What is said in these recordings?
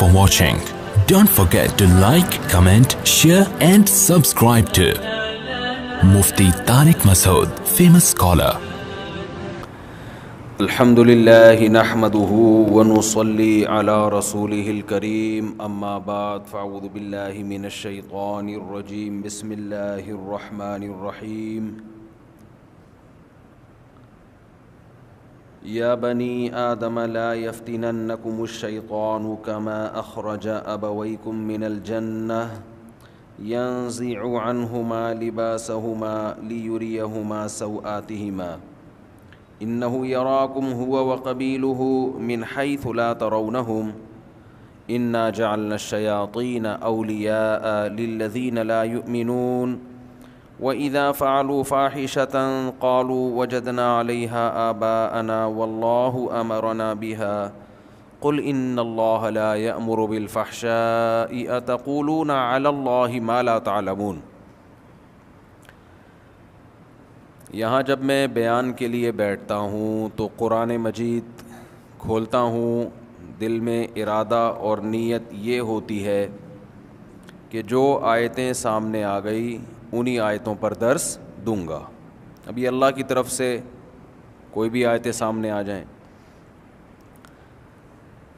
for watching. Don't forget to like, comment, share and subscribe to Mufti Tariq Masood, famous scholar. الحمدللہ نحمده ونصلی علی رسوله الکریم اما بعد فاعوذ باللہ من الشیطان الرجیم بسم اللہ الرحمن الرحیم یا بنی آدم لا یفتننکم الشیطان کما اخرج ابویکم من الجنہ ینزع عنہما لباسہما لیریہما سوآتہما انه يراكم هو وقبيله من حيث لا ترونهم انا جعلنا الشياطين اولياء للذين لا يؤمنون واذا فعلوا فاحشة قالوا وجدنا عليها آباءنا والله امرنا بها قل ان الله لا يأمر بالفحشاء اتقولون على الله ما لا تعلمون. یہاں جب میں بیان کے لیے بیٹھتا ہوں تو قرآن مجید کھولتا ہوں، دل میں ارادہ اور نیت یہ ہوتی ہے کہ جو آیتیں سامنے آ گئی انہی آیتوں پر درس دوں گا. ابھی اللہ کی طرف سے کوئی بھی آیتیں سامنے آ جائیں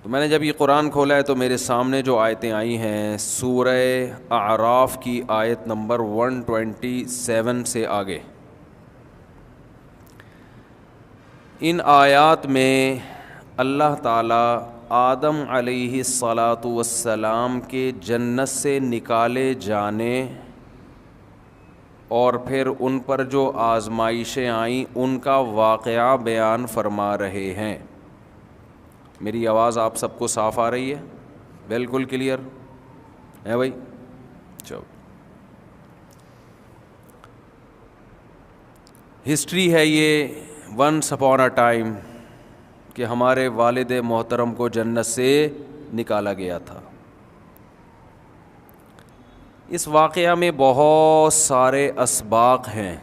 تو میں نے جب یہ قرآن کھولا ہے تو میرے سامنے جو آیتیں آئی ہیں سورہ اعراف کی آیت نمبر 127 سے آگے، ان آیات میں اللہ تعالیٰ آدم علیہ الصلاۃ والسلام کے جنت سے نکالے جانے اور پھر ان پر جو آزمائشیں آئیں ان کا واقعہ بیان فرما رہے ہیں. میری آواز آپ سب کو صاف آ رہی ہے؟ بالکل کلیئر ہے بھائی؟ چلو، ہسٹری ہے یہ ونس اپون اے ٹائم کہ ہمارے والد محترم کو جنت سے نکالا گیا تھا. اس واقعہ میں بہت سارے اسباق ہیں.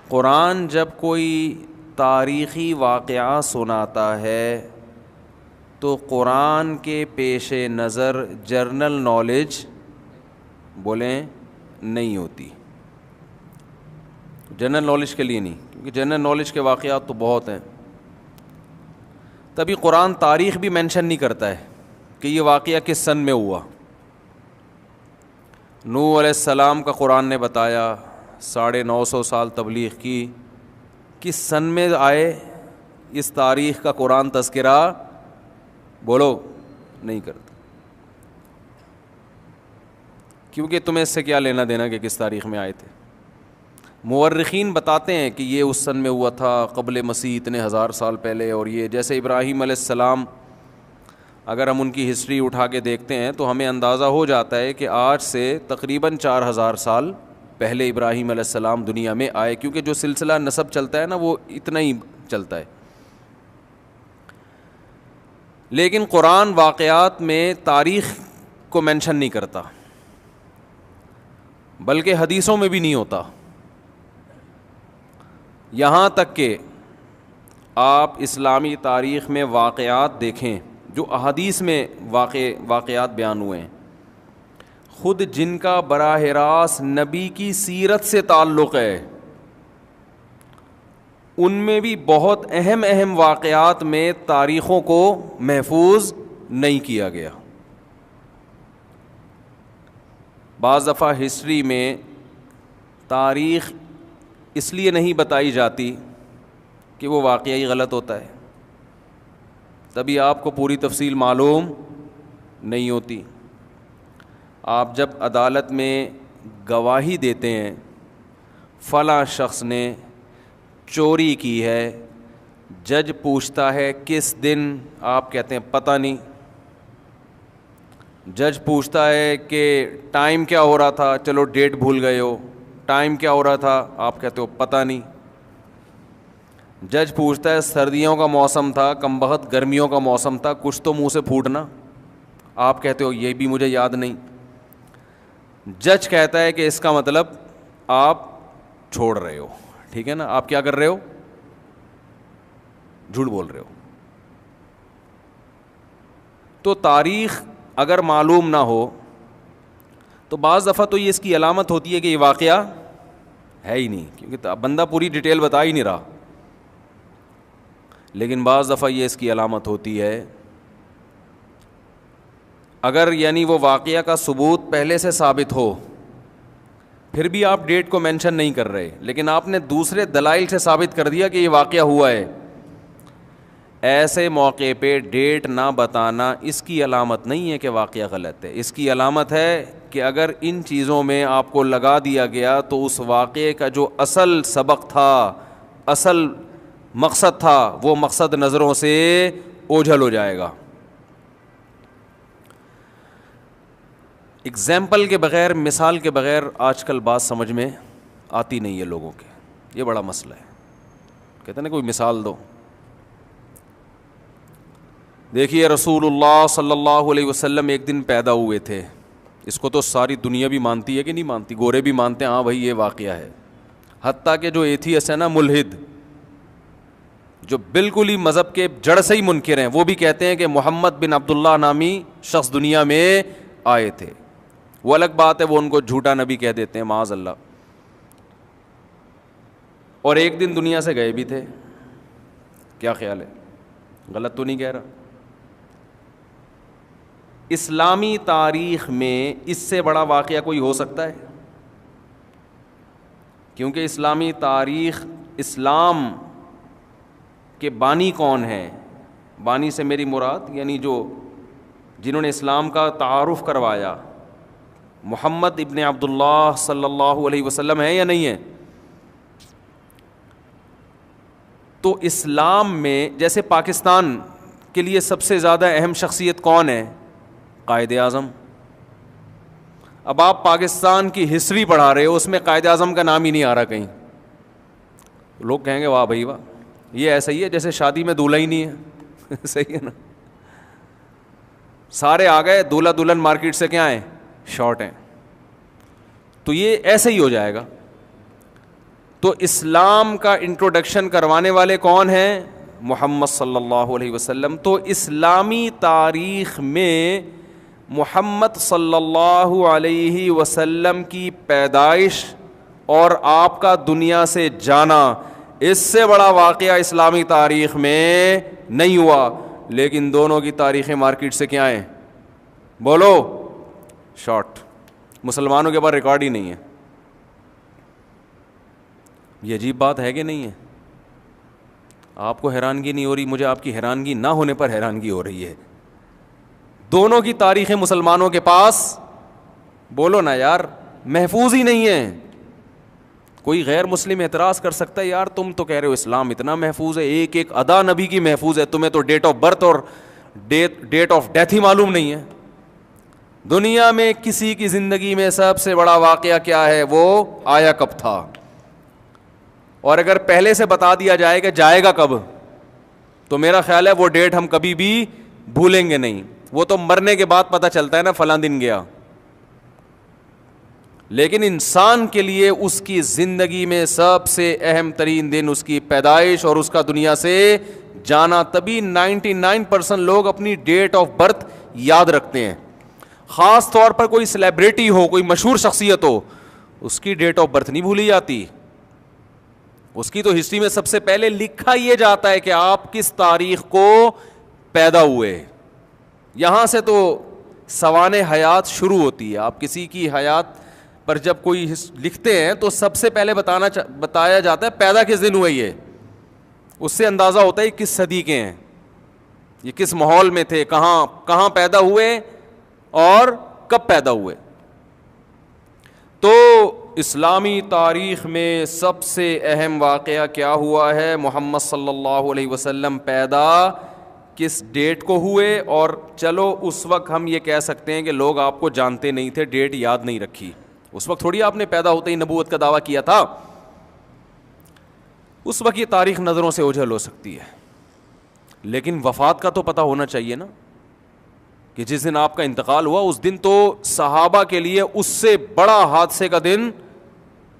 قرآن جب کوئی تاریخی واقعہ سناتا ہے تو قرآن کے پیش نظر جنرل نالج بولیں نہیں ہوتی. جنرل نالج کے لیے نہیں، کیونکہ جنرل نالج کے واقعات تو بہت ہیں. تبھی قرآن تاریخ بھی مینشن نہیں کرتا ہے کہ یہ واقعہ کس سن میں ہوا. نوح علیہ السلام کا قرآن نے بتایا 950 سال تبلیغ کی، کس سن میں آئے اس تاریخ کا قرآن تذکرہ بولو نہیں کرتا. کیونکہ تمہیں اس سے کیا لینا دینا کہ کس تاریخ میں آئے تھے. مورخین بتاتے ہیں کہ یہ اس سن میں ہوا تھا قبل مسیح اتنے 1000 سال پہلے. اور یہ جیسے ابراہیم علیہ السلام، اگر ہم ان کی ہسٹری اٹھا کے دیکھتے ہیں تو ہمیں اندازہ ہو جاتا ہے کہ آج سے تقریباً 4000 سال پہلے ابراہیم علیہ السلام دنیا میں آئے، کیونکہ جو سلسلہ نسب چلتا ہے نا وہ اتنا ہی چلتا ہے. لیکن قرآن واقعات میں تاریخ کو مینشن نہیں کرتا، بلکہ حدیثوں میں بھی نہیں ہوتا. یہاں تک کہ آپ اسلامی تاریخ میں واقعات دیکھیں جو احادیث میں واقعات بیان ہوئے ہیں، خود جن کا براہ راست نبی کی سیرت سے تعلق ہے ان میں بھی بہت اہم واقعات میں تاریخوں کو محفوظ نہیں کیا گیا. بعض دفعہ ہسٹری میں تاریخ اس لیے نہیں بتائی جاتی کہ وہ واقعی غلط ہوتا ہے، تبھی آپ کو پوری تفصیل معلوم نہیں ہوتی. آپ جب عدالت میں گواہی دیتے ہیں فلاں شخص نے چوری کی ہے، جج پوچھتا ہے کس دن، آپ کہتے ہیں پتہ نہیں. جج پوچھتا ہے کہ ٹائم کیا ہو رہا تھا، چلو ڈیٹ بھول گئے ہو، ٹائم کیا ہو رہا تھا، آپ کہتے ہو پتہ نہیں. جج پوچھتا ہے سردیوں کا موسم تھا کمبخت گرمیوں کا موسم تھا، کچھ تو منہ سے پھوٹنا، آپ کہتے ہو یہ بھی مجھے یاد نہیں. جج کہتا ہے کہ اس کا مطلب آپ چھوڑ رہے ہو، ٹھیک ہے نا، آپ کیا کر رہے ہو، جھوٹ بول رہے ہو. تو تاریخ اگر معلوم نہ ہو تو بعض دفعہ تو یہ اس کی علامت ہوتی ہے کہ یہ واقعہ ہے ہی نہیں، کیونکہ بندہ پوری ڈیٹیل بتا ہی نہیں رہا. لیکن بعض دفعہ یہ اس کی علامت ہوتی ہے اگر یعنی وہ واقعہ کا ثبوت پہلے سے ثابت ہو، پھر بھی آپ ڈیٹ کو مینشن نہیں کر رہے، لیکن آپ نے دوسرے دلائل سے ثابت کر دیا کہ یہ واقعہ ہوا ہے. ایسے موقع پہ ڈیٹ نہ بتانا اس کی علامت نہیں ہے کہ واقعہ غلط ہے. اس کی علامت ہے کہ اگر ان چیزوں میں آپ کو لگا دیا گیا تو اس واقعے کا جو اصل سبق تھا، اصل مقصد تھا، وہ مقصد نظروں سے اوجھل ہو جائے گا. اگزامپل کے بغیر، مثال کے بغیر آج کل بات سمجھ میں آتی نہیں ہے لوگوں کے. یہ بڑا مسئلہ ہے. کہتے ہیں نا کوئی مثال دو. دیکھیے رسول اللہ صلی اللہ علیہ وسلم ایک دن پیدا ہوئے تھے. اس کو تو ساری دنیا بھی مانتی ہے کہ نہیں مانتی؟ گورے بھی مانتے ہیں ہاں بھائی یہ واقعہ ہے. حتیٰ کہ جو ایتھیسٹ ہے نا، ملحد، جو بالکل ہی مذہب کے جڑ سے ہی منکر ہیں، وہ بھی کہتے ہیں کہ محمد بن عبداللہ نامی شخص دنیا میں آئے تھے. وہ الگ بات ہے، وہ ان کو جھوٹا نبی کہہ دیتے ہیں معاذ اللہ. اور ایک دن دنیا سے گئے بھی تھے. کیا خیال ہے؟ غلط تو نہیں کہہ رہا؟ اسلامی تاریخ میں اس سے بڑا واقعہ کوئی ہو سکتا ہے؟ کیونکہ اسلامی تاریخ، اسلام کے بانی کون ہیں؟ بانی سے میری مراد یعنی جنہوں نے اسلام کا تعارف کروایا، محمد ابن عبداللہ صلی اللہ علیہ وسلم ہے یا نہیں ہے؟ تو اسلام میں جیسے پاکستان کے لیے سب سے زیادہ اہم شخصیت کون ہے؟ قائد اعظم. اب آپ پاکستان کی ہسٹری پڑھا رہے ہو، اس میں قائد اعظم کا نام ہی نہیں آ رہا کہیں. لوگ کہیں گے واہ بھائی واہ، یہ ایسا ہی ہے جیسے شادی میں دولہا ہی نہیں ہے. صحیح ہے نا؟ سارے آ گئے، دولہا دلہن مارکیٹ سے کیا ہیں؟ شارٹ ہیں. تو یہ ایسے ہی ہو جائے گا. تو اسلام کا انٹروڈکشن کروانے والے کون ہیں؟ محمد صلی اللہ علیہ وسلم. تو اسلامی تاریخ میں محمد صلی اللہ علیہ وسلم کی پیدائش اور آپ کا دنیا سے جانا، اس سے بڑا واقعہ اسلامی تاریخ میں نہیں ہوا. لیکن دونوں کی تاریخیں مارکیٹ سے کیا ہیں؟ بولو، شارٹ. مسلمانوں کے پاس ریکارڈ ہی نہیں ہے. یہ عجیب بات ہے کہ نہیں ہے؟ آپ کو حیرانگی نہیں ہو رہی؟ مجھے آپ کی حیرانگی نہ ہونے پر حیرانگی ہو رہی ہے. دونوں کی تاریخیں مسلمانوں کے پاس، بولو نا یار، محفوظ ہی نہیں ہیں. کوئی غیر مسلم اعتراض کر سکتا ہے یار تم تو کہہ رہے ہو اسلام اتنا محفوظ ہے، ایک ایک ادا نبی کی محفوظ ہے، تمہیں تو ڈیٹ آف برتھ اور ڈیٹ آف ڈیتھ ہی معلوم نہیں ہے. دنیا میں کسی کی زندگی میں سب سے بڑا واقعہ کیا ہے؟ وہ آیا کب تھا. اور اگر پہلے سے بتا دیا جائے کہ جائے گا کب، تو میرا خیال ہے وہ ڈیٹ ہم کبھی بھی بھولیں گے نہیں. وہ تو مرنے کے بعد پتہ چلتا ہے نا فلاں دن گیا. لیکن انسان کے لیے اس کی زندگی میں سب سے اہم ترین دن اس کی پیدائش اور اس کا دنیا سے جانا. تبھی 99% لوگ اپنی ڈیٹ آف برتھ یاد رکھتے ہیں. خاص طور پر کوئی سیلیبریٹی ہو، کوئی مشہور شخصیت ہو، اس کی ڈیٹ آف برتھ نہیں بھولی جاتی. اس کی تو ہسٹری میں سب سے پہلے لکھا یہ جاتا ہے کہ آپ کس تاریخ کو پیدا ہوئے. یہاں سے تو سوانح حیات شروع ہوتی ہے. آپ کسی کی حیات پر جب کوئی لکھتے ہیں تو سب سے پہلے بتایا جاتا ہے پیدا کس دن ہوئے. یہ اس سے اندازہ ہوتا ہے کس صدی کے ہیں، یہ کس ماحول میں تھے، کہاں پیدا ہوئے اور کب پیدا ہوئے. تو اسلامی تاریخ میں سب سے اہم واقعہ کیا ہوا ہے؟ محمد صلی اللہ علیہ وسلم پیدا کس ڈیٹ کو ہوئے. اور چلو اس وقت ہم یہ کہہ سکتے ہیں کہ لوگ آپ کو جانتے نہیں تھے، ڈیٹ یاد نہیں رکھی. اس وقت تھوڑی آپ نے پیدا ہوتے ہی نبوت کا دعویٰ کیا تھا. اس وقت یہ تاریخ نظروں سے اوجھل ہو سکتی ہے. لیکن وفات کا تو پتہ ہونا چاہیے نا، کہ جس دن آپ کا انتقال ہوا اس دن تو صحابہ کے لیے اس سے بڑا حادثے کا دن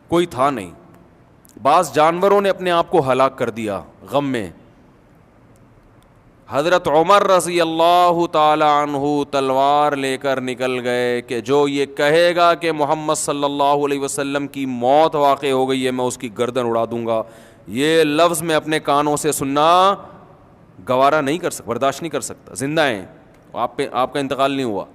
کوئی تھا نہیں. بعض جانوروں نے اپنے آپ کو ہلاک کر دیا غم میں. حضرت عمر رضی اللہ تعالی عنہ تلوار لے کر نکل گئے کہ جو یہ کہے گا کہ محمد صلی اللہ علیہ وسلم کی موت واقع ہو گئی ہے میں اس کی گردن اڑا دوں گا، یہ لفظ میں اپنے کانوں سے سننا گوارا نہیں کر سکتا، برداشت نہیں کر سکتا. زندہ ہیں آپ کا انتقال نہیں ہوا.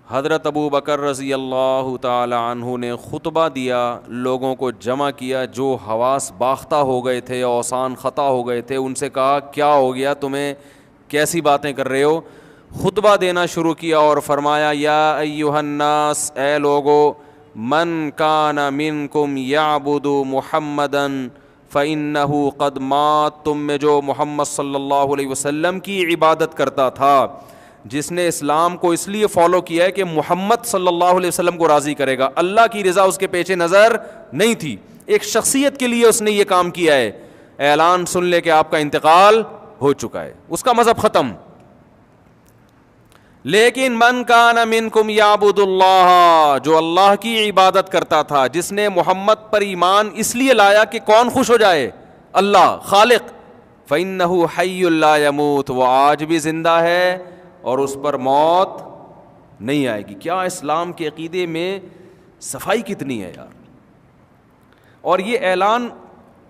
حضرت ابو بکر رضی اللہ تعالی عنہ نے خطبہ دیا، لوگوں کو جمع کیا جو حواس باختہ ہو گئے تھے، اوسان خطا ہو گئے تھے، ان سے کہا کیا ہو گیا تمہیں، کیسی باتیں کر رہے ہو. خطبہ دینا شروع کیا اور فرمایا یا ایھا الناس، اے لوگو، من کان منکم یعبد محمدا فإنہ قد مات، تم میں جو محمد صلی اللہ علیہ وسلم کی عبادت کرتا تھا، جس نے اسلام کو اس لیے فالو کیا ہے کہ محمد صلی اللہ علیہ وسلم کو راضی کرے گا، اللہ کی رضا اس کے پیچھے نظر نہیں تھی، ایک شخصیت کے لیے اس نے یہ کام کیا ہے، اعلان سن لے کہ آپ کا انتقال ہو چکا ہے، اس کا مذہب ختم. لیکن من کان منکم یعبد اللہ، جو اللہ کی عبادت کرتا تھا، جس نے محمد پر ایمان اس لیے لایا کہ کون خوش ہو جائے، اللہ خالق، فإنہ حی لا یموت، وہ آج بھی زندہ ہے اور اس پر موت نہیں آئے گی. کیا اسلام کے عقیدے میں صفائی کتنی ہے یار. اور یہ اعلان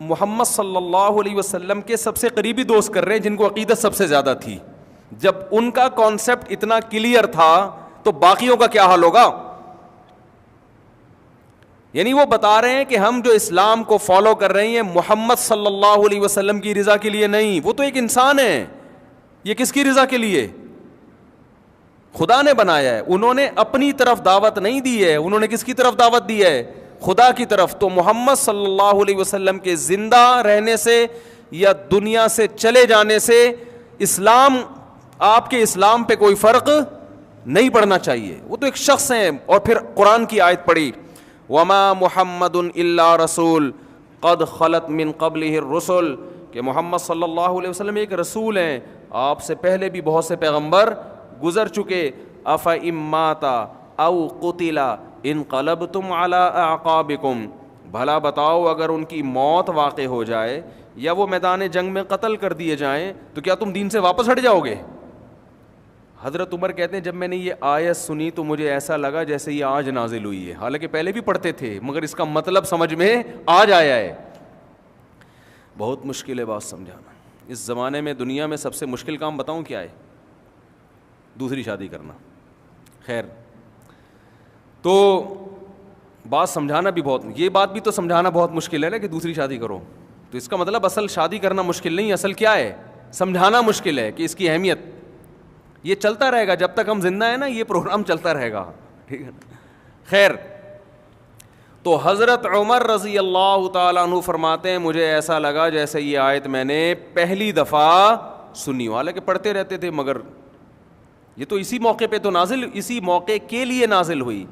محمد صلی اللہ علیہ وسلم کے سب سے قریبی دوست کر رہے ہیں جن کو عقیدت سب سے زیادہ تھی. جب ان کا کانسیپٹ اتنا کلیئر تھا تو باقیوں کا کیا حال ہوگا. یعنی وہ بتا رہے ہیں کہ ہم جو اسلام کو فالو کر رہے ہیں محمد صلی اللہ علیہ وسلم کی رضا کے لیے نہیں، وہ تو ایک انسان ہے، یہ کس کی رضا کے لیے، خدا نے بنایا ہے. انہوں نے اپنی طرف دعوت نہیں دی ہے، انہوں نے کس کی طرف دعوت دی ہے، خدا کی طرف. تو محمد صلی اللہ علیہ وسلم کے زندہ رہنے سے یا دنیا سے چلے جانے سے اسلام، آپ کے اسلام پہ کوئی فرق نہیں پڑنا چاہیے، وہ تو ایک شخص ہیں. اور پھر قرآن کی آیت پڑھی وما محمد الا رسول قد خلت من قبلہ الرسل، کہ محمد صلی اللہ علیہ وسلم ایک رسول ہیں، آپ سے پہلے بھی بہت سے پیغمبر گزر چکے. افإن مات او قتل انقلبتم علی اعقابکم، بھلا بتاؤ اگر ان کی موت واقع ہو جائے یا وہ میدان جنگ میں قتل کر دیے جائیں تو کیا تم دین سے واپس ہٹ جاؤ گے. حضرت عمر کہتے ہیں جب میں نے یہ آیت سنی تو مجھے ایسا لگا جیسے یہ آج نازل ہوئی ہے، حالانکہ پہلے بھی پڑھتے تھے مگر اس کا مطلب سمجھ میں آج آیا ہے. بہت مشکل ہے بات سمجھانا. اس زمانے میں دنیا میں سب سے مشکل کام بتاؤں کیا ہے، دوسری شادی کرنا. خیر تو بات سمجھانا بھی بہت، یہ بات بھی تو سمجھانا بہت مشکل ہے نا کہ دوسری شادی کرو، تو اس کا مطلب اصل شادی کرنا مشکل نہیں، اصل کیا ہے، سمجھانا مشکل ہے کہ اس کی اہمیت. یہ چلتا رہے گا جب تک ہم زندہ ہیں نا، یہ پروگرام چلتا رہے گا، ٹھیک ہے. خیر تو حضرت عمر رضی اللہ تعالیٰ عنہ فرماتے ہیں مجھے ایسا لگا جیسے یہ آیت میں نے پہلی دفعہ سنی، حالانکہ پڑھتے رہتے تھے مگر یہ تو اسی موقع پہ تو نازل، اسی موقع کے لیے نازل ہوئی.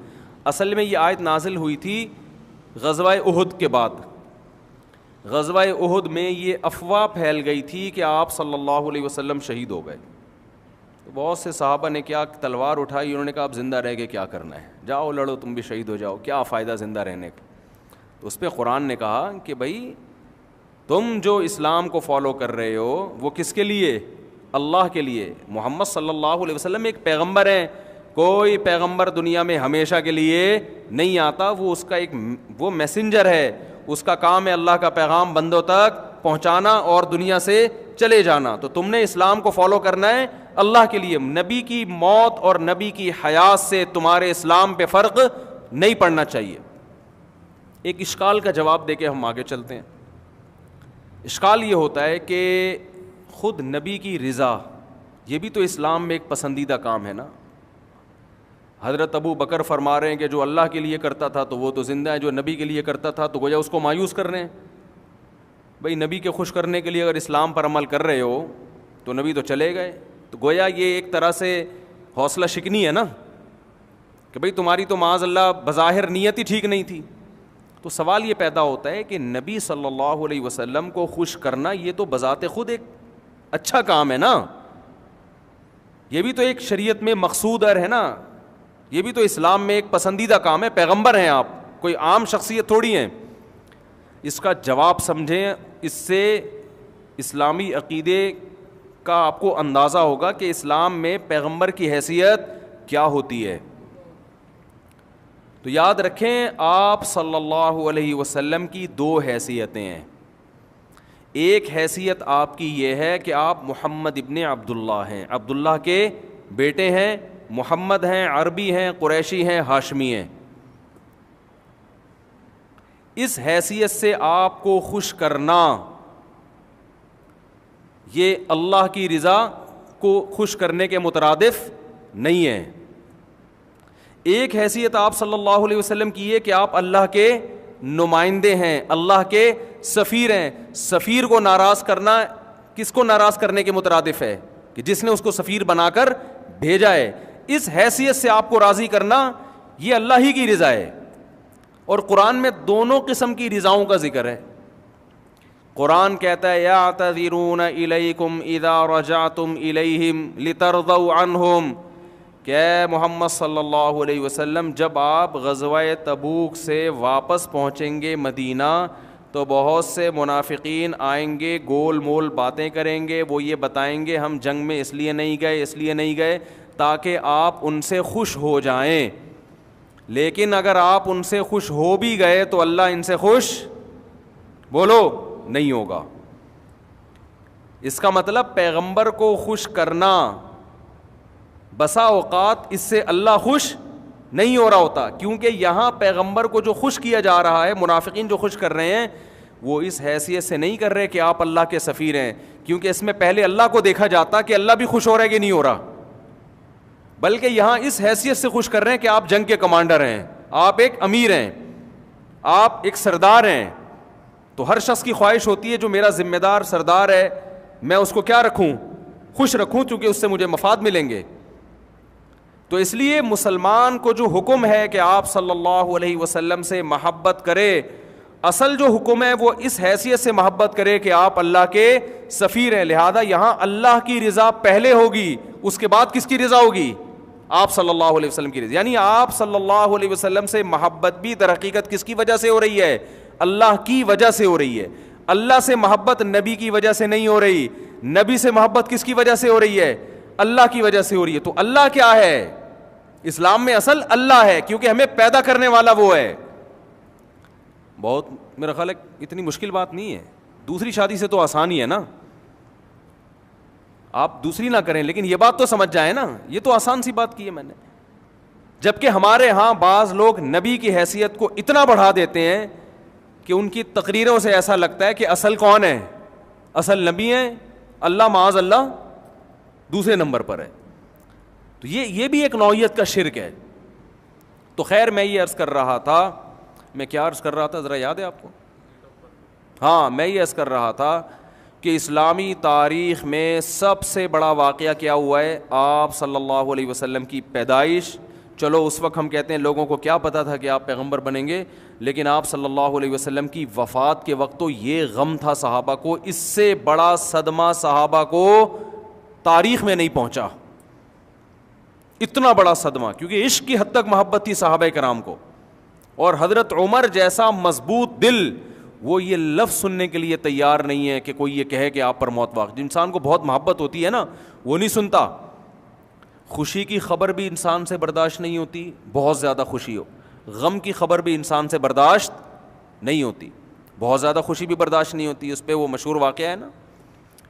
اصل میں یہ آیت نازل ہوئی تھی غزوہ احد کے بعد. غزوہ احد میں یہ افواہ پھیل گئی تھی کہ آپ صلی اللہ علیہ وسلم شہید ہو گئے. بہت سے صحابہ نے کیا تلوار اٹھائی، انہوں نے کہا آپ زندہ رہ کے کیا کرنا ہے، جاؤ لڑو تم بھی شہید ہو جاؤ، کیا فائدہ زندہ رہنے کا. تو اس پہ قرآن نے کہا کہ بھائی تم جو اسلام کو فالو کر رہے ہو وہ کس کے لیے، اللہ کے لیے. محمد صلی اللہ علیہ وسلم ایک پیغمبر ہیں، کوئی پیغمبر دنیا میں ہمیشہ کے لیے نہیں آتا، وہ اس کا ایک وہ میسنجر ہے، اس کا کام ہے اللہ کا پیغام بندوں تک پہنچانا اور دنیا سے چلے جانا. تو تم نے اسلام کو فالو کرنا ہے اللہ کے لیے. نبی کی موت اور نبی کی حیات سے تمہارے اسلام پہ فرق نہیں پڑنا چاہیے. ایک اشکال کا جواب دے کے ہم آگے چلتے ہیں. اشکال یہ ہوتا ہے کہ خود نبی کی رضا یہ بھی تو اسلام میں ایک پسندیدہ کام ہے نا. حضرت ابو بکر فرما رہے ہیں کہ جو اللہ کے لیے کرتا تھا تو وہ تو زندہ ہے، جو نبی کے لیے کرتا تھا تو گویا اس کو مایوس کر رہے ہیں. بھائی نبی کے خوش کرنے کے لیے اگر اسلام پر عمل کر رہے ہو تو نبی تو چلے گئے، تو گویا یہ ایک طرح سے حوصلہ شکنی ہے نا کہ بھئی تمہاری تو معاذ اللہ بظاہر نیت ہی ٹھیک نہیں تھی. تو سوال یہ پیدا ہوتا ہے کہ نبی صلی اللہ علیہ وسلم کو خوش کرنا یہ تو بذات خود ایک اچھا کام ہے نا، یہ بھی تو ایک شریعت میں مقصود ہے نا، یہ بھی تو اسلام میں ایک پسندیدہ کام ہے. پیغمبر ہیں آپ، کوئی عام شخصیت تھوڑی ہیں. اس کا جواب سمجھیں، اس سے اسلامی عقیدے کا آپ کو اندازہ ہوگا کہ اسلام میں پیغمبر کی حیثیت کیا ہوتی ہے. تو یاد رکھیں آپ صلی اللہ علیہ وسلم کی دو حیثیتیں ہیں. ایک حیثیت آپ کی یہ ہے کہ آپ محمد ابن عبداللہ ہیں, عبداللہ کے بیٹے ہیں, محمد ہیں, عربی ہیں, قریشی ہیں, ہاشمی ہیں. اس حیثیت سے آپ کو خوش کرنا یہ اللہ کی رضا کو خوش کرنے کے مترادف نہیں ہے. ایک حیثیت آپ صلی اللہ علیہ وسلم کی ہے کہ آپ اللہ کے نمائندے ہیں, اللہ کے سفیر ہیں. سفیر کو ناراض کرنا کس کو ناراض کرنے کے مترادف ہے؟ کہ جس نے اس کو سفیر بنا کر بھیجا ہے. اس حیثیت سے آپ کو راضی کرنا یہ اللہ ہی کی رضا ہے. اور قرآن میں دونوں قسم کی رضاؤں کا ذکر ہے. قرآن کہتا ہے یعتذرون الیکم اذا رجعتم الیہم لترضوا عنہم, کہ اے محمد صلی اللہ علیہ وسلم جب آپ غزوہ تبوک سے واپس پہنچیں گے مدینہ تو بہت سے منافقین آئیں گے, گول مول باتیں کریں گے. وہ یہ بتائیں گے ہم جنگ میں اس لیے نہیں گئے تاکہ آپ ان سے خوش ہو جائیں. لیکن اگر آپ ان سے خوش ہو بھی گئے تو اللہ ان سے خوش بولو نہیں ہوگا. اس کا مطلب پیغمبر کو خوش کرنا بسا اوقات اس سے اللہ خوش نہیں ہو رہا ہوتا, کیونکہ یہاں پیغمبر کو جو خوش کیا جا رہا ہے, منافقین جو خوش کر رہے ہیں وہ اس حیثیت سے نہیں کر رہے کہ آپ اللہ کے سفیر ہیں, کیونکہ اس میں پہلے اللہ کو دیکھا جاتا کہ اللہ بھی خوش ہو رہا ہے کہ نہیں ہو رہا, بلکہ یہاں اس حیثیت سے خوش کر رہے ہیں کہ آپ جنگ کے کمانڈر ہیں, آپ ایک امیر ہیں, آپ ایک سردار ہیں. تو ہر شخص کی خواہش ہوتی ہے جو میرا ذمہ دار سردار ہے میں اس کو کیا رکھوں, خوش رکھوں, کیونکہ اس سے مجھے مفاد ملیں گے. تو اس لیے مسلمان کو جو حکم ہے کہ آپ صلی اللہ علیہ وسلم سے محبت کرے, اصل جو حکم ہے وہ اس حیثیت سے محبت کرے کہ آپ اللہ کے سفیر ہیں. لہذا یہاں اللہ کی رضا پہلے ہوگی, اس کے بعد کس کی رضا ہوگی؟ آپ صلی اللہ علیہ وسلم کی رضا. یعنی آپ صلی اللہ علیہ وسلم سے محبت بھی در حقیقت کس کی وجہ سے ہو رہی ہے؟ اللہ کی وجہ سے ہو رہی ہے. اللہ سے محبت نبی کی وجہ سے نہیں ہو رہی, نبی سے محبت کس کی وجہ سے ہو رہی ہے؟ اللہ کی وجہ سے ہو رہی ہے. تو اللہ کیا ہے اسلام میں؟ اصل اللہ ہے, کیونکہ ہمیں پیدا کرنے والا وہ ہے. بہت میرا خیال ہے اتنی مشکل بات نہیں ہے. دوسری شادی سے تو آسان ہی ہے نا, آپ دوسری نہ کریں, لیکن یہ بات تو سمجھ جائیں نا, یہ تو آسان سی بات کی ہے میں نے. جبکہ ہمارے ہاں بعض لوگ نبی کی حیثیت کو اتنا بڑھا دیتے ہیں کہ ان کی تقریروں سے ایسا لگتا ہے کہ اصل کون ہے؟ اصل نبی ہیں, اللہ معاذ اللہ دوسرے نمبر پر ہے. تو یہ بھی ایک نوعیت کا شرک ہے. تو خیر میں یہ عرض کر رہا تھا, میں کیا عرض کر رہا تھا ذرا یاد ہے آپ کو؟ ہاں, میں یہ عرض کر رہا تھا کہ اسلامی تاریخ میں سب سے بڑا واقعہ کیا ہوا ہے؟ آپ صلی اللہ علیہ وسلم کی پیدائش. چلو اس وقت ہم کہتے ہیں لوگوں کو کیا پتہ تھا کہ آپ پیغمبر بنیں گے, لیکن آپ صلی اللہ علیہ وسلم کی وفات کے وقت تو یہ غم تھا صحابہ کو, اس سے بڑا صدمہ صحابہ کو تاریخ میں نہیں پہنچا. اتنا بڑا صدمہ, کیونکہ عشق کی حد تک محبت تھی صحابہ کرام کو. اور حضرت عمر جیسا مضبوط دل وہ یہ لفظ سننے کے لیے تیار نہیں ہے کہ کوئی یہ کہے کہ آپ پر موت واقع. انسان کو بہت محبت ہوتی ہے نا, وہ نہیں سنتا. خوشی کی خبر بھی انسان سے برداشت نہیں ہوتی, بہت زیادہ خوشی ہو. غم کی خبر بھی انسان سے برداشت نہیں ہوتی, بہت زیادہ خوشی بھی برداشت نہیں ہوتی. اس پہ وہ مشہور واقعہ ہے نا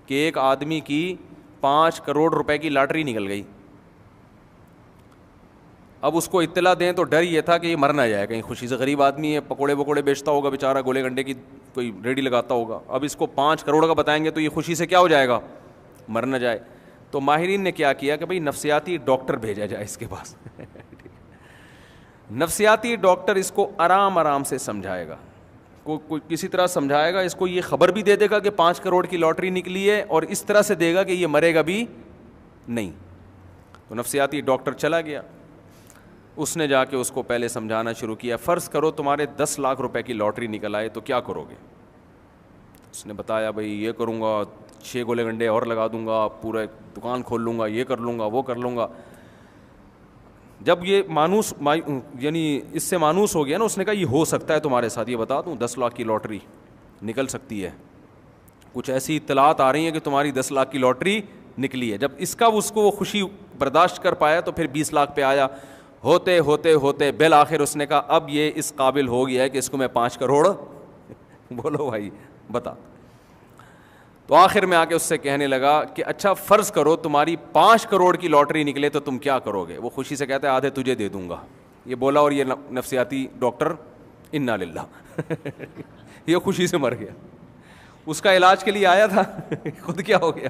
کہ ایک آدمی کی 5 کروڑ روپے کی لاٹری نکل گئی. اب اس کو اطلاع دیں تو ڈر یہ تھا کہ یہ مر نہ جائے کہیں خوشی سے. غریب آدمی ہے, پکوڑے وکوڑے بیچتا ہوگا بیچارہ, گولے گنڈے کی کوئی ریڈی لگاتا ہوگا. اب اس کو 5 کروڑ کا بتائیں گے تو یہ خوشی سے کیا ہو جائے گا, مر نہ جائے. تو ماہرین نے کیا کیا کہ بھئی نفسیاتی ڈاکٹر بھیجا جائے اس کے پاس. نفسیاتی ڈاکٹر اس کو آرام سے سمجھائے گا, کوئی کسی طرح سمجھائے گا, اس کو یہ خبر بھی دے دے گا کہ 5 کروڑ کی لاٹری نکلی ہے, اور اس طرح سے دے گا کہ یہ مرے گا بھی نہیں. تو نفسیاتی ڈاکٹر چلا گیا, اس نے جا کے اس کو پہلے سمجھانا شروع کیا. فرض کرو تمہارے 10 لاکھ روپے کی لاٹری نکل آئے تو کیا کرو گے؟ اس نے بتایا بھائی یہ کروں گا, 6 گولے گنڈے اور لگا دوں گا, پورا دکان کھول لوں گا, یہ کر لوں گا, وہ کر لوں گا. جب یہ مانوس یعنی اس سے مانوس ہو گیا نا, اس نے کہا یہ ہو سکتا ہے تمہارے ساتھ, یہ بتا دوں 10 لاکھ کی لاٹری نکل سکتی ہے, کچھ ایسی اطلاعات آ رہی ہیں کہ تمہاری 10 لاکھ کی لاٹری نکلی ہے. جب اس کا اس کو وہ خوشی برداشت کر پایا تو پھر 20 لاکھ پہ آیا. ہوتے ہوتے ہوتے بالآخر اس نے کہا اب یہ اس قابل ہو گیا ہے کہ اس کو میں 5 کروڑ بولو بھائی بتا. تو آخر میں آ کے اس سے کہنے لگا کہ اچھا فرض کرو تمہاری 5 کروڑ کی لاٹری نکلے تو تم کیا کرو گے؟ وہ خوشی سے کہتا ہے آدھے تجھے دے دوں گا. یہ بولا اور یہ نفسیاتی ڈاکٹر انا للہ یہ خوشی سے مر گیا. اس کا علاج کے لیے آیا تھا خود کیا ہو گیا.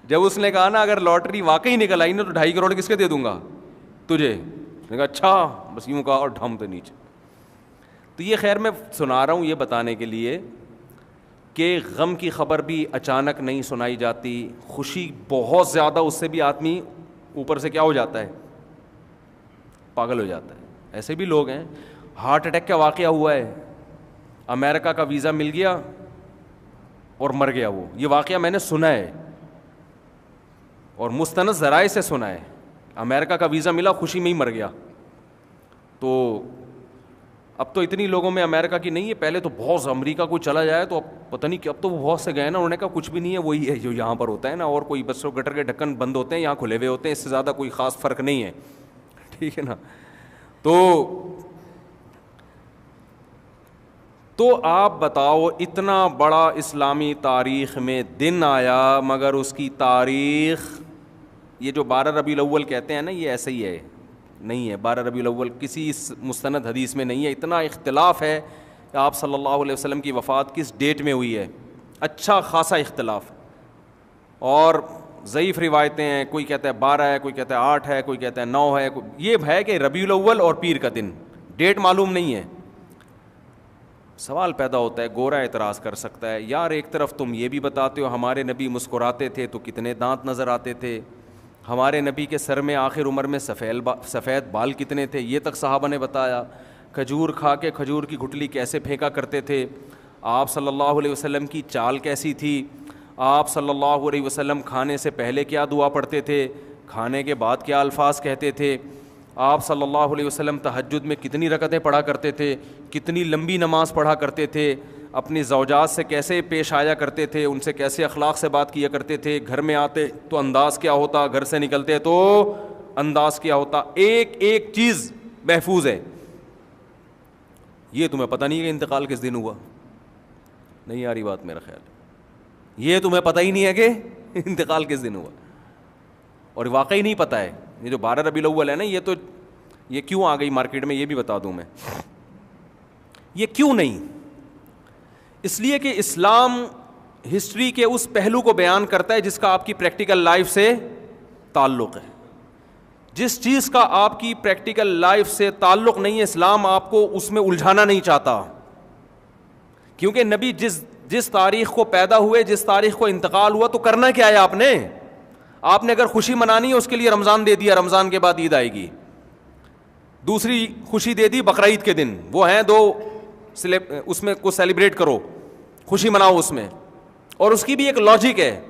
جب اس نے کہا نا اگر لاٹری واقعی نکل آئی نا تو 2.5 کروڑ کس کے دے دوں گا؟ تجھے. نے کہا اچھا, بس یوں کہا اور ڈھم پہ نیچے. تو یہ خیر میں سنا رہا ہوں یہ بتانے کے لیے کہ غم کی خبر بھی اچانک نہیں سنائی جاتی. خوشی بہت زیادہ, اس سے بھی آدمی اوپر سے کیا ہو جاتا ہے؟ پاگل ہو جاتا ہے. ایسے بھی لوگ ہیں, ہارٹ اٹیک کا واقعہ ہوا ہے, امریکہ کا ویزا مل گیا اور مر گیا وہ. یہ واقعہ میں نے سنا ہے اور مستند ذرائع سے سنا ہے. امریکہ کا ویزا ملا, خوشی میں ہی مر گیا. تو اب تو اتنی لوگوں میں امریکہ کی نہیں ہے, پہلے تو بہت امریکہ کوئی چلا جائے تو اب پتہ نہیں کہ اب تو وہ بہت سے گئے نا, انہوں نے کہا کچھ بھی نہیں ہے, وہی ہے جو یہاں پر ہوتا ہے نا, اور کوئی بس گٹر کے ڈھکن بند ہوتے ہیں, یہاں کھلے ہوئے ہوتے ہیں, اس سے زیادہ کوئی خاص فرق نہیں ہے. ٹھیک ہے نا. تو آپ بتاؤ اتنا بڑا اسلامی تاریخ میں دن آیا مگر اس کی تاریخ, یہ جو 12 ربیع الاول کہتے ہیں نا, یہ ایسا ہی ہے, نہیں ہے 12 ربیع الاول کسی مستند حدیث میں نہیں ہے. اتنا اختلاف ہے کہ آپ صلی اللہ علیہ وسلم کی وفات کس ڈیٹ میں ہوئی ہے, اچھا خاصا اختلاف. اور ضعیف روایتیں ہیں, کوئی کہتا ہے 12 ہے, کوئی کہتا ہے 8 ہے, کوئی کہتا ہے 9 ہے. یہ ہے کہ ربیع الاول اور پیر کا دن, ڈیٹ معلوم نہیں ہے. سوال پیدا ہوتا ہے, گورا اعتراض کر سکتا ہے یار ایک طرف تم یہ بھی بتاتے ہو ہمارے نبی مسکراتے تھے تو کتنے دانت نظر آتے تھے, ہمارے نبی کے سر میں آخر عمر میں سفید بال کتنے تھے یہ تک صحابہ نے بتایا, کھجور کھا کے کھجور کی گٹلی کیسے پھینکا کرتے تھے, آپ صلی اللہ علیہ وسلم کی چال کیسی تھی, آپ صلی اللہ علیہ وسلم کھانے سے پہلے کیا دعا پڑھتے تھے, کھانے کے بعد کیا الفاظ کہتے تھے, آپ صلی اللہ علیہ وسلم تہجد میں کتنی رکعتیں پڑھا کرتے تھے, کتنی لمبی نماز پڑھا کرتے تھے, اپنی زوجات سے کیسے پیش آیا کرتے تھے, ان سے کیسے اخلاق سے بات کیا کرتے تھے, گھر میں آتے تو انداز کیا ہوتا, گھر سے نکلتے تو انداز کیا ہوتا, ایک ایک چیز محفوظ ہے. یہ تمہیں پتہ نہیں ہے کہ انتقال کس دن ہوا؟ نہیں آ رہی بات میرا خیال, یہ تمہیں پتہ ہی نہیں ہے کہ انتقال کس دن ہوا, اور واقعی نہیں پتہ ہے. یہ جو 12 ربیع الاول ہے نا, یہ کیوں آ گئی مارکیٹ میں یہ بھی بتا دوں میں. یہ کیوں نہیں, اس لیے کہ اسلام ہسٹری کے اس پہلو کو بیان کرتا ہے جس کا آپ کی پریکٹیکل لائف سے تعلق ہے. جس چیز کا آپ کی پریکٹیکل لائف سے تعلق نہیں ہے, اسلام آپ کو اس میں الجھانا نہیں چاہتا. کیونکہ نبی جس تاریخ کو پیدا ہوئے, جس تاریخ کو انتقال ہوا, تو کرنا کیا ہے آپ نے اگر خوشی منانی ہے اس کے لیے رمضان دے دیا, رمضان کے بعد عید آئے گی. دوسری خوشی دے دی بقرعید کے دن, وہ ہیں 2, اس میں کو سیلیبریٹ کرو, خوشی مناؤ اس میں. اور اس کی بھی ایک لاجک ہے,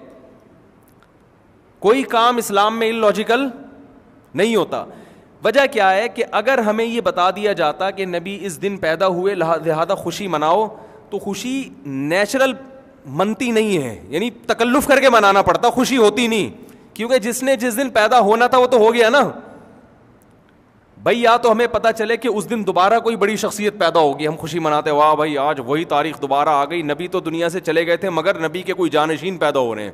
کوئی کام اسلام میں اللاجیکل نہیں ہوتا. وجہ کیا ہے کہ اگر ہمیں یہ بتا دیا جاتا کہ نبی اس دن پیدا ہوئے لہذا خوشی مناؤ, تو خوشی نیچرل منتی نہیں ہے, یعنی تکلف کر کے منانا پڑتا, خوشی ہوتی نہیں. کیونکہ جس نے جس دن پیدا ہونا تھا وہ تو ہو گیا نا بھائی. یا تو ہمیں پتہ چلے کہ اس دن دوبارہ کوئی بڑی شخصیت پیدا ہوگی, ہم خوشی مناتے ہیں, واہ بھائی آج وہی تاریخ دوبارہ آ گئی, نبی تو دنیا سے چلے گئے تھے مگر نبی کے کوئی جانشین پیدا ہو رہے ہیں.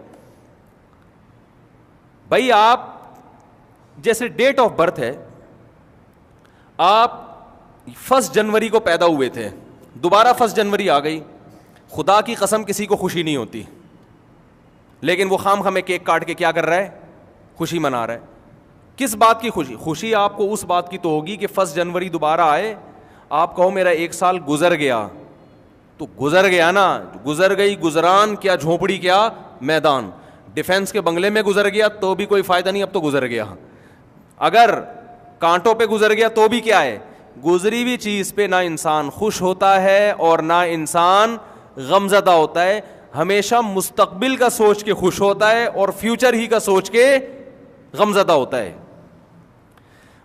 بھائی آپ جیسے ڈیٹ آف برتھ ہے, آپ 1 جنوری کو پیدا ہوئے تھے, دوبارہ 1 جنوری آ گئی, خدا کی قسم کسی کو خوشی نہیں ہوتی, لیکن وہ خام خامے کیک کاٹ کے کیا کر رہا ہے, خوشی منا رہا ہے. کس بات کی خوشی؟ خوشی آپ کو اس بات کی تو ہوگی کہ 1 جنوری دوبارہ آئے, آپ کہو میرا 1 سال گزر گیا, تو گزر گیا نا, گزر گئی گزران, کیا جھونپڑی کیا میدان, ڈیفینس کے بنگلے میں گزر گیا تو بھی کوئی فائدہ نہیں, اب تو گزر گیا. اگر کانٹوں پہ گزر گیا تو بھی کیا ہے, گزری ہوئی چیز پہ نہ انسان خوش ہوتا ہے اور نہ انسان غمزدہ ہوتا ہے, ہمیشہ مستقبل کا سوچ کے خوش ہوتا ہے اور فیوچر ہی کا سوچ کے غمزدہ ہوتا ہے.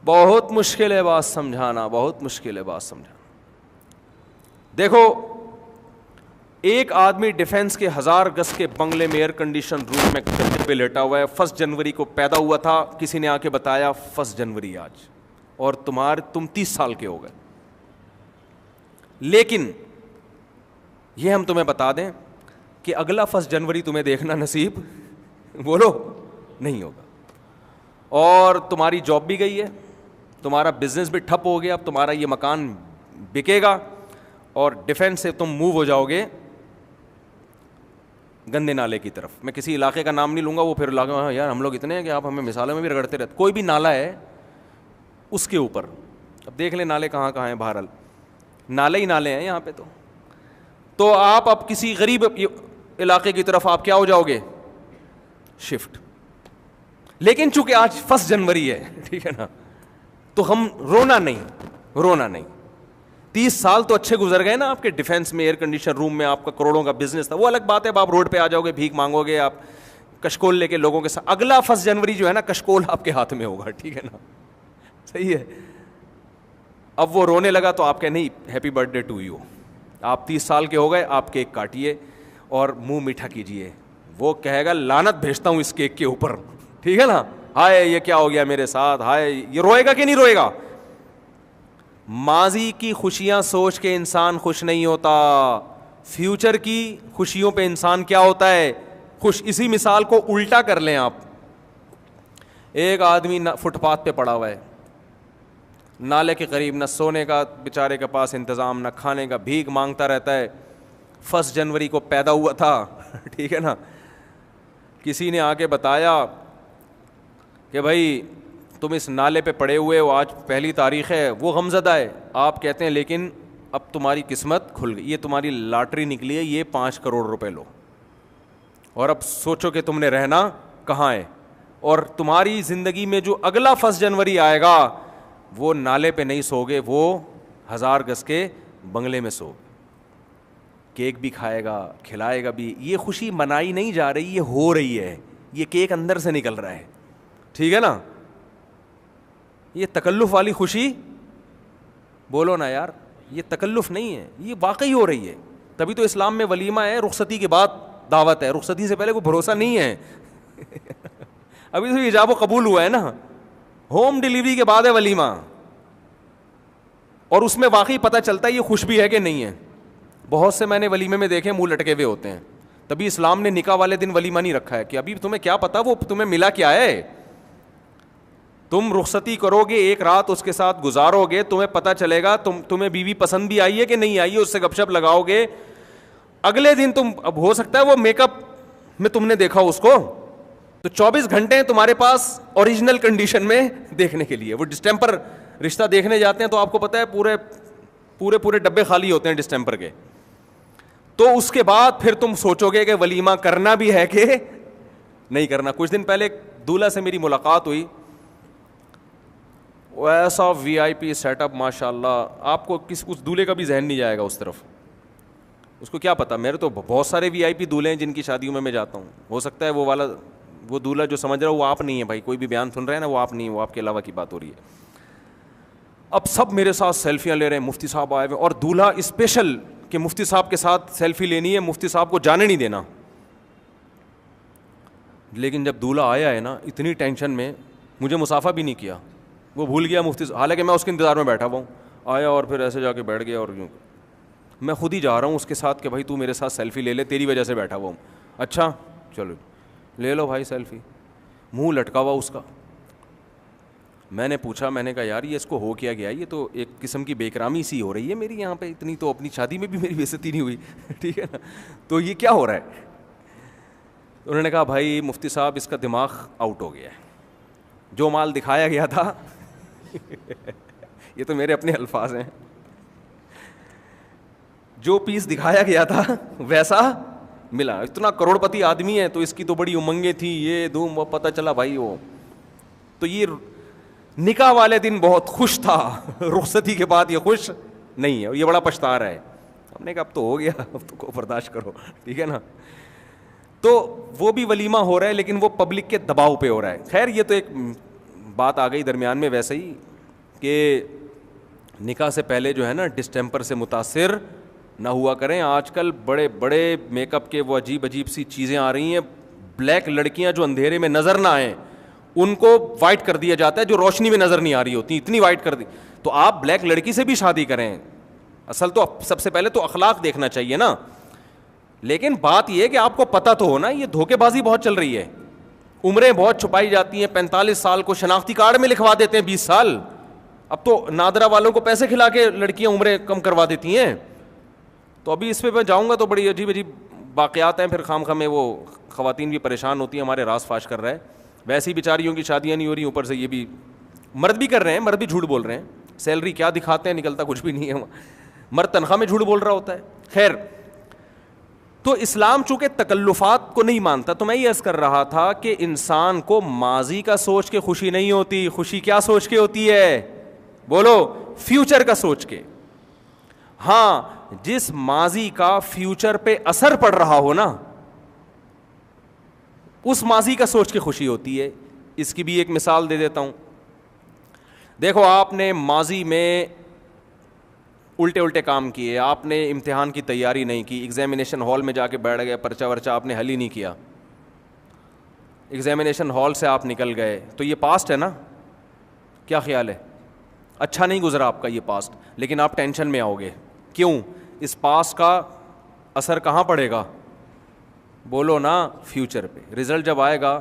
بہت مشکل ہے بات سمجھانا, بہت مشکل ہے بات سمجھانا. دیکھو ایک آدمی ڈیفینس کے 1000 گز کے بنگلے میں ایئر کنڈیشن روم میں کتے پہ لیٹا ہوا ہے. 1 جنوری کو پیدا ہوا تھا, کسی نے آ کے بتایا 1 جنوری آج, اور تم 30 سال کے ہو گئے. لیکن یہ ہم تمہیں بتا دیں کہ اگلا 1 جنوری تمہیں دیکھنا نصیب بولو نہیں ہوگا, اور تمہاری جاب بھی گئی ہے, تمہارا بزنس بھی ٹھپ ہو گیا, اب تمہارا یہ مکان بکے گا, اور ڈیفینس سے تم موو ہو جاؤ گے گندے نالے کی طرف. میں کسی علاقے کا نام نہیں لوں گا, وہ پھر علاقہ یار ہم لوگ اتنے ہیں کہ آپ ہمیں مثالوں میں بھی رگڑتے رہتے. کوئی بھی نالا ہے اس کے اوپر, اب دیکھ لیں نالے کہاں کہاں ہیں, بہرحال نالے ہی نالے ہیں یہاں پہ. تو آپ اب کسی غریب علاقے کی طرف آپ کیا ہو جاؤ گے, شفٹ. لیکن چونکہ آج 1 جنوری ہے, ٹھیک ہے نا, تو ہم رونا نہیں. 30 سال تو اچھے گزر گئے نا آپ کے ڈیفینس میں, ایئر کنڈیشن روم میں, آپ کا کروڑوں کا بزنس تھا, وہ الگ بات ہے. اب آپ روڈ پہ آ جاؤ گے, بھیک مانگو گے, آپ کشکول لے کے لوگوں کے ساتھ. اگلا 1 جنوری جو ہے نا, کشکول آپ کے ہاتھ میں ہوگا, ٹھیک ہے نا, صحیح ہے. اب وہ رونے لگا تو آپ کہ نہیں happy birthday to you, آپ 30 سال کے ہو گئے, آپ کیک کاٹیے اور منہ میٹھا کیجیے. وہ کہے گا لعنت بھیجتا ہوں اس کیک کے اوپر, ٹھیک ہے نا, ہائے یہ کیا ہو گیا میرے ساتھ, ہائے. یہ روئے گا کہ نہیں روئے گا؟ ماضی کی خوشیاں سوچ کے انسان خوش نہیں ہوتا, فیوچر کی خوشیوں پہ انسان کیا ہوتا ہے, خوش. اسی مثال کو الٹا کر لیں آپ. ایک آدمی فٹ پاتھ پہ پڑا ہوا ہے, نالے کے قریب, نہ سونے کا بیچارے کے پاس انتظام, نہ کھانے کا, بھیک مانگتا رہتا ہے. 1 جنوری کو پیدا ہوا تھا, ٹھیک ہے نا. کسی نے آ کے بتایا کہ بھائی تم اس نالے پہ پڑے ہوئے ہو, آج 1 تاریخ ہے. وہ غمزدہ ہے. آپ کہتے ہیں لیکن اب تمہاری قسمت کھل گئی, یہ تمہاری لاٹری نکلی ہے, یہ 5 کروڑ روپے لو, اور اب سوچو کہ تم نے رہنا کہاں ہے. اور تمہاری زندگی میں جو اگلا 1 جنوری آئے گا وہ نالے پہ نہیں سو گے, وہ 1000 گز کے بنگلے میں سو. کیک بھی کھائے گا, کھلائے گا بھی. یہ خوشی منائی نہیں جا رہی, یہ ہو رہی ہے. یہ کیک اندر سے نکل رہا ہے, ٹھیک ہے نا. یہ تکلف والی خوشی بولو نا یار, یہ تکلف نہیں ہے, یہ واقعی ہو رہی ہے. تبھی تو اسلام میں ولیمہ ہے, رخصتی کے بعد دعوت ہے. رخصتی سے پہلے کوئی بھروسہ نہیں ہے. ابھی تو ایجاب و قبول ہوا ہے نا, ہوم ڈلیوری کے بعد ہے ولیمہ, اور اس میں واقعی پتہ چلتا ہے یہ خوش بھی ہے کہ نہیں ہے. بہت سے میں نے ولیمے میں دیکھے منہ لٹکے ہوئے ہوتے ہیں. تبھی اسلام نے نکاح والے دن ولیمہ نہیں رکھا ہے کہ ابھی تمہیں کیا پتا وہ تمہیں ملا کیا ہے. تم رخصتی کرو گے, ایک رات اس کے ساتھ گزارو گے, تمہیں پتہ چلے گا تمہیں بیوی پسند بھی آئی ہے کہ نہیں آئی ہے. اس سے گپ شپ لگاؤ گے, اگلے دن تم, اب ہو سکتا ہے وہ میک اپ میں تم نے دیکھا اس کو, تو 24 گھنٹے تمہارے پاس اوریجنل کنڈیشن میں دیکھنے کے لیے. وہ ڈسٹمپر رشتہ دیکھنے جاتے ہیں تو آپ کو پتہ ہے پورے ڈبے خالی ہوتے ہیں ڈسٹمپر کے. تو اس کے بعد پھر تم سوچو گے کہ ولیمہ کرنا بھی ہے کہ نہیں کرنا. کچھ دن پہلے دولہا سے میری ملاقات ہوئی, ایسا وی آئی پی سیٹ اپ ماشاء اللہ, آپ کو اس دولہے کا بھی ذہن نہیں جائے گا اس طرف. اس کو کیا پتا, میرے تو بہت سارے وی آئی پی دولہے ہیں جن کی شادیوں میں جاتا ہوں. ہو سکتا ہے وہ دولہا جو سمجھ رہا ہے وہ آپ نہیں ہے بھائی, کوئی بھی بیان سن رہے ہیں نا, وہ آپ نہیں ہے, وہ آپ کے علاوہ کی بات ہو رہی ہے. اب سب میرے ساتھ سیلفیاں لے رہے ہیں, مفتی صاحب آئے ہوئے, اور دولہا اسپیشل کہ مفتی صاحب کے ساتھ سیلفی لینی ہے, مفتی صاحب کو جانے نہیں دینا. لیکن جب دولہا آیا ہے نا, اتنی ٹینشن میں, مجھے مصافحہ بھی نہیں کیا, وہ بھول گیا مفتی, حالانکہ میں اس کے انتظار میں بیٹھا ہوا ہوں. آیا اور پھر ایسے جا کے بیٹھ گیا, اور میں خود ہی جا رہا ہوں اس کے ساتھ کہ بھائی تو میرے ساتھ سیلفی لے لے, تیری وجہ سے بیٹھا ہوا ہوں. اچھا چلو لے لو بھائی سیلفی. منہ لٹکا ہوا اس کا. میں نے پوچھا, میں نے کہا یار یہ اس کو ہو کیا گیا, یہ تو ایک قسم کی بے اکرامی سی ہو رہی ہے میری یہاں پہ, اتنی تو اپنی شادی میں بھی میری بے عزتی نہیں ہوئی, ٹھیک ہے نا, تو یہ کیا ہو رہا ہے. انہوں نے کہا بھائی مفتی صاحب اس کا دماغ آؤٹ ہو گیا ہے, جو مال دکھایا گیا تھا یہ تو میرے اپنے الفاظ ہیں, جو پیس دکھایا گیا تھا ویسا ملا. اتنا کروڑ پتی آدمی ہے تو اس کی تو بڑی امنگیں تھیں, یہ دھوم, وہ پتہ چلا بھائی وہ تو یہ نکاح والے دن بہت خوش تھا, رخصتی کے بعد یہ خوش نہیں ہے, اور یہ بڑا پچھتا رہا ہے. ہم نے کہا اب تو ہو گیا, اب تو کو برداشت کرو, ٹھیک ہے نا. تو وہ بھی ولیمہ ہو رہا ہے لیکن وہ پبلک کے دباؤ پہ ہو رہا ہے. خیر یہ تو ایک بات آ گئی درمیان میں ویسے ہی کہ نکاح سے پہلے جو ہے نا ڈسٹمپر سے متاثر نہ ہوا کریں. آج کل بڑے بڑے میک اپ کے وہ عجیب عجیب سی چیزیں آ رہی ہیں, بلیک لڑکیاں جو اندھیرے میں نظر نہ آئیں ان کو وائٹ کر دیا جاتا ہے, جو روشنی میں نظر نہیں آ رہی ہوتی اتنی وائٹ کر دی. تو آپ بلیک لڑکی سے بھی شادی کریں, اصل تو سب سے پہلے تو اخلاق دیکھنا چاہیے نا. لیکن بات یہ ہے کہ آپ کو پتہ تو ہونا یہ دھوکے بازی بہت چل رہی ہے, عمریں بہت چھپائی جاتی ہیں. 45 سال کو شناختی کارڈ میں لکھوا دیتے ہیں 20 سال. اب تو نادرا والوں کو پیسے کھلا کے لڑکیاں عمریں کم کروا دیتی ہیں. تو ابھی اس پہ میں جاؤں گا تو بڑی عجیب عجیب واقعات ہیں, پھر خام خواہ میں وہ خواتین بھی پریشان ہوتی ہیں, ہمارے راز فاش کر رہا ہے. ویسی بیچاریوں کی شادیاں نہیں ہو رہی, اوپر سے یہ بھی مرد بھی کر رہے ہیں, مرد بھی جھوٹ بول رہے ہیں. سیلری کیا دکھاتے ہیں, نکلتا کچھ بھی نہیں ہے. مرد تنخواہ میں جھوٹ بول رہا ہوتا ہے. خیر, تو اسلام چونکہ تکلفات کو نہیں مانتا, تو میں یہ عرض کر رہا تھا کہ انسان کو ماضی کا سوچ کے خوشی نہیں ہوتی. خوشی کیا سوچ کے ہوتی ہے, بولو, فیوچر کا سوچ کے. ہاں, جس ماضی کا فیوچر پہ اثر پڑ رہا ہو نا, اس ماضی کا سوچ کے خوشی ہوتی ہے. اس کی بھی ایک مثال دے دیتا ہوں. دیکھو, آپ نے ماضی میں الٹے الٹے کام کیے, آپ نے امتحان کی تیاری نہیں کی, ایگزامینیشن ہال میں جا کے بیٹھ گئے, پرچہ ورچہ آپ نے حل ہی نہیں کیا, ایگزامینیشن ہال سے آپ نکل گئے, تو یہ پاسٹ ہے نا. کیا خیال ہے, اچھا نہیں گزرا آپ کا یہ پاسٹ, لیکن آپ ٹینشن میں آؤ گے. کیوں؟ اس پاسٹ کا اثر کہاں پڑے گا, بولو نا, فیوچر پہ. رزلٹ جب آئے گا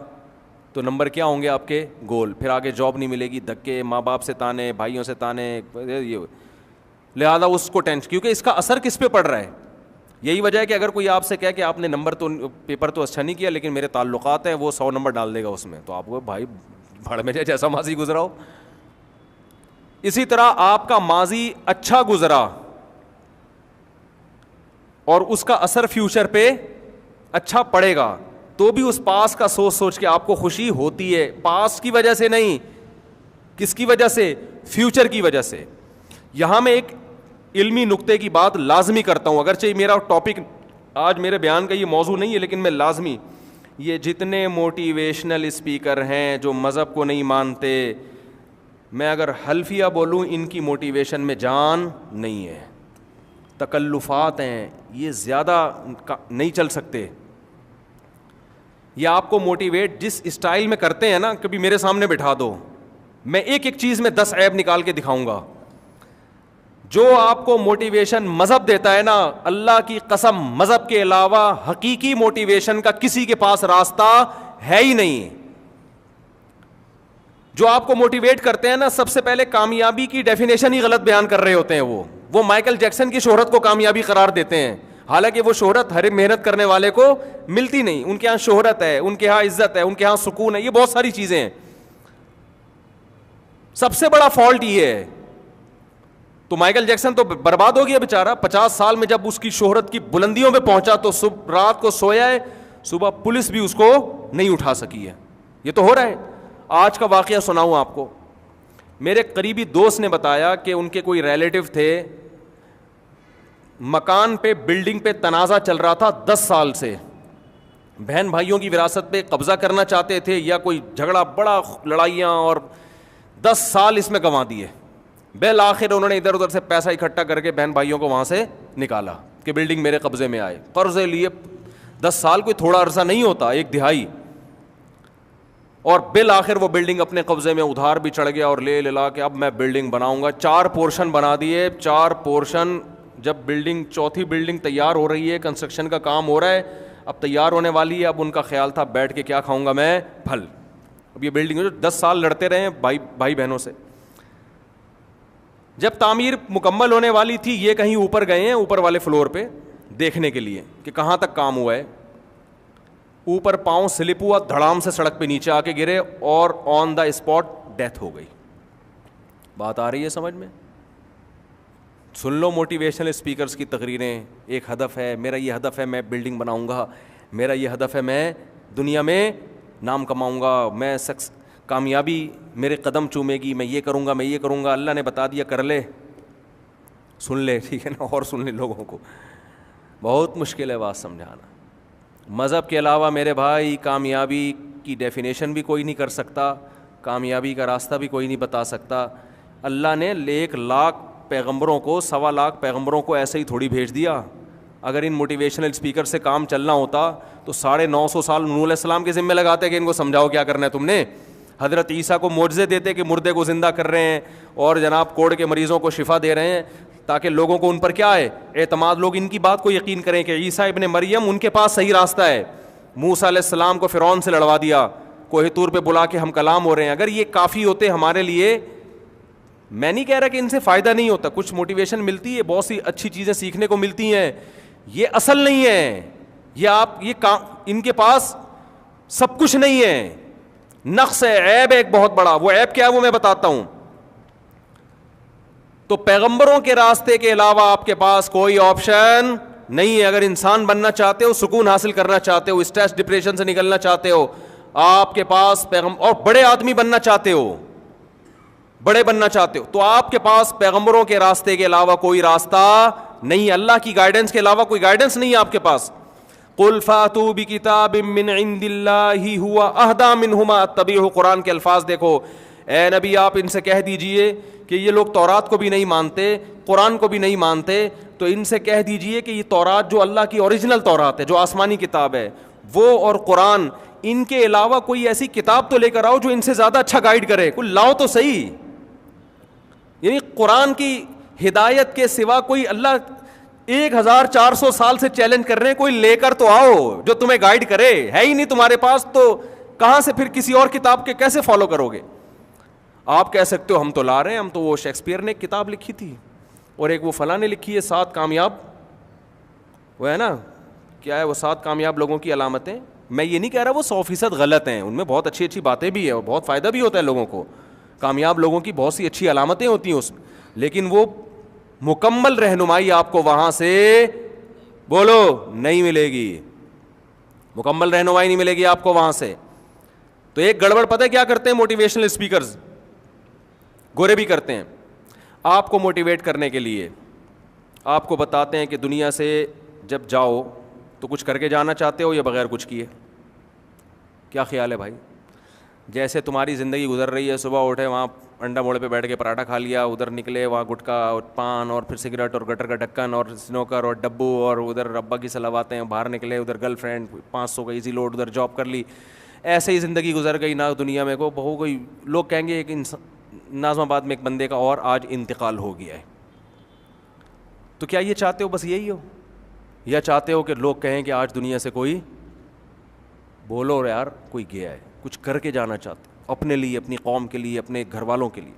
تو نمبر کیا ہوں گے آپ کے, گول. پھر آگے جاب نہیں ملے گی, دھکے, ماں باپ سے تانے, بھائیوں سے تانے, یہ. لہذا اس کو ٹینشن, کیونکہ اس کا اثر کس پہ پڑ رہا ہے. یہی وجہ ہے کہ اگر کوئی آپ سے کہے کہ آپ نے نمبر تو پیپر تو اچھا نہیں کیا لیکن میرے تعلقات ہیں, وہ 100 نمبر ڈال دے گا اس میں, تو آپ کو بھائی بھاڑ میں جائے, جیسا ماضی گزرا ہو. اسی طرح آپ کا ماضی اچھا گزرا اور اس کا اثر فیوچر پہ اچھا پڑے گا, تو بھی اس پاس کا سوچ سوچ کے آپ کو خوشی ہوتی ہے. پاس کی وجہ سے نہیں, کس کی وجہ سے, فیوچر کی وجہ سے. یہاں میں ایک علمی نقطے کی بات لازمی کرتا ہوں, اگرچہ میرا ٹاپک آج میرے بیان کا یہ موضوع نہیں ہے, لیکن میں لازمی, یہ جتنے موٹیویشنل اسپیکر ہیں جو مذہب کو نہیں مانتے, میں اگر حلفیہ بولوں ان کی موٹیویشن میں جان نہیں ہے, تکلفات ہیں, یہ زیادہ نہیں چل سکتے. یہ آپ کو موٹیویٹ جس اسٹائل میں کرتے ہیں نا, کبھی میرے سامنے بٹھا دو, میں ایک ایک چیز میں 10 عیب نکال کے دکھاؤں گا. جو آپ کو موٹیویشن مذہب دیتا ہے نا, اللہ کی قسم, مذہب کے علاوہ حقیقی موٹیویشن کا کسی کے پاس راستہ ہے ہی نہیں. جو آپ کو موٹیویٹ کرتے ہیں نا, سب سے پہلے کامیابی کی ڈیفینیشن ہی غلط بیان کر رہے ہوتے ہیں. وہ مائیکل جیکسن کی شہرت کو کامیابی قرار دیتے ہیں, حالانکہ وہ شہرت ہر محنت کرنے والے کو ملتی نہیں. ان کے ہاں شہرت ہے, ان کے ہاں عزت ہے, ان کے ہاں سکون ہے, یہ بہت ساری چیزیں ہیں. سب سے بڑا فالٹ یہ ہے. تو مائیکل جیکسن تو برباد ہو گیا بیچارہ. 50 سال میں جب اس کی شہرت کی بلندیوں پہ پہنچا تو رات کو سویا ہے, صبح پولیس بھی اس کو نہیں اٹھا سکی ہے. یہ تو ہو رہا ہے. آج کا واقعہ سناؤں آپ کو. میرے قریبی دوست نے بتایا کہ ان کے کوئی ریلیٹو تھے, مکان پہ, بلڈنگ پہ تنازع چل رہا تھا 10 سال سے. بہن بھائیوں کی وراثت پہ قبضہ کرنا چاہتے تھے, یا کوئی جھگڑا, بڑا لڑائیاں, اور 10 سال اس میں گنوا دیے. بالآخر انہوں نے ادھر ادھر سے پیسہ اکٹھا کر کے بہن بھائیوں کو وہاں سے نکالا کہ بلڈنگ میرے قبضے میں آئے. قرضے لیے 10 سال کوئی تھوڑا عرصہ نہیں ہوتا, 1/2, اور بالآخر وہ بلڈنگ اپنے قبضے میں, ادھار بھی چڑھ گیا, اور لے لا کے اب میں بلڈنگ بناؤں گا. 4 پورشن بنا دیے. 4 پورشن. جب بلڈنگ, چوتھی بلڈنگ تیار ہو رہی ہے, کنسٹرکشن کا کام ہو رہا ہے, اب تیار ہونے والی ہے. اب ان کا خیال تھا بیٹھ کے کیا کھاؤں گا میں, پھل. اب یہ بلڈنگ جو 10 سال لڑتے رہے بھائی بہنوں سے, جب تعمیر مکمل ہونے والی تھی, یہ کہیں اوپر گئے ہیں, اوپر والے فلور پہ دیکھنے کے لیے کہ کہاں تک کام ہوا ہے. اوپر پاؤں سلپ ہوا, دھڑام سے سڑک پہ نیچے آ کے گرے, اور آن دا اسپاٹ ڈیتھ ہو گئی. بات آ رہی ہے سمجھ میں؟ سن لو موٹیویشنل اسپیکرز کی تقریریں. ایک ہدف ہے میرا, یہ ہدف ہے میں بلڈنگ بناؤں گا, میرا یہ ہدف ہے میں دنیا میں نام کماؤں گا, میں کامیابی میرے قدم چومے گی, میں یہ کروں گا, میں یہ کروں گا. اللہ نے بتا دیا کر لے, سن لے, ٹھیک ہے نا, اور سن لے. لوگوں کو بہت مشکل ہے بات سمجھانا. مذہب کے علاوہ میرے بھائی کامیابی کی ڈیفینیشن بھی کوئی نہیں کر سکتا, کامیابی کا راستہ بھی کوئی نہیں بتا سکتا. اللہ نے 1 لاکھ پیغمبروں کو 1.25 لاکھ پیغمبروں کو ایسے ہی تھوڑی بھیج دیا. اگر ان موٹیویشنل اسپیکر سے کام چلنا ہوتا تو 950 سال نوح علیہ السلام کے ذمہ لگاتے کہ ان کو سمجھاؤ کیا کرنا ہے تم نے. حضرت عیسیٰ کو معجزے دیتے کہ مردے کو زندہ کر رہے ہیں اور جناب کوڑ کے مریضوں کو شفا دے رہے ہیں, تاکہ لوگوں کو ان پر کیا ہے اعتماد, لوگ ان کی بات کو یقین کریں کہ عیسیٰ ابن مریم ان کے پاس صحیح راستہ ہے. موسیٰ علیہ السلام کو فرعون سے لڑوا دیا, کوہ طور پہ بلا کے ہم کلام ہو رہے ہیں. اگر یہ کافی ہوتے ہمارے لیے, میں نہیں کہہ رہا کہ ان سے فائدہ نہیں ہوتا, کچھ موٹیویشن ملتی ہے, بہت سی اچھی چیزیں سیکھنے کو ملتی ہیں, یہ اصل نہیں ہے. یہ ان کے پاس سب کچھ نہیں ہے, نقص ہے, عیب ہے ایک بہت بڑا. وہ عیب کیا ہے وہ میں بتاتا ہوں. تو پیغمبروں کے راستے کے علاوہ آپ کے پاس کوئی آپشن نہیں ہے. اگر انسان بننا چاہتے ہو, سکون حاصل کرنا چاہتے ہو, اسٹریس ڈپریشن سے نکلنا چاہتے ہو, آپ کے پاس اور بڑے آدمی بننا چاہتے ہو, بڑے بننا چاہتے ہو, تو آپ کے پاس پیغمبروں کے راستے کے علاوہ کوئی راستہ نہیں. اللہ کی گائیڈنس کے علاوہ کوئی گائیڈنس نہیں ہے آپ کے پاس. قل فاتوا بکتاب من عند اللہ هو اہدی منہما اتبعہ. قرآن کے الفاظ دیکھو, اے نبی آپ ان سے کہہ دیجئے کہ یہ لوگ تورات کو بھی نہیں مانتے, قرآن کو بھی نہیں مانتے, تو ان سے کہہ دیجئے کہ یہ تورات جو اللہ کی اوریجنل تورات ہے, جو آسمانی کتاب ہے, وہ اور قرآن, ان کے علاوہ کوئی ایسی کتاب تو لے کر آؤ جو ان سے زیادہ اچھا گائیڈ کرے. کوئی لاؤ تو صحیح. یعنی قرآن کی ہدایت کے سوا کوئی, اللہ 1400 سال سے چیلنج کر رہے ہیں, کوئی لے کر تو آؤ جو تمہیں گائیڈ کرے. ہے ہی نہیں تمہارے پاس, تو کہاں سے پھر کسی اور کتاب کے کیسے فالو کرو گے؟ آپ کہہ سکتے ہو ہم تو لا رہے ہیں, ہم تو, وہ شیکسپیئر نے ایک کتاب لکھی تھی اور ایک وہ فلاں نے لکھی ہے 7 کامیاب, وہ ہے نا کیا ہے وہ 7 کامیاب لوگوں کی علامتیں. میں یہ نہیں کہہ رہا وہ 100% غلط ہیں, ان میں بہت اچھی اچھی باتیں بھی ہیں اور بہت فائدہ بھی ہوتا ہے لوگوں کو. کامیاب لوگوں کی بہت سی اچھی علامتیں ہوتی ہیں اس میں, لیکن وہ مکمل رہنمائی آپ کو وہاں سے بولو نہیں ملے گی. مکمل رہنمائی نہیں ملے گی آپ کو وہاں سے. تو ایک گڑبڑ پتہ ہے کیا کرتے ہیں موٹیویشنل اسپیکرز, گورے بھی کرتے ہیں, آپ کو موٹیویٹ کرنے کے لیے آپ کو بتاتے ہیں کہ دنیا سے جب جاؤ تو کچھ کر کے جانا چاہتے ہو یا بغیر کچھ کیے. کیا خیال ہے بھائی؟ جیسے تمہاری زندگی گزر رہی ہے, صبح اٹھے وہاں انڈا موڑے پہ بیٹھ کے پراٹھا کھا لیا, ادھر نکلے وہاں گٹکا اور پان اور پھر سگریٹ اور گٹر کا ڈھکن اور سنوکر اور ڈبو, اور ادھر ابا کی سلواتیں, باہر نکلے ادھر گرل فرینڈ 500 کا ایزی لوڈ, ادھر جاب کر لی, ایسے ہی زندگی گزر گئی. نہ دنیا میں کو بہو کوئی, لوگ کہیں گے کہ ناظم آباد میں ایک بندے کا اور آج انتقال ہو گیا ہے. تو کیا یہ چاہتے ہو بس یہی ہو, یا چاہتے ہو کہ لوگ کہیں کہ آج دنیا سے کوئی, بولو یار کوئی گیا ہے, کچھ کر کے جانا چاہتے اپنے لیے, اپنی قوم کے لیے, اپنے گھر والوں کے لیے.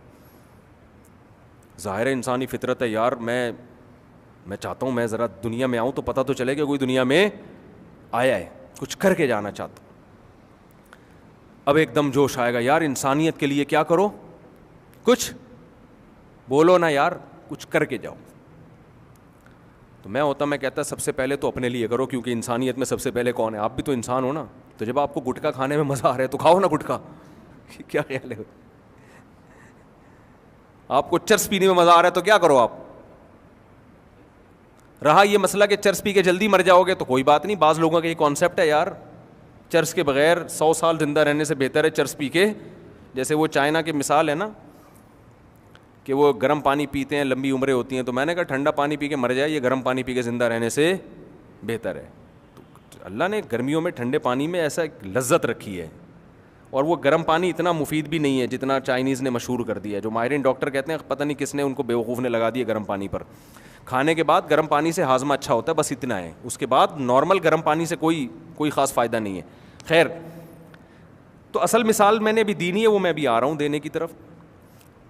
ظاہر انسانی فطرت ہے یار, میں چاہتا ہوں میں ذرا دنیا میں آؤں تو پتہ تو چلے کہ کوئی دنیا میں آیا ہے, کچھ کر کے جانا چاہتا ہوں. اب ایک دم جوش آئے گا یار انسانیت کے لیے کیا کرو, کچھ بولو نا یار, کچھ کر کے جاؤ. تو میں کہتا سب سے پہلے تو اپنے لیے کرو, کیونکہ انسانیت میں سب سے پہلے کون ہے؟ آپ بھی تو انسان ہو نا. تو جب آپ کو گٹکا کھانے میں مزہ آ رہا ہے تو کھاؤ نا گٹکا. کیا خیال ہے؟ آپ کو چرس پینے میں مزہ آ رہا ہے تو کیا کرو آپ. رہا یہ مسئلہ کہ چرس پی کے جلدی مر جاؤ گے تو کوئی بات نہیں, بعض لوگوں کا یہ کانسیپٹ ہے یار چرس کے بغیر 100 سال زندہ رہنے سے بہتر ہے چرس پی کے. جیسے وہ چائنا کی مثال ہے نا کہ وہ گرم پانی پیتے ہیں, لمبی عمریں ہوتی ہیں, تو میں نے کہا ٹھنڈا پانی پی کے مر جائے, یہ گرم پانی پی کے زندہ رہنے سے بہتر ہے. تو اللہ نے گرمیوں میں ٹھنڈے پانی میں ایسا لذت رکھی ہے, اور وہ گرم پانی اتنا مفید بھی نہیں ہے جتنا چائنیز نے مشہور کر دیا ہے. جو ماہرین ڈاکٹر کہتے ہیں پتہ نہیں کس نے ان کو بیوقوف نے لگا دیا گرم پانی پر. کھانے کے بعد گرم پانی سے ہاضمہ اچھا ہوتا ہے, بس اتنا ہے. اس کے بعد نارمل گرم پانی سے کوئی خاص فائدہ نہیں ہے. خیر, تو اصل مثال میں نے بھی دینی ہے, وہ میں بھی آ رہا ہوں دینے کی طرف.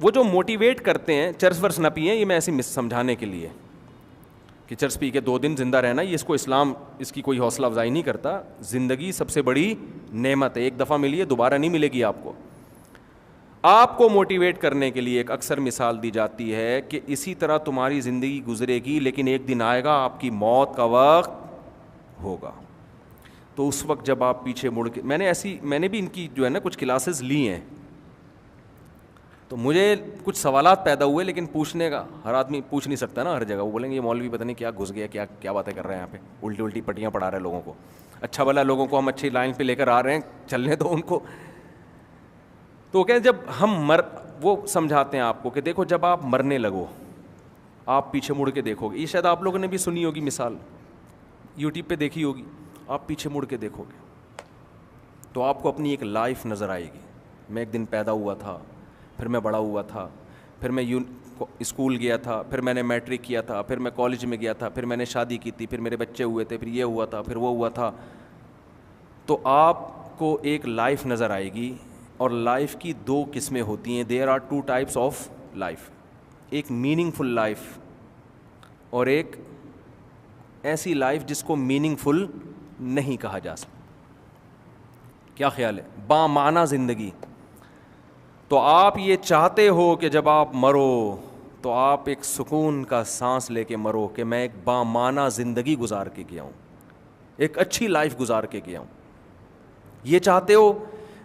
وہ جو موٹیویٹ کرتے ہیں چرس ورس نہ پئیں, یہ میں ایسے سمجھانے کے لیے کہ چرس پی کے 2 دن زندہ رہنا, یہ اس کو اسلام اس کی کوئی حوصلہ افزائی نہیں کرتا. زندگی سب سے بڑی نعمت ہے, ایک دفعہ ملی ہے, دوبارہ نہیں ملے گی آپ کو. آپ کو موٹیویٹ کرنے کے لیے ایک اکثر مثال دی جاتی ہے کہ اسی طرح تمہاری زندگی گزرے گی, لیکن ایک دن آئے گا آپ کی موت کا وقت ہوگا. تو اس وقت جب آپ پیچھے مڑ کے, میں نے بھی ان کی جو ہے نا کچھ کلاسز لی ہیں, تو مجھے کچھ سوالات پیدا ہوئے, لیکن پوچھنے کا ہر آدمی پوچھ نہیں سکتا نا ہر جگہ. وہ بولیں گے یہ مولوی پتہ نہیں کیا گھس گیا, کیا باتیں کر رہے ہیں یہاں پہ, الٹی پٹیاں پڑھا رہے ہیں لوگوں کو. اچھا بھلا لوگوں کو ہم اچھی لائن پہ لے کر آ رہے ہیں, چلنے دو ان کو. تو کہیں جب ہم وہ سمجھاتے ہیں آپ کو کہ دیکھو جب آپ مرنے لگو آپ پیچھے مڑ کے دیکھو گے, یہ شاید آپ لوگوں نے بھی سنی ہوگی مثال, یوٹیوب پہ دیکھی ہوگی, آپ پیچھے مڑ کے دیکھو گے تو آپ کو اپنی ایک لائف نظر آئے گی. میں ایک دن پیدا ہوا تھا, پھر میں بڑا ہوا تھا, پھر میں اسکول گیا تھا, پھر میں نے میٹرک کیا تھا, پھر میں کالج میں گیا تھا, پھر میں نے شادی کی تھی, پھر میرے بچے ہوئے تھے, پھر یہ ہوا تھا, پھر وہ ہوا تھا. تو آپ کو ایک لائف نظر آئے گی, اور لائف کی دو قسمیں ہوتی ہیں. There are two types of life, ایک میننگ فل لائف اور ایک ایسی لائف جس کو میننگ فل نہیں کہا جا سکتا. کیا خیال ہے؟ بامعنی زندگی. تو آپ یہ چاہتے ہو کہ جب آپ مرو تو آپ ایک سکون کا سانس لے کے مرو کہ میں ایک بامعنی زندگی گزار کے گیا ہوں, ایک اچھی لائف گزار کے گیا ہوں, یہ چاہتے ہو؟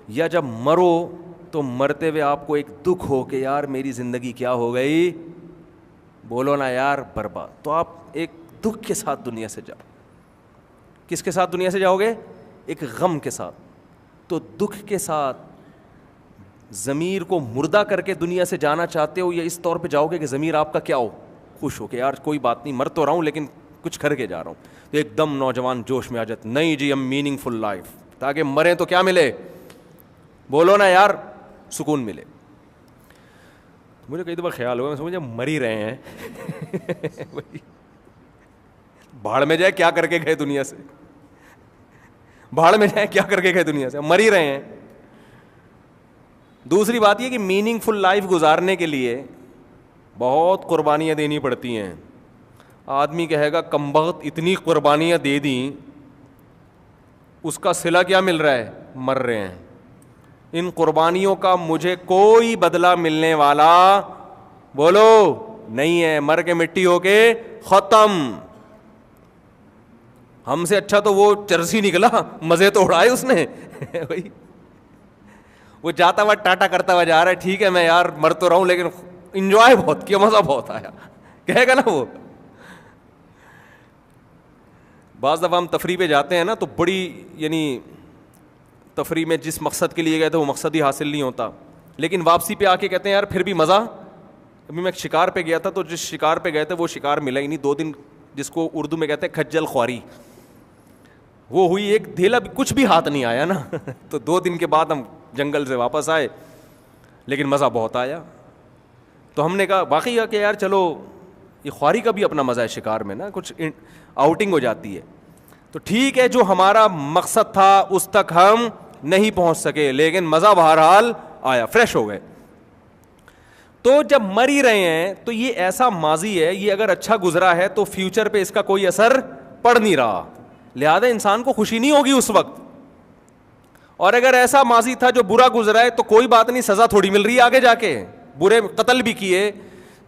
یا جب مرو تو مرتے ہوئے آپ کو ایک دکھ ہو کہ یار میری زندگی کیا ہو گئی, بولو نا یار, برباد. تو آپ ایک دکھ کے ساتھ دنیا سے جاؤ. کس کے ساتھ دنیا سے جاؤ گے؟ ایک غم کے ساتھ. تو دکھ کے ساتھ ضمیر کو مردہ کر کے دنیا سے جانا چاہتے ہو, یا اس طور پہ جاؤ گے کہ ضمیر آپ کا کیا ہو, خوش ہو کہ یار کوئی بات نہیں, مر تو رہا ہوں لیکن کچھ کر کے جا رہا ہوں. تو ایک دم نوجوان جوش میں آ جاتے, نہیں جی ہم میننگ فل لائف, تاکہ مریں تو کیا ملے, بولو نا یار, سکون ملے. مجھے کئی دفعہ خیال ہوا, میں سمجھا مر ہی رہے ہیں, بھاڑ میں جائے کیا کر کے گئے دنیا سے, بھاڑ میں جائے کیا کر کے گئے دنیا سے, مر ہی رہے ہیں. دوسری بات یہ کہ میننگ فل لائف گزارنے کے لیے بہت قربانیاں دینی پڑتی ہیں. آدمی کہے گا کمبخت اتنی قربانیاں دے دیں, اس کا صلہ کیا مل رہا ہے, مر رہے ہیں. ان قربانیوں کا مجھے کوئی بدلہ ملنے والا بولو نہیں ہے, مر کے مٹی ہو کے ختم. ہم سے اچھا تو وہ چرسی نکلا, مزے تو اڑائے اس نے. وہ جاتا ہوا ٹاٹا کرتا ہوا جا رہا ہے, ٹھیک ہے میں یار مر تو رہا ہوں لیکن انجوائے بہت کیا, مزہ بہت آیا, کہے گا نا وہ. بعض دفعہ ہم تفریح پہ جاتے ہیں نا تو بڑی, یعنی تفریح میں جس مقصد کے لیے گئے تھے وہ مقصد ہی حاصل نہیں ہوتا, لیکن واپسی پہ آ کے کہتے ہیں یار پھر بھی مزہ. ابھی میں شکار پہ گیا تھا تو جس شکار پہ گئے تھے وہ شکار ملا ہی نہیں. 2 دن جس کو اردو میں کہتے ہیں کھجل خواری, وہ ہوئی, ایک دھیلا بھی کچھ بھی ہاتھ نہیں آیا نا. تو 2 دن کے بعد ہم جنگل سے واپس آئے, لیکن مزہ بہت آیا. تو ہم نے کہا باقی کہ یار چلو یہ خواری کا بھی اپنا مزہ ہے, شکار میں نا کچھ آؤٹنگ ہو جاتی ہے. تو ٹھیک ہے, جو ہمارا مقصد تھا اس تک ہم نہیں پہنچ سکے, لیکن مزہ بہرحال آیا, فریش ہو گئے. تو جب مر ہی رہے ہیں تو یہ ایسا ماضی ہے, یہ اگر اچھا گزرا ہے تو فیوچر پہ اس کا کوئی اثر پڑ نہیں رہا, لہذا انسان کو خوشی نہیں ہوگی اس وقت. اور اگر ایسا ماضی تھا جو برا گزرا ہے تو کوئی بات نہیں, سزا تھوڑی مل رہی ہے آگے جا کے, برے قتل بھی کیے,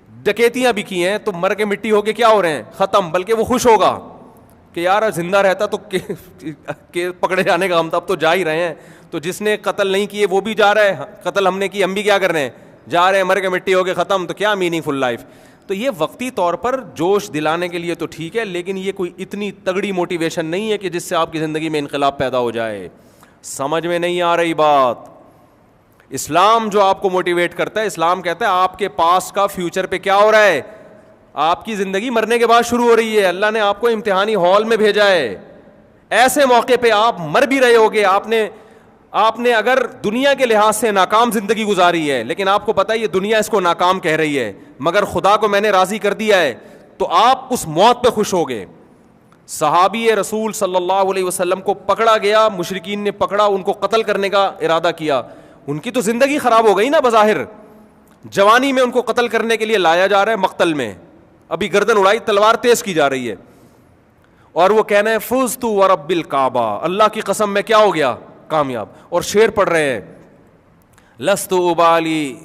ڈکیتیاں بھی کی ہیں, تو مر کے مٹی ہو کے کیا ہو رہے ہیں, ختم. بلکہ وہ خوش ہوگا کہ یار زندہ رہتا تو پکڑے جانے کا ہم تھا, اب تو جا ہی رہے ہیں. تو جس نے قتل نہیں کیے وہ بھی جا رہا ہے, قتل ہم نے کی ہم بھی کیا کر رہے ہیں, جا رہے ہیں, مر کے مٹی ہو کے ختم. تو کیا میننگ فل لائف. تو یہ وقتی طور پر جوش دلانے کے لیے تو ٹھیک ہے, لیکن یہ کوئی اتنی تگڑی موٹیویشن نہیں ہے کہ جس سے آپ کی زندگی میں انقلاب پیدا ہو جائے. سمجھ میں نہیں آ رہی بات. اسلام جو آپ کو موٹیویٹ کرتا ہے, اسلام کہتا ہے آپ کے پاس کا فیوچر پہ کیا ہو رہا ہے, آپ کی زندگی مرنے کے بعد شروع ہو رہی ہے. اللہ نے آپ کو امتحانی ہال میں بھیجا ہے, ایسے موقع پہ آپ مر بھی رہے ہوگے. آپ نے اگر دنیا کے لحاظ سے ناکام زندگی گزاری ہے, لیکن آپ کو پتا ہے یہ دنیا اس کو ناکام کہہ رہی ہے, مگر خدا کو میں نے راضی کر دیا ہے, تو آپ اس موت پہ خوش ہوگے. صحابی رسول صلی اللہ علیہ وسلم کو پکڑا گیا, مشرکین نے پکڑا, ان کو قتل کرنے کا ارادہ کیا. ان کی تو زندگی خراب ہو گئی نا بظاہر, جوانی میں ان کو قتل کرنے کے لیے لایا جا رہا ہے مقتل میں, ابھی گردن اڑائی, تلوار تیز کی جا رہی ہے, اور وہ کہنا ہے فزت ورب الکعبہ, اللہ کی قسم میں کیا ہو گیا, کامیاب. اور شعر پڑھ رہے ہیں لست ابالی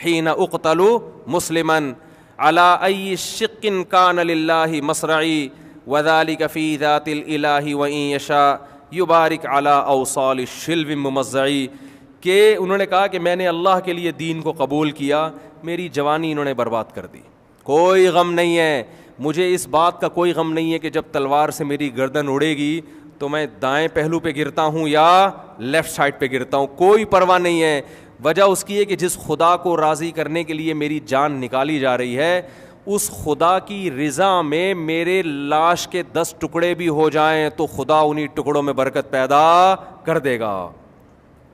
حین اقتل مسلما علی ای شق کان للہ مصرعی وذلک فی ذات الالہ وان یشاء یبارک علی اوصال الشلو ممزعی. کہ انہوں نے کہا کہ میں نے اللہ کے لیے دین کو قبول کیا, میری جوانی انہوں نے برباد کر دی. کوئی غم نہیں ہے مجھے, اس بات کا کوئی غم نہیں ہے کہ جب تلوار سے میری گردن اڑے گی تو میں دائیں پہلو پہ گرتا ہوں یا لیفٹ سائڈ پہ گرتا ہوں, کوئی پرواہ نہیں ہے. وجہ اس کی ہے کہ جس خدا کو راضی کرنے کے لیے میری جان نکالی جا رہی ہے, اس خدا کی رضا میں میرے لاش کے 10 ٹکڑے بھی ہو جائیں تو خدا انہی ٹکڑوں میں برکت پیدا کر دے گا.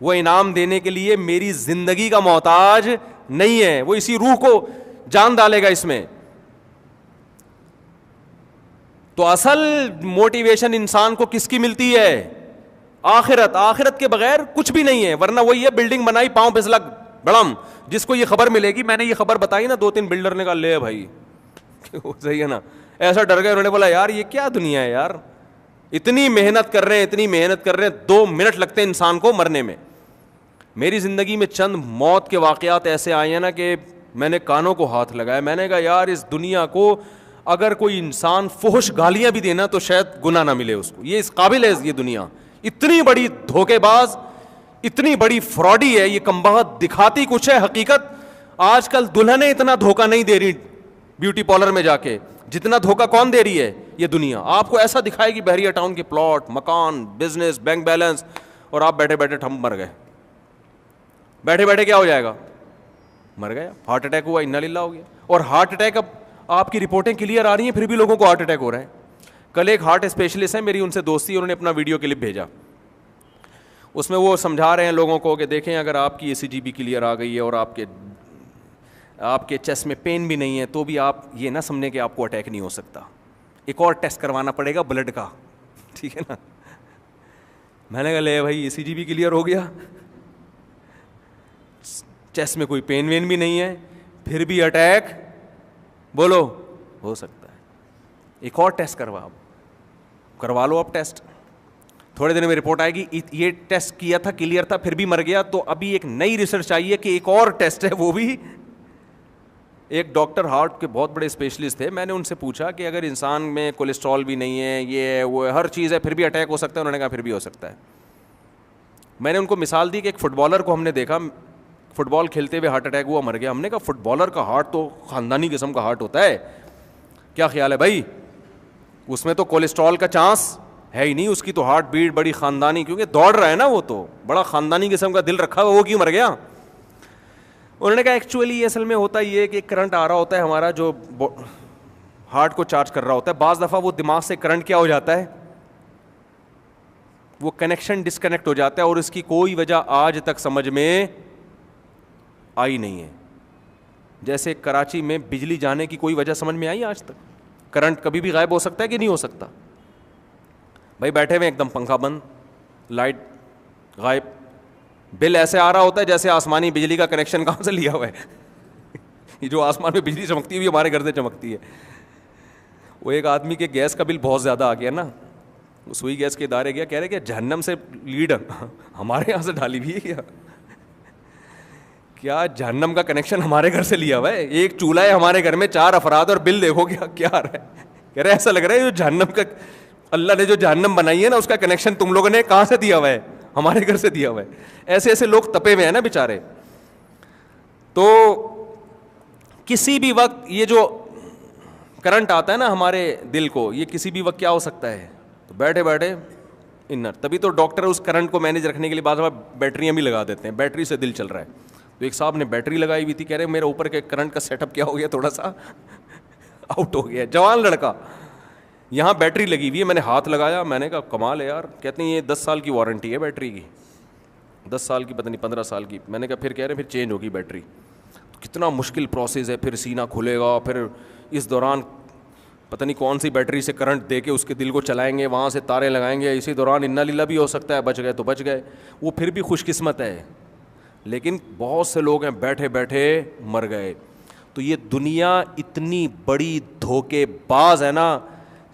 وہ انعام دینے کے لیے میری زندگی کا محتاج نہیں ہے, وہ اسی روح کو جان ڈالے گا اس میں. تو اصل موٹیویشن انسان کو کس کی ملتی ہے؟ آخرت. آخرت کے بغیر کچھ بھی نہیں ہے, ورنہ وہی ہے بلڈنگ بنائی پاؤں پھسلا بڑم, جس کو یہ خبر ملے گی, میں نے یہ خبر بتائی نا 2-3 بلڈر نے کہا لے بھائی صحیح ہے نا, ایسا ڈر گئے, انہوں نے بولا یار یہ کیا دنیا ہے یار, اتنی محنت کر رہے ہیں, اتنی محنت کر رہے ہیں, 2 منٹ لگتے ہیں انسان کو مرنے میں. میری زندگی میں چند موت کے واقعات ایسے آئے ہیں نا کہ میں نے کانوں کو ہاتھ لگایا, میں نے کہا یار اس دنیا کو اگر کوئی انسان فحش گالیاں بھی دینا تو شاید گناہ نہ ملے اس کو, یہ اس قابل ہے یہ دنیا. اتنی بڑی دھوکے باز, اتنی بڑی فراڈی ہے یہ کمبخت, دکھاتی کچھ ہے حقیقت. آج کل دلہنیں اتنا دھوکہ نہیں دے رہی بیوٹی پارلر میں جا کے جتنا دھوکہ کون دے رہی ہے یہ دنیا. آپ کو ایسا دکھائے گی بحریہ ٹاؤن کے پلاٹ, مکان, بزنس, بینک بیلنس, اور آپ بیٹھے بیٹھے ہم مر گئے. بیٹھے بیٹھے کیا ہو جائے گا؟ مر گیا, ہارٹ اٹیک ہوا, انا للہ ہو گیا. اور ہارٹ اٹیک اب آپ کی رپورٹیں کلیئر آ رہی ہیں پھر بھی لوگوں کو ہارٹ اٹیک ہو رہا ہے. کل ایک ہارٹ اسپیشلسٹ ہے میری, ان سے دوستی, انہوں نے اپنا ویڈیو کلپ بھیجا, اس میں وہ سمجھا رہے ہیں لوگوں کو کہ دیکھیں اگر آپ کی ECG بھی کلیئر آ گئی ہے اور آپ کے چیسٹ میں پین بھی نہیں ہے تو بھی آپ یہ نہ سمجھیں کہ آپ کو اٹیک نہیں ہو سکتا, ایک اور ٹیسٹ کروانا پڑے گا بلڈ کا, ٹھیک ہے نا. میں نے کہا لے بھائی ECG بھی کلیئر ہو گیا, چیسٹ میں کوئی پین وین بھی نہیں ہے, پھر بھی اٹیک بولو ہو سکتا ہے, ایک اور ٹیسٹ کروا لو آپ ٹیسٹ, تھوڑے دن میں رپورٹ آئے گی یہ ٹیسٹ کیا تھا کلیئر تھا پھر بھی مر گیا. تو ابھی ایک نئی ریسرچ آئی ہے کہ ایک اور ٹیسٹ ہے, وہ بھی ایک ڈاکٹر ہارٹ کے بہت بڑے اسپیشلسٹ تھے, میں نے ان سے پوچھا کہ اگر انسان میں کولیسٹرول بھی نہیں ہے, یہ ہے وہ ہر چیز ہے, پھر بھی اٹیک ہو سکتا ہے؟ انہوں نے کہا پھر بھی ہو سکتا ہے. میں نے ان کو مثال دی کہ ایک فٹ بالر کو ہم نے دیکھا فٹ بال کھیلتے ہوئے ہارٹ اٹیک ہوا, مر گیا. ہم نے کہا فٹ بالر کا ہارٹ تو خاندانی قسم کا ہارٹ ہوتا ہے, کیا خیال ہے بھائی؟ اس میں تو کولیسٹرول کا چانس ہے ہی نہیں, اس کی تو ہارٹ بیٹ بڑی خاندانی, کیونکہ دوڑ رہا ہے نا, وہ تو بڑا خاندانی قسم کا دل رکھا ہوا, وہ کیوں مر گیا؟ انہوں نے کہا ایکچولی اصل میں ہوتا یہ ہے کہ ایک کرنٹ آ رہا ہوتا ہے ہمارا جو ہارٹ کو چارج کر رہا ہوتا ہے, بعض دفعہ وہ دماغ سے کرنٹ کیا ہو جاتا ہے, وہ کنیکشن ڈسکنیکٹ ہو جاتا ہے, اور اس کی کوئی وجہ آج تک سمجھ میں آئی نہیں ہے. جیسے کراچی میں بجلی جانے کی کوئی وجہ سمجھ میں آئی آج تک؟ کرنٹ کبھی بھی غائب ہو سکتا ہے کہ نہیں ہو سکتا؟ بھائی بیٹھے ہوئے ایک دم پنکھا بند, لائٹ غائب, بل ایسے آ رہا ہوتا ہے جیسے آسمانی بجلی کا کنیکشن کہاں سے لیا ہوا ہے یہ جو آسمان میں بجلی چمکتی ہوئی ہمارے گھر سے چمکتی ہے. وہ ایک آدمی کے گیس کا بل بہت زیادہ آ گیا نا, سوئی گیس کے ادارے گیا, کہہ رہے کہ جہنم سے لیڈ ہمارے یہاں سے ڈالی ہوئی ہے کیا جہنم کا کنیکشن ہمارے گھر سے لیا ہوا ہے؟ ایک چولہا ہے ہمارے گھر میں 4 افراد, اور بل دیکھو کیا آ رہا ہے. کہہ رہے ایسا لگ رہا ہے جو جہنم کا اللہ نے جو جہنم بنائی ہے نا اس کا کنیکشن تم لوگوں نے کہاں سے دیا ہوا ہے؟ ہمارے گھر سے دیا ہوا ہے. ایسے ایسے لوگ تپے ہوئے ہیں نا بیچارے. تو کسی بھی وقت یہ جو کرنٹ آتا ہے نا ہمارے دل کو, یہ کسی بھی وقت کیا ہو سکتا ہے. تو بیٹھے بیٹھے انر, تبھی تو ڈاکٹر اس کرنٹ کو مینیج رکھنے کے لیے بعض بیٹریاں بھی لگا دیتے ہیں, بیٹری سے دل چل رہا ہے. تو ایک صاحب نے بیٹری لگائی ہوئی تھی, کہہ رہے میرا اوپر کے کرنٹ کا سیٹ اپ کیا ہو گیا, تھوڑا سا آؤٹ ہو گیا. جوان لڑکا, یہاں بیٹری لگی ہوئی ہے, میں نے ہاتھ لگایا, میں نے کہا کمال ہے یار. کہتے ہیں یہ 10 سال کی وارنٹی ہے بیٹری کی, 10 سال کی پتہ نہیں 15 سال کی. میں نے کہا پھر کہہ رہے پھر چینج ہوگی بیٹری. کتنا مشکل پروسیس ہے, پھر سینہ کھلے گا, پھر اس دوران پتہ نہیں کون سی بیٹری سے کرنٹ دے کے اس کے دل کو چلائیں گے, وہاں سے تاریں لگائیں گے, اسی دوران انا للہ بھی ہو سکتا ہے, بچ گئے تو بچ گئے. وہ پھر بھی خوش قسمت ہے, لیکن بہت سے لوگ ہیں بیٹھے بیٹھے مر گئے. تو یہ دنیا اتنی بڑی دھوکے باز ہے نا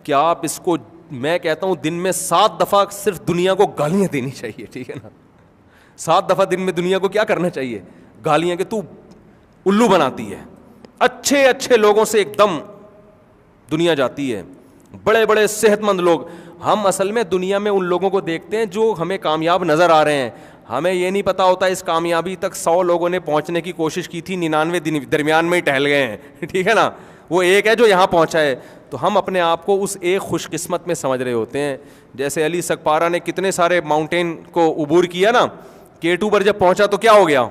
کہ آپ اس کو, میں کہتا ہوں دن میں 7 دفعہ صرف دنیا کو گالیاں دینی چاہیے, ٹھیک ہے نا. 7 دفعہ دن میں دنیا کو کیا کرنا چاہیے؟ گالیاں, کہ تو الو بناتی ہے. اچھے اچھے لوگوں سے ایک دم دنیا جاتی ہے, بڑے بڑے صحت مند لوگ. ہم اصل میں دنیا میں ان لوگوں کو دیکھتے ہیں جو ہمیں کامیاب نظر آ رہے ہیں, ہمیں یہ نہیں پتا ہوتا اس کامیابی تک 100 لوگوں نے پہنچنے کی کوشش کی تھی, 99 درمیان میں ہی ٹہل گئے ہیں, ٹھیک ہے نا. وہ ایک ہے جو یہاں پہنچا ہے. تو ہم اپنے آپ کو اس ایک خوش قسمت میں سمجھ رہے ہوتے ہیں. جیسے علی سکپارہ نے کتنے سارے ماؤنٹین کو عبور کیا نا, K2 پر جب پہنچا تو کیا ہو گیا؟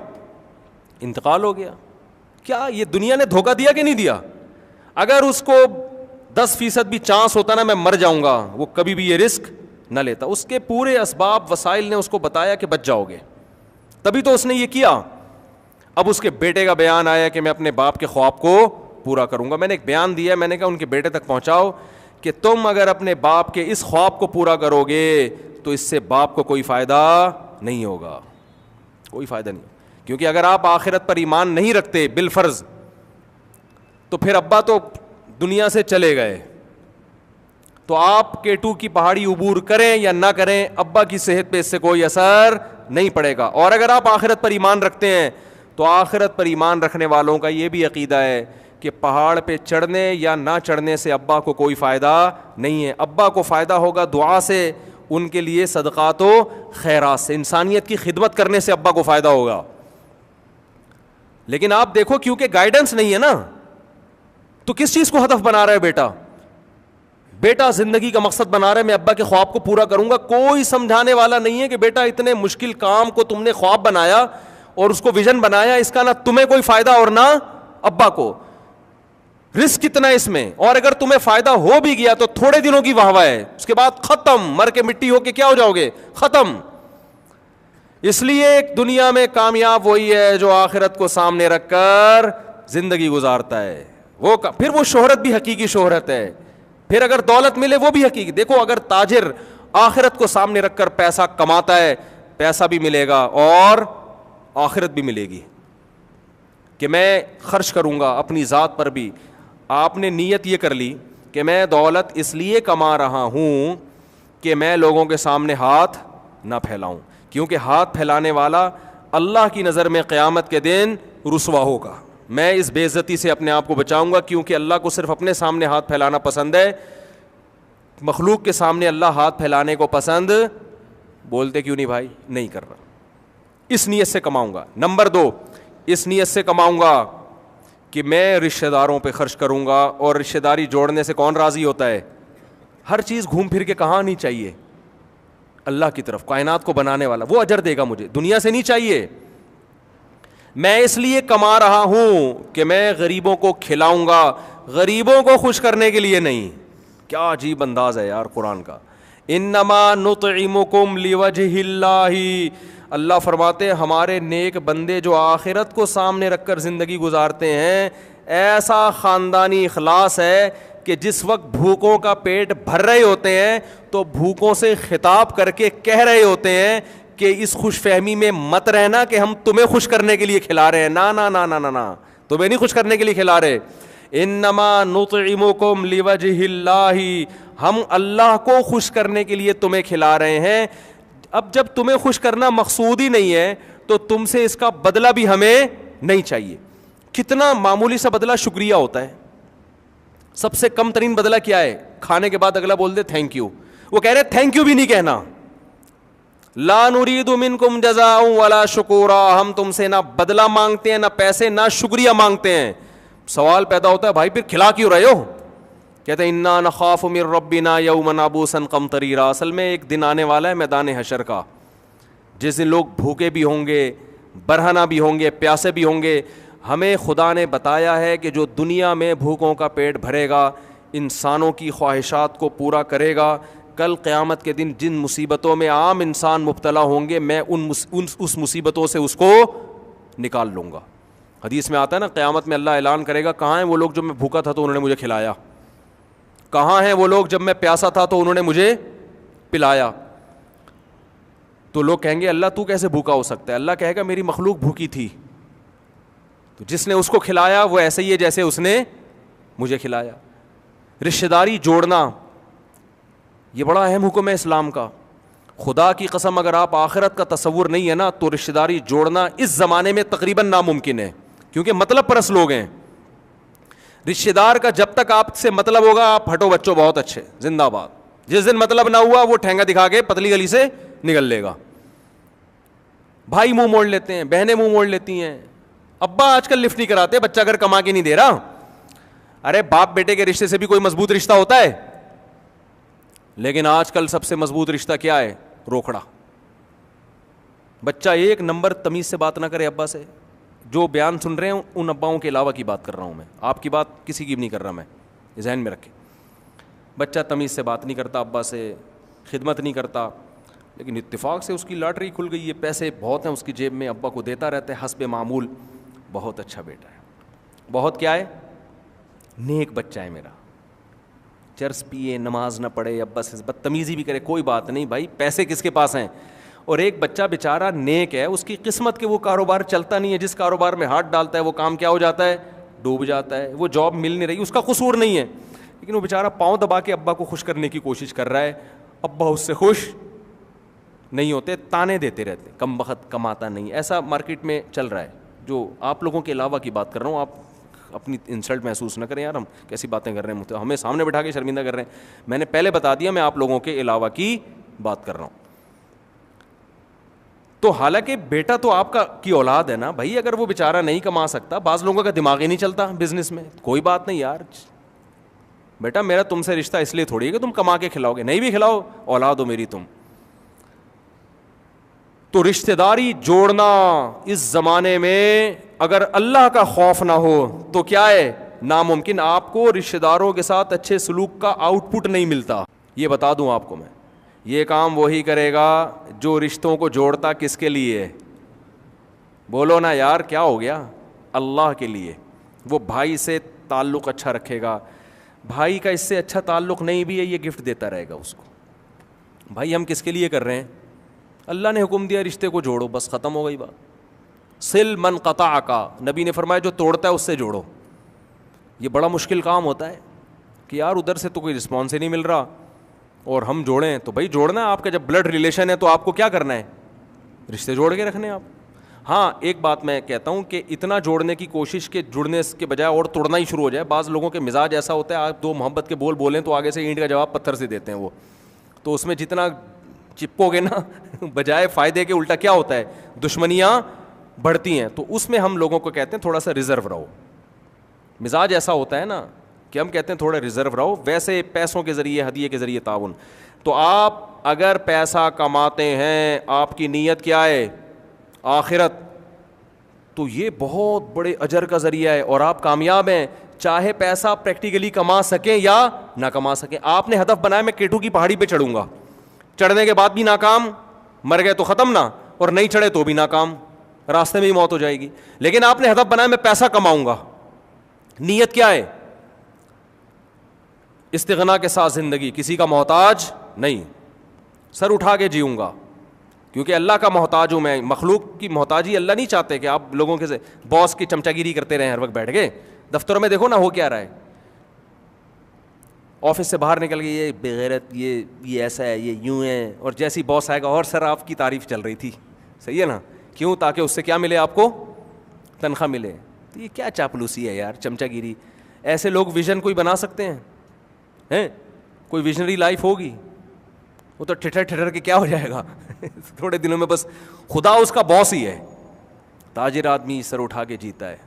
انتقال ہو گیا. کیا یہ دنیا نے دھوکہ دیا کہ نہیں دیا؟ اگر اس کو 10% بھی چانس ہوتا نا میں مر جاؤں گا, وہ کبھی بھی یہ رسک نہ لیتا. اس کے پورے اسباب وسائل نے اس کو بتایا کہ بچ جاؤ گے, تبھی تو اس نے یہ کیا. اب اس کے بیٹے کا بیان آیا کہ میں اپنے باپ کے خواب کو پورا کروں گا. میں نے ایک بیان دیا, میں نے کہا ان کے بیٹے تک پہنچاؤ کہ تم اگر اپنے باپ کے اس خواب کو پورا کرو گے تو اس سے باپ کو کوئی فائدہ نہیں ہوگا, کوئی فائدہ نہیں. کیونکہ اگر آپ آخرت پر ایمان نہیں رکھتے بالفرض تو پھر ابا تو دنیا سے چلے گئے, تو آپ K2 کی پہاڑی عبور کریں یا نہ کریں ابا کی صحت پہ اس سے کوئی اثر نہیں پڑے گا. اور اگر آپ آخرت پر ایمان رکھتے ہیں تو آخرت پر ایمان رکھنے والوں کا یہ بھی عقیدہ ہے کہ پہاڑ پہ چڑھنے یا نہ چڑھنے سے ابا کو کوئی فائدہ نہیں ہے. ابا کو فائدہ ہوگا دعا سے, ان کے لیے صدقات و خیرات سے, انسانیت کی خدمت کرنے سے ابا کو فائدہ ہوگا. لیکن آپ دیکھو کیونکہ گائیڈنس نہیں ہے نا, تو کس چیز کو ہدف بنا رہا ہے بیٹا؟ بیٹا زندگی کا مقصد بنا رہا ہے میں ابا کے خواب کو پورا کروں گا. کوئی سمجھانے والا نہیں ہے کہ بیٹا اتنے مشکل کام کو تم نے خواب بنایا اور اس کو ویژن بنایا, اس کا نہ تمہیں کوئی فائدہ اور نہ ابا کو. رسک کتنا ہے اس میں, اور اگر تمہیں فائدہ ہو بھی گیا تو تھوڑے دنوں کی واہ واہ ہے, اس کے بعد ختم, مر کے مٹی ہو کے کیا ہو جاؤ گے, ختم. اس لیے ایک دنیا میں کامیاب وہی ہے جو آخرت کو سامنے رکھ کر زندگی گزارتا ہے. وہ پھر وہ شہرت بھی حقیقی شہرت ہے, پھر اگر دولت ملے وہ بھی حقیقی. دیکھو اگر تاجر آخرت کو سامنے رکھ کر پیسہ کماتا ہے, پیسہ بھی ملے گا اور آخرت بھی ملے گی کہ میں خرچ کروں گا اپنی ذات پر بھی. آپ نے نیت یہ کر لی کہ میں دولت اس لیے کما رہا ہوں کہ میں لوگوں کے سامنے ہاتھ نہ پھیلاؤں, کیونکہ ہاتھ پھیلانے والا اللہ کی نظر میں قیامت کے دن رسوا ہوگا. میں اس بے عزتی سے اپنے آپ کو بچاؤں گا, کیونکہ اللہ کو صرف اپنے سامنے ہاتھ پھیلانا پسند ہے, مخلوق کے سامنے اللہ ہاتھ پھیلانے کو پسند بولتے کیوں نہیں بھائی, نہیں کر رہا. اس نیت سے کماؤں گا. نمبر 2, اس نیت سے کماؤں گا کہ میں رشتہ داروں پہ خرچ کروں گا, اور رشتہ داری جوڑنے سے کون راضی ہوتا ہے؟ ہر چیز گھوم پھر کے کہاں نہیں چاہیے, اللہ کی طرف, کائنات کو بنانے والا, وہ اجر دے گا مجھے, دنیا سے نہیں چاہیے. میں اس لیے کما رہا ہوں کہ میں غریبوں کو کھلاؤں گا, غریبوں کو خوش کرنے کے لیے نہیں. کیا عجیب انداز ہے یار قرآن کا. انما نطعمکم لوجہ اللہ, اللہ فرماتے ہیں ہمارے نیک بندے جو آخرت کو سامنے رکھ کر زندگی گزارتے ہیں, ایسا خاندانی اخلاص ہے کہ جس وقت بھوکوں کا پیٹ بھر رہے ہوتے ہیں تو بھوکوں سے خطاب کر کے کہہ رہے ہوتے ہیں کہ اس خوش فہمی میں مت رہنا کہ ہم تمہیں خوش کرنے کے لیے کھلا رہے ہیں. نا نا نا نا نا نا, تمہیں نہیں خوش کرنے کے لیے کھلا رہے. انما نطعمکم لوجہ اللہ, ہم اللہ کو خوش کرنے کے لیے تمہیں کھلا رہے ہیں. اب جب تمہیں خوش کرنا مقصود ہی نہیں ہے تو تم سے اس کا بدلہ بھی ہمیں نہیں چاہیے. کتنا معمولی سا بدلہ شکریہ ہوتا ہے. سب سے کم ترین بدلہ کیا ہے؟ کھانے کے بعد اگلا بول دے تھینک یو. وہ کہہ رہے تھینک یو بھی نہیں کہنا. لا نرید منکم جزاء ولا شکورا, ہم تم سے نہ بدلہ مانگتے ہیں نہ پیسے نہ شکریہ مانگتے ہیں. سوال پیدا ہوتا ہے بھائی پھر کھلا کیوں رہے ہو؟ کہتے ہیں انا نخاف من ربنا یوما عبوسا قمطریرا. اصل میں ایک دن آنے والا ہے میدان حشر کا, جس دن لوگ بھوکے بھی ہوں گے, برہنہ بھی ہوں گے, پیاسے بھی ہوں گے. ہمیں خدا نے بتایا ہے کہ جو دنیا میں بھوکوں کا پیٹ بھرے گا, انسانوں کی خواہشات کو پورا کرے گا, کل قیامت کے دن جن مصیبتوں میں عام انسان مبتلا ہوں گے میں اس مصیبتوں سے اس کو نکال لوں گا. حدیث میں آتا ہے نا قیامت میں اللہ اعلان کرے گا کہاں ہیں وہ لوگ جب میں بھوکا تھا تو انہوں نے مجھے کھلایا, کہاں ہیں وہ لوگ جب میں پیاسا تھا تو انہوں نے مجھے پلایا. تو لوگ کہیں گے اللہ تو کیسے بھوکا ہو سکتا ہے؟ اللہ کہے گا میری مخلوق بھوکی تھی, تو جس نے اس کو کھلایا وہ ایسے ہی ہے جیسے اس نے مجھے کھلایا. رشتہ داری جوڑنا یہ بڑا اہم حکم ہے اسلام کا. خدا کی قسم اگر آپ آخرت کا تصور نہیں ہے نا تو رشتہ داری جوڑنا اس زمانے میں تقریباً ناممکن ہے, کیونکہ مطلب پرست لوگ ہیں. رشتہ دار کا جب تک آپ سے مطلب ہوگا آپ ہٹو بچوں بہت اچھے زندہ باد. جس دن مطلب نہ ہوا وہ ٹھینگا دکھا کے پتلی گلی سے نکل لے گا. بھائی منہ موڑ لیتے ہیں, بہنیں منہ موڑ لیتی ہیں. ابا آج کل لفٹ نہیں کراتے, بچہ اگر کما کے نہیں دے رہا. ارے باپ بیٹے کے رشتے سے بھی کوئی مضبوط رشتہ ہوتا ہے, لیکن آج کل سب سے مضبوط رشتہ کیا ہے؟ روکھڑا. بچہ ایک نمبر تمیز سے بات نہ کرے ابا سے, جو بیان سن رہے ہیں ان اباؤں کے علاوہ کی بات کر رہا ہوں میں, آپ کی بات کسی کی بھی نہیں کر رہا میں, ذہن میں رکھیں. بچہ تمیز سے بات نہیں کرتا, ابا سے خدمت نہیں کرتا, لیکن اتفاق سے اس کی لاٹری کھل گئی ہے, پیسے بہت ہیں اس کی جیب میں, ابا کو دیتا رہتا ہے حسب معمول. بہت اچھا بیٹا ہے, بہت کیا ہے, نیک بچہ ہے میرا. چرس پیے, نماز نہ پڑھے, ابا سے بدتمیزی بھی کرے, کوئی بات نہیں بھائی, پیسے کس کے پاس ہیں. اور ایک بچہ بیچارہ نیک ہے, اس کی قسمت کے وہ کاروبار چلتا نہیں ہے, جس کاروبار میں ہاتھ ڈالتا ہے وہ کام کیا ہو جاتا ہے, ڈوب جاتا ہے. وہ جاب مل نہیں رہی, اس کا قصور نہیں ہے, لیکن وہ بیچارہ پاؤں دبا کے ابا کو خوش کرنے کی کوشش کر رہا ہے. ابا اس سے خوش نہیں ہوتے, تانے دیتے رہتے, کم وقت کماتا نہیں. ایسا مارکیٹ میں چل رہا ہے. جو آپ لوگوں کے علاوہ کی بات کر رہا ہوں, آپ اپنی انسلٹ محسوس نہ کریں یار, ہم کیسی باتیں کر رہے ہیں, ہمیں سامنے بٹھا کے شرمندہ کر رہے ہیں. میں نے پہلے بتا دیا میں آپ لوگوں کے علاوہ کی بات کر رہا ہوں. تو حالانکہ بیٹا تو آپ کا کی اولاد ہے نا بھائی, اگر وہ بیچارہ نہیں کما سکتا, بعض لوگوں کا دماغ ہی نہیں چلتا بزنس میں, کوئی بات نہیں یار, بیٹا میرا تم سے رشتہ اس لیے تھوڑی ہے کہ تم کما کے کھلاؤ گے, نہیں بھی کھلاؤ, اولاد ہو میری تم. تو رشتہ داری جوڑنا اس زمانے میں اگر اللہ کا خوف نہ ہو تو کیا ہے, ناممکن. آپ کو رشتہ داروں کے ساتھ اچھے سلوک کا آؤٹ پٹ نہیں ملتا. یہ بتا دوں آپ کو میں, یہ کام وہی کرے گا جو رشتوں کو جوڑتا کس کے لیے, بولو نا یار کیا ہو گیا, اللہ کے لیے. وہ بھائی سے تعلق اچھا رکھے گا, بھائی کا اس سے اچھا تعلق نہیں بھی ہے, یہ گفٹ دیتا رہے گا اس کو. بھائی ہم کس کے لیے کر رہے ہیں, اللہ نے حکم دیا رشتے کو جوڑو, بس ختم ہو گئی بات. سل من قطع کا, نبی نے فرمایا جو توڑتا ہے اس سے جوڑو. یہ بڑا مشکل کام ہوتا ہے کہ یار ادھر سے تو کوئی رسپانس ہی نہیں مل رہا اور ہم جوڑیں, تو بھائی جوڑنا ہے. آپ کا جب بلڈ ریلیشن ہے تو آپ کو کیا کرنا ہے, رشتے جوڑ کے رکھنے ہیں آپ. ہاں ایک بات میں کہتا ہوں کہ اتنا جوڑنے کی کوشش کے جڑنے کے بجائے اور توڑنا ہی شروع ہو جائے. بعض لوگوں کے مزاج ایسا ہوتا ہے, آپ دو محبت کے بول بولیں تو آگے سے اینٹ کا جواب پتھر سے دیتے ہیں وہ, تو اس میں جتنا چپکو گے نا بجائے فائدے کے الٹا کیا ہوتا ہے, دشمنیاں بڑھتی ہیں. تو اس میں ہم لوگوں کو کہتے ہیں تھوڑا سا ریزرو رہو. مزاج ایسا ہوتا ہے نا کہ ہم کہتے ہیں تھوڑا ریزرو رہو. ویسے پیسوں کے ذریعے, ہدیے کے ذریعے تعاون. تو آپ اگر پیسہ کماتے ہیں, آپ کی نیت کیا ہے, آخرت, تو یہ بہت بڑے اجر کا ذریعہ ہے اور آپ کامیاب ہیں. چاہے پیسہ پریکٹیکلی کما سکیں یا نہ کما سکیں. آپ نے ہدف بنایا میں کیٹو کی پہاڑی پہ چڑھوں گا, چڑھنے کے بعد بھی ناکام, مر گئے تو ختم نا, اور نہیں چڑھے تو بھی ناکام, راستے میں ہی موت ہو جائے گی. لیکن آپ نے ہدف بنایا میں پیسہ کماؤں گا, نیت کیا ہے, استغنا کے ساتھ زندگی, کسی کا محتاج نہیں, سر اٹھا کے جیوں گا کیونکہ اللہ کا محتاج ہوں میں. مخلوق کی محتاجی اللہ نہیں چاہتے کہ آپ لوگوں کے باس کی چمچا گیری کرتے رہیں ہر وقت بیٹھ کے. دفتروں میں دیکھو نا ہو کیا رہا ہے, آفس سے باہر نکل کے یہ بغیرت, یہ ایسا ہے, یہ یوں ہے, اور جیسی باس آئے گا اور سر آپ کی تعریف چل رہی تھی, صحیح ہے نا, کیوں, تاکہ اس سے کیا ملے, آپ کو تنخواہ ملے. تو یہ کیا چاپلوسی ہے یار, چمچا گیری. ایسے لوگ ویژن کوئی بنا سکتے ہیں, کوئی ویژنری لائف ہوگی, وہ تو ٹھٹر کے کیا ہو جائے گا تھوڑے دنوں میں, بس خدا اس کا باس ہی ہے. تاجر آدمی سر اٹھا کے جیتا ہے.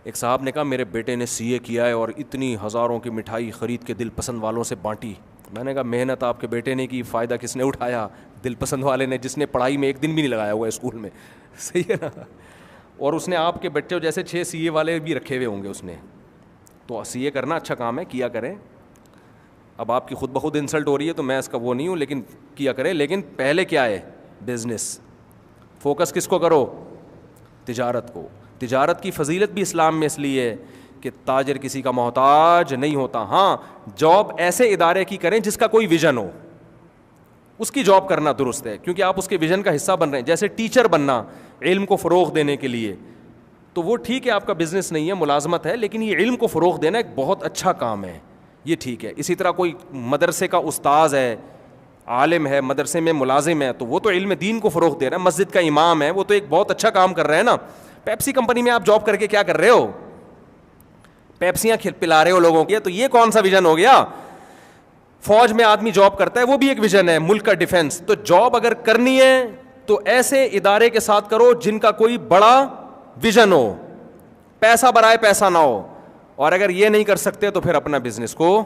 ایک صاحب نے کہا میرے بیٹے نے سی اے کیا ہے اور اتنی ہزاروں کی مٹھائی خرید کے دل پسند والوں سے بانٹی. میں نے کہا محنت آپ کے بیٹے نے کی, فائدہ کس نے اٹھایا, دل پسند والے نے, جس نے پڑھائی میں ایک دن بھی نہیں لگایا ہوا ہے اسکول میں, صحیح ہے نا. اور اس نے آپ کے بچے جیسے 6 سی اے والے بھی رکھے ہوئے ہوں گے اس نے. تو سی اے کرنا اچھا کام ہے, کیا کریں. اب آپ کی خود بخود انسلٹ ہو رہی ہے تو میں اس کا وہ نہیں ہوں, لیکن کیا کریں. لیکن پہلے کیا ہے, بزنس. فوکس کس کو کرو, تجارت کو. تجارت کی فضیلت بھی اسلام میں اس لیے ہے کہ تاجر کسی کا محتاج نہیں ہوتا. ہاں جاب ایسے ادارے کی کریں جس کا کوئی ویژن ہو, اس کی جاب کرنا درست ہے کیونکہ آپ اس کے ویژن کا حصہ بن رہے ہیں. جیسے ٹیچر بننا علم کو فروغ دینے کے لیے, تو وہ ٹھیک ہے, آپ کا بزنس نہیں ہے, ملازمت ہے, لیکن یہ علم کو فروغ دینا ایک بہت اچھا کام ہے, یہ ٹھیک ہے. اسی طرح کوئی مدرسے کا استاذ ہے, عالم ہے, مدرسے میں ملازم ہے, تو وہ تو علم دین کو فروغ دے رہا ہے. مسجد کا امام ہے, وہ تو ایک بہت اچھا کام کر رہے ہیں نا. پیپسی کمپنی میں آپ جاب کر کے کیا کر رہے ہو, پیپسیاں پلا رہے ہو لوگوں کی, تو یہ کون سا ویژن ہو گیا. فوج میں آدمی جاب کرتا ہے, وہ بھی ایک ویژن ہے, ملک کا ڈیفنس. تو جاب اگر کرنی ہے تو ایسے ادارے کے ساتھ کرو جن کا کوئی بڑا ویژن ہو, پیسہ برائے پیسہ نہ ہو. اور اگر یہ نہیں کر سکتے تو پھر اپنا بزنس کو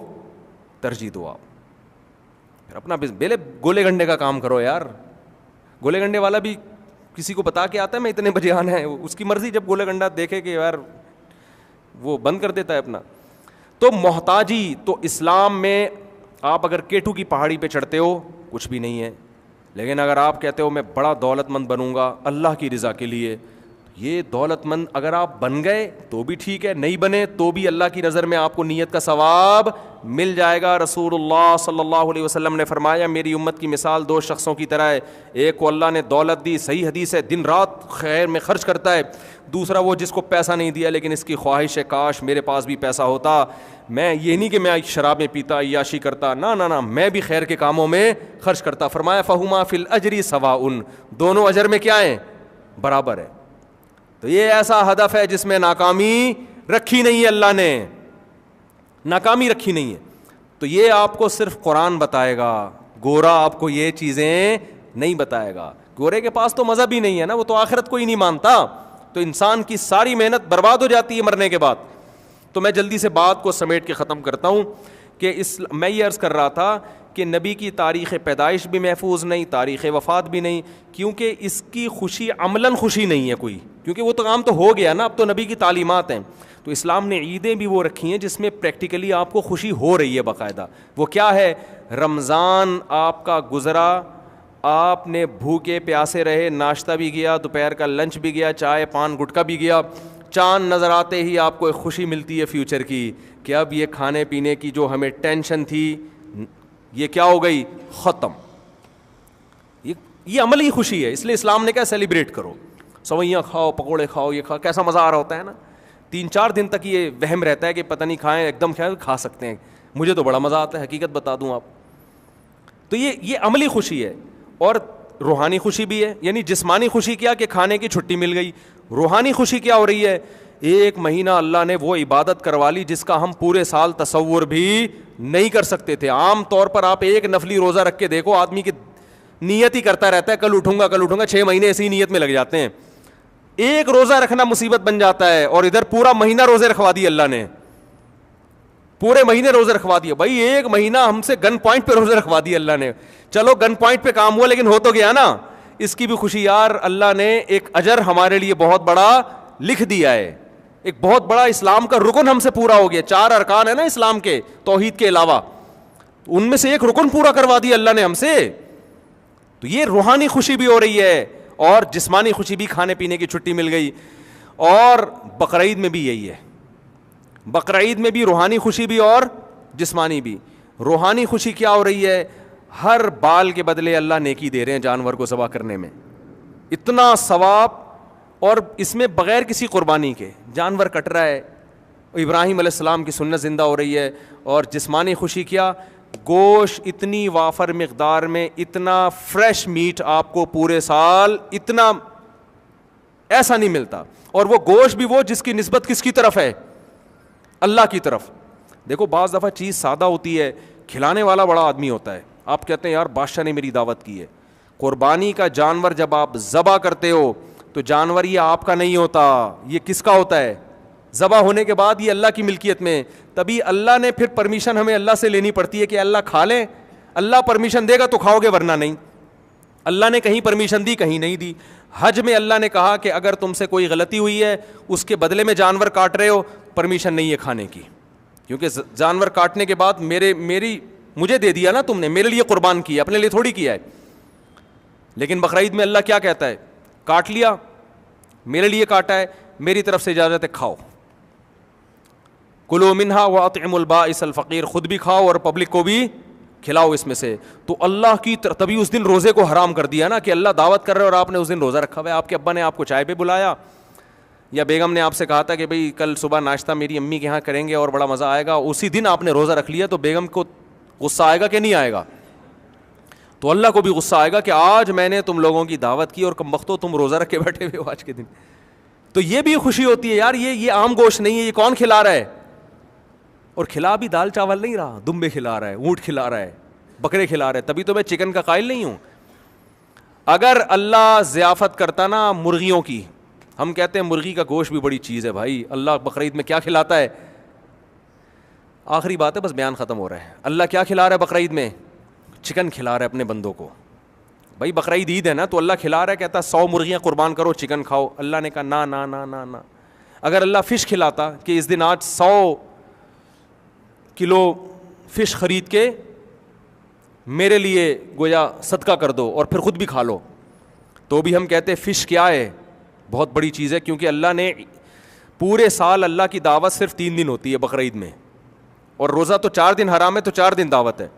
ترجیح دو. آپ پھر اپنا بیلے گولے گنڈے کا کام کرو یار. گولے گنڈے والا بھی کسی کو بتا کے آتا ہے میں اتنے بجے آنا ہے؟ اس کی مرضی، جب گولہ گنڈا دیکھے کہ یار وہ بند کر دیتا ہے اپنا. تو محتاجی تو اسلام میں آپ اگر کیٹو کی پہاڑی پہ چڑھتے ہو کچھ بھی نہیں ہے، لیکن اگر آپ کہتے ہو میں بڑا دولت مند بنوں گا اللہ کی رضا کے لیے، یہ دولت مند اگر آپ بن گئے تو بھی ٹھیک ہے، نہیں بنے تو بھی اللہ کی نظر میں آپ کو نیت کا ثواب مل جائے گا. رسول اللہ صلی اللہ علیہ وسلم نے فرمایا میری امت کی مثال دو شخصوں کی طرح ہے، ایک کو اللہ نے دولت دی، صحیح حدیث ہے، دن رات خیر میں خرچ کرتا ہے، دوسرا وہ جس کو پیسہ نہیں دیا لیکن اس کی خواہش ہے کاش میرے پاس بھی پیسہ ہوتا، میں یہ نہیں کہ میں شراب میں پیتا عیاشی کرتا، نہ میں بھی خیر کے کاموں میں خرچ کرتا. فرمایا فہما فی الاجر سواء، دونوں اجر میں کیا ہیں؟ برابر ہے. تو یہ ایسا ہدف ہے جس میں ناکامی رکھی نہیں ہے، اللہ نے ناکامی رکھی نہیں ہے. تو یہ آپ کو صرف قرآن بتائے گا، گورا آپ کو یہ چیزیں نہیں بتائے گا. گورے کے پاس تو مذہب ہی نہیں ہے نا، وہ تو آخرت کو ہی نہیں مانتا، تو انسان کی ساری محنت برباد ہو جاتی ہے مرنے کے بعد. تو میں جلدی سے بات کو سمیٹ کے ختم کرتا ہوں کہ میں یہ عرض کر رہا تھا کہ نبی کی تاریخ پیدائش بھی محفوظ نہیں، تاریخ وفات بھی نہیں، کیونکہ اس کی خوشی عملاً خوشی نہیں ہے کوئی، کیونکہ وہ تو کام تو ہو گیا نا، اب تو نبی کی تعلیمات ہیں. تو اسلام نے عیدیں بھی وہ رکھی ہیں جس میں پریکٹیکلی آپ کو خوشی ہو رہی ہے باقاعدہ. وہ کیا ہے؟ رمضان آپ کا گزرا، آپ نے بھوکے پیاسے رہے، ناشتہ بھی گیا، دوپہر کا لنچ بھی گیا، چائے پان گٹکا بھی گیا، چاند نظر آتے ہی آپ کو ایک خوشی ملتی ہے فیوچر کی کہ اب یہ کھانے پینے کی جو ہمیں ٹینشن تھی یہ کیا ہو گئی؟ ختم. یہ عملی خوشی ہے، اس لیے اسلام نے کہا سیلیبریٹ کرو، سوئیاں کھاؤ، پکوڑے کھاؤ، یہ کھاؤ. کیسا مزہ آ رہا ہوتا ہے نا، 3-4 دن تک یہ وہم رہتا ہے کہ پتہ نہیں کھائیں، ایک دم کھا سکتے ہیں. مجھے تو بڑا مزہ آتا ہے، حقیقت بتا دوں آپ. تو یہ عملی خوشی ہے. اور روحانی خوشی بھی ہے، یعنی جسمانی خوشی کیا کہ کھانے کی چھٹی مل گئی. روحانی خوشی کیا ہو رہی ہے؟ 1 مہینہ اللہ نے وہ عبادت کروا لی جس کا ہم پورے سال تصور بھی نہیں کر سکتے تھے. عام طور پر آپ ایک نفلی روزہ رکھ کے دیکھو، آدمی کی نیت ہی کرتا رہتا ہے کل اٹھوں گا کل اٹھوں گا، 6 مہینے اسی نیت میں لگ جاتے ہیں. ایک روزہ رکھنا مصیبت بن جاتا ہے، اور ادھر پورا مہینہ روزے رکھوا دیے اللہ نے، پورے مہینے روزے رکھوا دیے. بھائی 1 مہینہ ہم سے گن پوائنٹ پہ روزے رکھوا دیے اللہ نے. چلو گن پوائنٹ پہ کام ہوا لیکن ہو تو گیا نا، اس کی بھی خوشی. یار اللہ نے ایک اجر ہمارے لیے بہت بڑا لکھ دیا ہے، ایک بہت بڑا اسلام کا رکن ہم سے پورا ہو گیا. 4 ارکان ہے نا اسلام کے توحید کے علاوہ، ان میں سے ایک رکن پورا کروا دیا اللہ نے ہم سے. تو یہ روحانی خوشی بھی ہو رہی ہے، اور جسمانی خوشی بھی، کھانے پینے کی چھٹی مل گئی. اور بقرعید میں بھی یہی ہے، بقرعید میں بھی روحانی خوشی بھی اور جسمانی بھی. روحانی خوشی کیا ہو رہی ہے؟ ہر بال کے بدلے اللہ نیکی دے رہے ہیں جانور کو ذبح کرنے میں، اتنا ثواب، اور اس میں بغیر کسی قربانی کے جانور کٹ رہا ہے. ابراہیم علیہ السلام کی سنت زندہ ہو رہی ہے. اور جسمانی خوشی کیا؟ گوشت اتنی وافر مقدار میں، اتنا فریش میٹ آپ کو پورے سال اتنا ایسا نہیں ملتا. اور وہ گوشت بھی وہ جس کی نسبت کس کی طرف ہے؟ اللہ کی طرف. دیکھو بعض دفعہ چیز سادہ ہوتی ہے، کھلانے والا بڑا آدمی ہوتا ہے، آپ کہتے ہیں یار بادشاہ نے میری دعوت کی ہے. قربانی کا جانور جب آپ ذبح کرتے ہو تو جانور یہ آپ کا نہیں ہوتا، یہ کس کا ہوتا ہے؟ ذبح ہونے کے بعد یہ اللہ کی ملکیت میں. تبھی اللہ نے پھر پرمیشن ہمیں اللہ سے لینی پڑتی ہے کہ اللہ کھا لیں. اللہ پرمیشن دے گا تو کھاؤ گے ورنہ نہیں. اللہ نے کہیں پرمیشن دی کہیں نہیں دی. حج میں اللہ نے کہا کہ اگر تم سے کوئی غلطی ہوئی ہے اس کے بدلے میں جانور کاٹ رہے ہو، پرمیشن نہیں ہے کھانے کی، کیونکہ جانور کاٹنے کے بعد مجھے دے دیا نا تم نے، میرے لیے قربان کیا، اپنے لیے تھوڑی کیا ہے. لیکن بقرعید میں اللہ کیا کہتا ہے؟ کاٹ لیا، میرے لیے کاٹا ہے، میری طرف سے اجازت ہے، کھاؤ. کلوا منہا واطعموا البائس الفقیر، خود بھی کھاؤ اور پبلک کو بھی کھلاؤ اس میں سے. تو اللہ کی تبھی اس دن روزے کو حرام کر دیا نا، کہ اللہ دعوت کر رہے اور آپ نے اس دن روزہ رکھا ہوا ہے. آپ کے ابا نے آپ کو چائے پہ بلایا، یا بیگم نے آپ سے کہا تھا کہ بھئی کل صبح ناشتہ میری امی کے یہاں کریں گے اور بڑا مزہ آئے گا، اسی دن آپ نے روزہ رکھ لیا، تو بیگم کو غصہ آئے گا کہ نہیں آئے گا؟ تو اللہ کو بھی غصہ آئے گا کہ آج میں نے تم لوگوں کی دعوت کی اور کمبختو تم روزہ رکھ کے بیٹھے ہوئے ہو آج کے دن. تو یہ بھی خوشی ہوتی ہے یار، یہ عام گوشت نہیں ہے، یہ کون کھلا رہا ہے؟ اور کھلا بھی دال چاول نہیں رہا، دمبے کھلا رہا ہے، اونٹ کھلا رہا ہے، بکرے کھلا رہا ہے. تبھی تو میں چکن کا قائل نہیں ہوں. اگر اللہ ضیافت کرتا نا مرغیوں کی، ہم کہتے ہیں مرغی کا گوشت بھی بڑی چیز ہے بھائی، اللہ بقرعید میں کیا کھلاتا ہے؟ آخری بات ہے، بس بیان ختم ہو رہا ہے. اللہ کیا کھلا رہا ہے بقرعید میں؟ چکن کھلا رہا ہے اپنے بندوں کو. بھائی بقرعید عید ہے نا, تو اللہ کھلا رہا ہے, کہتا 100 مرغیاں قربان کرو, چکن کھاؤ. اللہ نے کہا نا نا نا نا نا. اگر اللہ فش کھلاتا کہ اس دن آج 100 کلو فش خرید کے میرے لیے گویا صدقہ کر دو اور پھر خود بھی کھا لو, تو بھی ہم کہتے فش کیا ہے, بہت بڑی چیز ہے, کیونکہ اللہ نے پورے سال اللہ کی دعوت صرف 3 دن ہوتی ہے بقرعید میں, اور روزہ تو 4 دن حرام ہے, تو 4 دن دعوت ہے.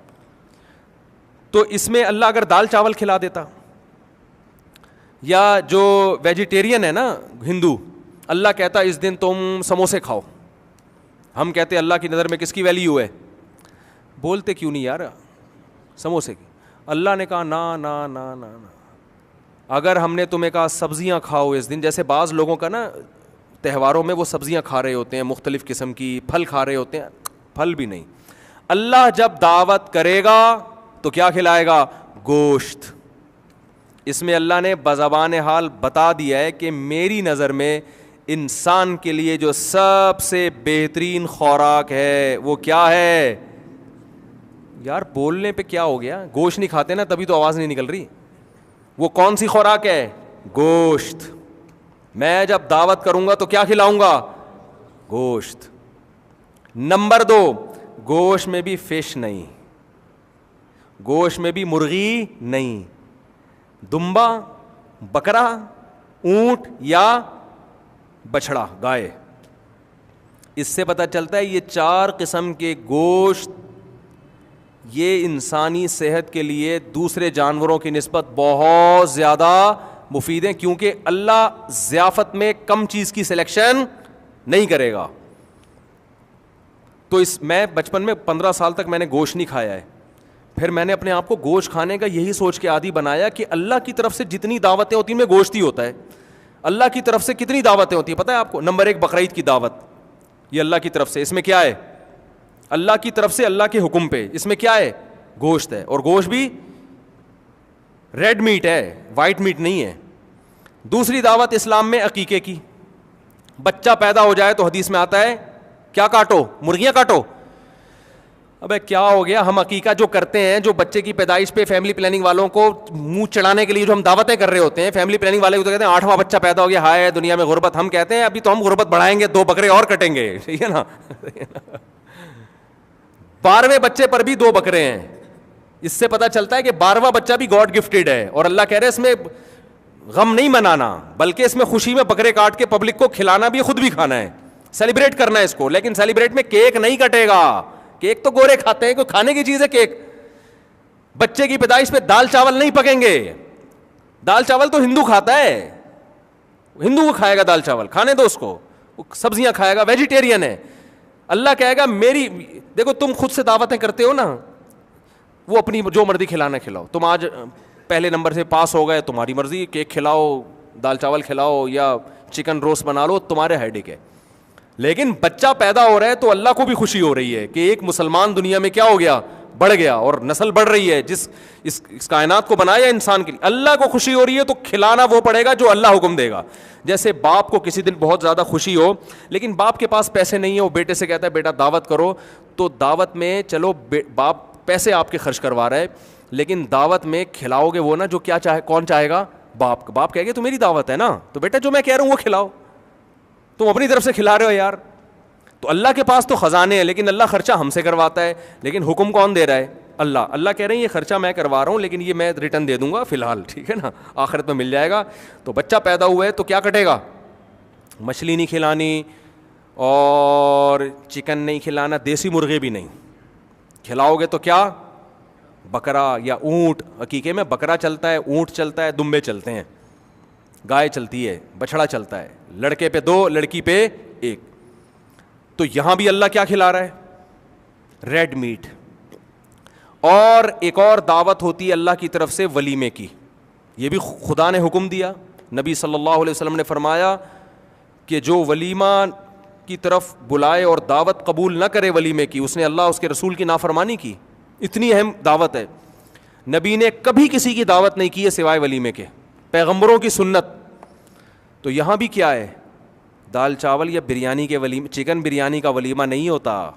تو اس میں اللہ اگر دال چاول کھلا دیتا, یا جو ویجیٹیرین ہے نا ہندو, اللہ کہتا اس دن تم سموسے کھاؤ, ہم کہتے اللہ کی نظر میں کس کی ویلیو ہے, بولتے کیوں نہیں یار سموسے کی. اللہ نے کہا نا نا نا نا نا. اگر ہم نے تمہیں کہا سبزیاں کھاؤ اس دن, جیسے بعض لوگوں کا نا تہواروں میں وہ سبزیاں کھا رہے ہوتے ہیں مختلف قسم کی, پھل کھا رہے ہوتے ہیں, پھل بھی نہیں. اللہ جب دعوت کرے گا تو کیا کھلائے گا, گوشت. اس میں اللہ نے بزبان حال بتا دیا ہے کہ میری نظر میں انسان کے لیے جو سب سے بہترین خوراک ہے وہ کیا ہے. یار بولنے پہ کیا ہو گیا, گوشت نہیں کھاتے نا تبھی تو آواز نہیں نکل رہی. وہ کون سی خوراک ہے, گوشت. میں جب دعوت کروں گا تو کیا کھلاؤں گا, گوشت. نمبر 2, گوشت میں بھی فش نہیں, گوشت میں بھی مرغی نہیں, دمبا, بکرا, اونٹ یا بچھڑا, گائے. اس سے پتہ چلتا ہے یہ 4 قسم کے گوشت یہ انسانی صحت کے لیے دوسرے جانوروں کی نسبت بہت زیادہ مفید ہیں, کیونکہ اللہ ضیافت میں کم چیز کی سلیکشن نہیں کرے گا. تو میں بچپن میں 15 سال تک میں نے گوشت نہیں کھایا ہے, پھر میں نے اپنے آپ کو گوشت کھانے کا یہی سوچ کے عادی بنایا کہ اللہ کی طرف سے جتنی دعوتیں ہوتی ہیں ان میں گوشت ہی ہوتا ہے. اللہ کی طرف سے کتنی دعوتیں ہوتی ہیں پتہ ہے آپ کو, نمبر 1 بقرعید کی دعوت, یہ اللہ کی طرف سے, اس میں کیا ہے, اللہ کی طرف سے اللہ کے حکم پہ, اس میں کیا ہے, گوشت ہے, اور گوشت بھی ریڈ میٹ ہے, وائٹ میٹ نہیں ہے. دوسری دعوت اسلام میں عقیقے کی, بچہ پیدا ہو جائے تو حدیث میں آتا ہے کیا کاٹو, مرغیاں کاٹو. ابے کیا ہو گیا, ہم عقیقہ جو کرتے ہیں, جو بچے کی پیدائش پہ فیملی پلاننگ والوں کو منہ چڑھانے کے لیے جو ہم دعوتیں کر رہے ہوتے ہیں, فیملی پلاننگ والے کو تو کہتے ہیں 8واں بچہ پیدا ہو گیا, ہائے دنیا میں غربت. ہم کہتے ہیں ابھی تو ہم غربت بڑھائیں گے, 2 بکرے اور کٹیں گے, ٹھیک ہے نا. 12ویں بچے پر بھی 2 بکرے ہیں. اس سے پتہ چلتا ہے کہ 12واں بچہ بھی گاڈ گفٹیڈ ہے, اور اللہ کہہ رہے اس میں غم نہیں منانا بلکہ اس میں خوشی میں بکرے کاٹ کے پبلک کو کھلانا بھی, خود بھی کھانا ہے, سیلیبریٹ کرنا ہے اس کو. لیکن سیلیبریٹ میں کیک نہیں کٹے گا, کیک تو گورے کھاتے ہیں, کوئی کھانے کی چیز ہے کیک. بچے کی پیدائش پہ دال چاول نہیں پکیں گے, دال چاول تو ہندو کھاتا ہے, ہندو کو کھائے گا دال چاول, کھانے دو اس کو, سبزیاں کھائے گا, ویجیٹیرین ہے. اللہ کہے گا میری, دیکھو تم خود سے دعوتیں کرتے ہو نا, وہ اپنی جو مرضی کھلانا کھلاؤ. تم آج پہلے نمبر سے پاس ہو گئے, تمہاری مرضی, کیک کھلاؤ, دال چاول کھلاؤ یا چکن روسٹ بنا لو, تمہارے ہیڈک ہے. لیکن بچہ پیدا ہو رہا ہے تو اللہ کو بھی خوشی ہو رہی ہے کہ ایک مسلمان دنیا میں کیا ہو گیا, بڑھ گیا, اور نسل بڑھ رہی ہے. جس اس کائنات کو بنایا انسان کے لیے, اللہ کو خوشی ہو رہی ہے, تو کھلانا وہ پڑے گا جو اللہ حکم دے گا. جیسے باپ کو کسی دن بہت زیادہ خوشی ہو, لیکن باپ کے پاس پیسے نہیں ہے, وہ بیٹے سے کہتا ہے بیٹا دعوت کرو, تو دعوت میں چلو باپ پیسے آپ کے خرچ کروا رہا ہے, لیکن دعوت میں کھلاؤ گے وہ نا جو کیا چاہے, کون چاہے گا, باپ. باپ کہے گا تو میری دعوت ہے نا, تو بیٹا جو میں کہہ رہا ہوں وہ کھلاؤ, تم اپنی طرف سے کھلا رہے ہو یار. تو اللہ کے پاس تو خزانے ہیں, لیکن اللہ خرچہ ہم سے کرواتا ہے, لیکن حکم کون دے رہا ہے, اللہ. اللہ کہہ رہے ہیں یہ خرچہ میں کروا رہا ہوں, لیکن یہ میں ریٹرن دے دوں گا فی الحال, ٹھیک ہے نا, آخرت میں مل جائے گا. تو بچہ پیدا ہوا ہے تو کیا کٹے گا, مچھلی نہیں کھلانی, اور چکن نہیں کھلانا, دیسی مرغے بھی نہیں کھلاؤ گے تو کیا, بکرا یا اونٹ. عقیقے میں بکرا چلتا ہے, اونٹ چلتا ہے, دمبے چلتے ہیں, گائے چلتی ہے, بچھڑا چلتا ہے, لڑکے پہ 2 لڑکی پہ 1. تو یہاں بھی اللہ کیا کھلا رہا ہے, ریڈ میٹ. اور ایک اور دعوت ہوتی ہے اللہ کی طرف سے ولیمے کی, یہ بھی خدا نے حکم دیا. نبی صلی اللہ علیہ وسلم نے فرمایا کہ جو ولیمہ کی طرف بلائے اور دعوت قبول نہ کرے ولیمے کی, اس نے اللہ اس کے رسول کی نافرمانی کی. اتنی اہم دعوت ہے. نبی نے کبھی کسی کی دعوت نہیں کی ہے سوائے ولیمے کے, پیغمبروں کی سنت. تو یہاں بھی کیا ہے, دال چاول یا بریانی کے ولیمے, چکن بریانی کا ولیمہ نہیں ہوتا.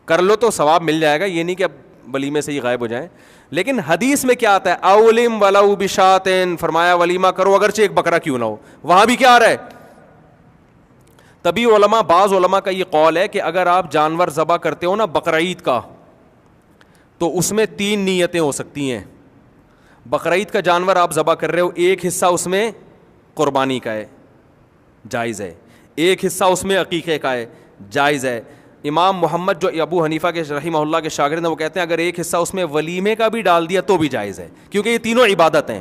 کر لو تو ثواب مل جائے گا, یہ نہیں کہ اب ولیمے سے ہی غائب ہو جائیں. لیکن حدیث میں کیا آتا ہے؟ اولم ولو بشاتن, فرمایا ولیمہ کرو اگرچہ ایک بکرا کیوں نہ ہو. وہاں بھی کیا آ رہا ہے؟ تبھی علماء, بعض علماء کا یہ قول ہے کہ اگر آپ جانور ذبح کرتے ہو نا بقرعید کا, تو اس میں 3 نیتیں ہو سکتی ہیں. بقرعید کا جانور آپ ذبح کر رہے ہو, ایک حصہ اس میں قربانی کا ہے, جائز ہے, ایک حصہ اس میں عقیقے کا ہے, جائز ہے. امام محمد جو ابو حنیفہ کے رحمہ اللہ کے شاگرد ہیں وہ کہتے ہیں اگر ایک حصہ اس میں ولیمے کا بھی ڈال دیا تو بھی جائز ہے, کیونکہ یہ تینوں عبادت ہیں.